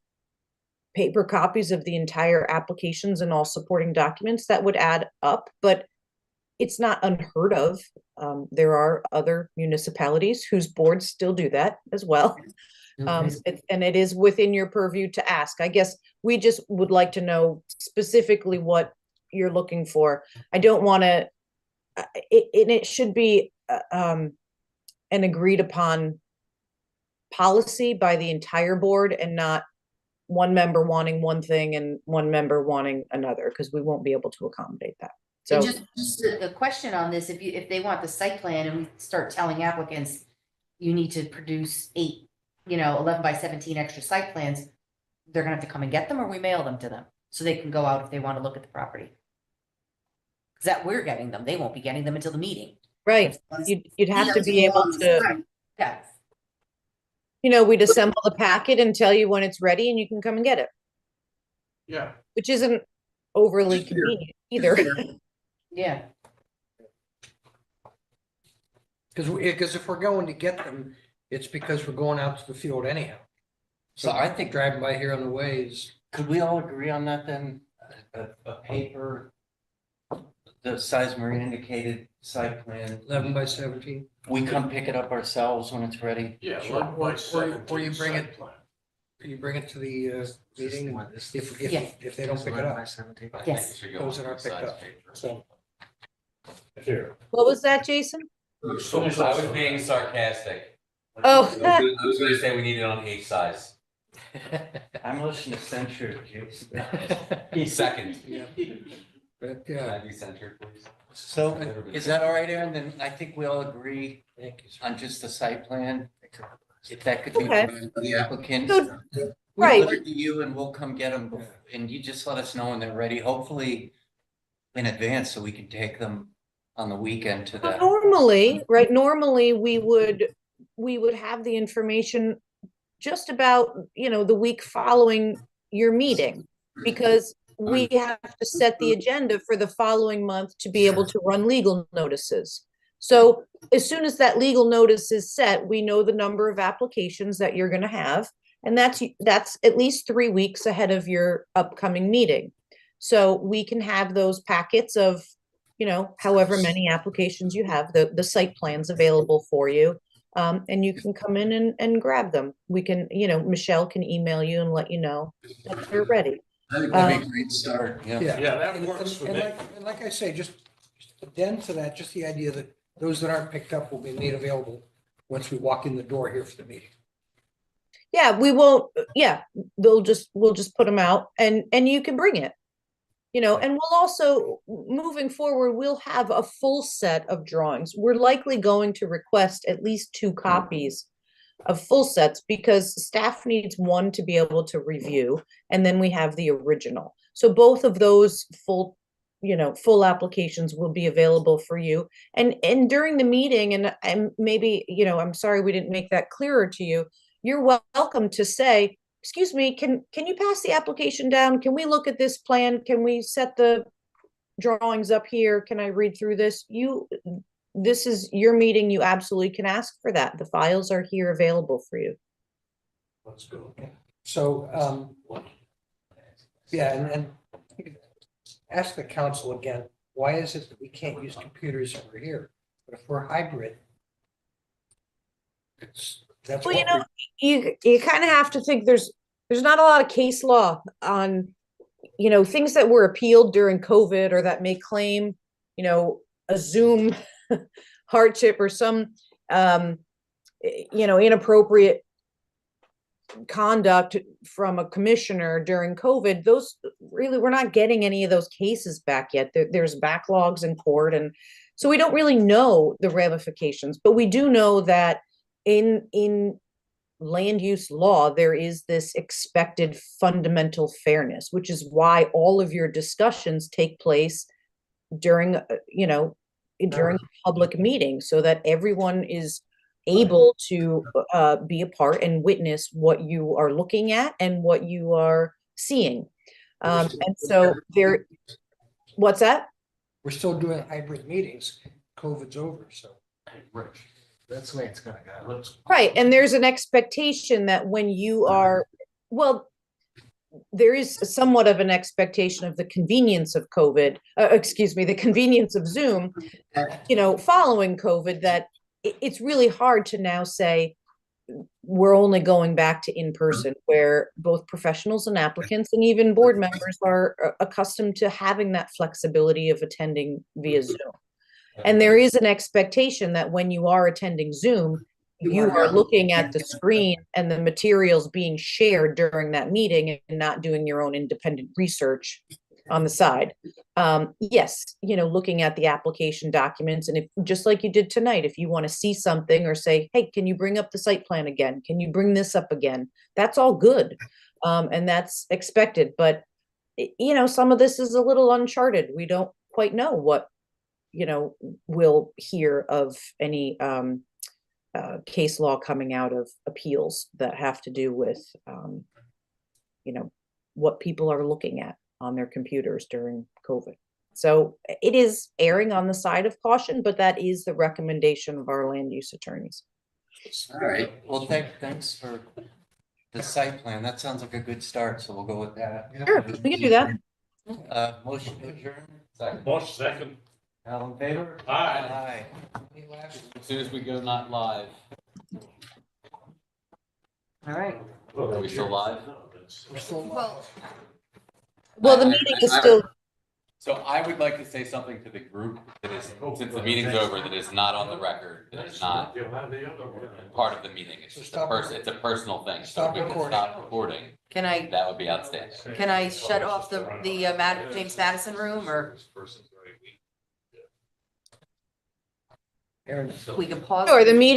paper copies of the entire applications and all supporting documents, that would add up, but it's not unheard of. There are other municipalities whose boards still do that as well. And it is within your purview to ask. I guess we just would like to know specifically what you're looking for. I don't want to, it should be an agreed upon policy by the entire board and not one member wanting one thing and one member wanting another, because we won't be able to accommodate that. So And just a question on this, if they want the site plan and we start telling applicants, you need to produce 8, 11 by 17 extra site plans, they're gonna have to come and get them, or we mail them to them so they can go out if they want to look at the property. Cause that we're getting them, they won't be getting them until the meeting. right, you'd have to be able to, Yeah, we'd assemble the packet and tell you when it's ready and you can come and get it, Yeah. which isn't overly convenient either. yeah. Because if we're going to get them, it's because we're going out to the field anyhow. So I think, Driving by here on the way is, could we all agree on that then? A paper, the size Marie indicated, site plan, 11 by 17. we come pick it up ourselves when it's ready? Yeah. Or you bring it, you bring it to the meeting if they don't pick it up. Yes. Those that aren't picked up. So Here. What was that, Jason? I was being sarcastic. Oh. I was gonna say we need it on H size. I'm listening to censure, Jason. Second. But Can I be censured, please? So is that all right, Aaron? Then I think we all agree thank you, sir. on just the site plan. If that could be Okay. done for the applicant. So- We'll right. deliver to you and we'll come get them, and you just let us know when they're ready, hopefully in advance, so we can take them on the weekend to the. Normally we would have the information just about, the week following your meeting, because we have to set the agenda for the following month to be able to run legal notices. So as soon as that legal notice is set, we know the number of applications that you're gonna have, and that's at least 3 weeks ahead of your upcoming meeting. So we can have those packets of, however many applications you have, the site plans available for you. And you can come in and grab them. We can, Michelle can email you and let you know that they're ready. I think that'd be a great start, yeah. Yeah, that And- works for and me. like I say, just addend to that, just the idea that those that aren't picked up will be made available once we walk in the door here for the meeting. Yeah, we won't, we'll just put them out and you can bring it. And we'll also, moving forward, we'll have a full set of drawings. We're likely going to request at least 2 copies of full sets, because staff needs one to be able to review, and then we have the original. So both of those full applications will be available for you. And during the meeting, and maybe, I'm sorry we didn't make that clearer to you, you're welcome to say, excuse me, can you pass the application down? Can we look at this plan? Can we set the drawings up here? Can I read through this? This is your meeting. You absolutely can ask for that. The files are here available for you. Let's go. So, and ask the council again, why is it that we can't use computers over here? But if we're hybrid, that's Well, what you kind of have to think there's not a lot of case law on, things that were appealed during COVID or that may claim, a Zoom hardship or some, inappropriate conduct from a commissioner during COVID. Those really, we're not getting any of those cases back yet. There's backlogs in court. And so we don't really know the ramifications, but we do know that in land use law, there is this expected fundamental fairness, which is why all of your discussions take place during, during a public meeting, so that everyone is able to be a part and witness what you are looking at and what you are seeing. And so there, what's that? We're still doing hybrid meetings. COVID's over, so. That's the way it's gonna go. Right, and there's an expectation that when you are, well, there is somewhat of an expectation of the convenience of COVID, excuse me, the convenience of Zoom, following COVID, that it's really hard to now say we're only going back to in-person, where both professionals and applicants and even board members are accustomed to having that flexibility of attending via Zoom. And there is an expectation that when you are attending Zoom, you are looking at the screen and the materials being shared during that meeting and not doing your own independent research on the side. Yes, looking at the application documents, and if, just like you did tonight, if you want to see something or say, hey, can you bring up the site plan again? Can you bring this up again? That's all good. And that's expected, but some of this is a little uncharted. We don't quite know what, we'll hear of any, case law coming out of appeals that have to do with, what people are looking at on their computers during COVID. So it is erring on the side of caution, but that is the recommendation of our land use attorneys. All right, well, thanks for the site plan. That sounds like a good start, so we'll go with that. Sure, we can do that. Motion to adjourn? Second. All in favor? Aye. As soon as we go not live, All right. are we still live? We're still. Well, the meeting is still. So I would like to say something to the group that is, since the meeting's over, that is not on the record, that is not part of the meeting. It's just it's a personal thing. So if we can stop recording, Can I, that would be outstanding. shut off the James Madison room, or we can pause? Sure, the meeting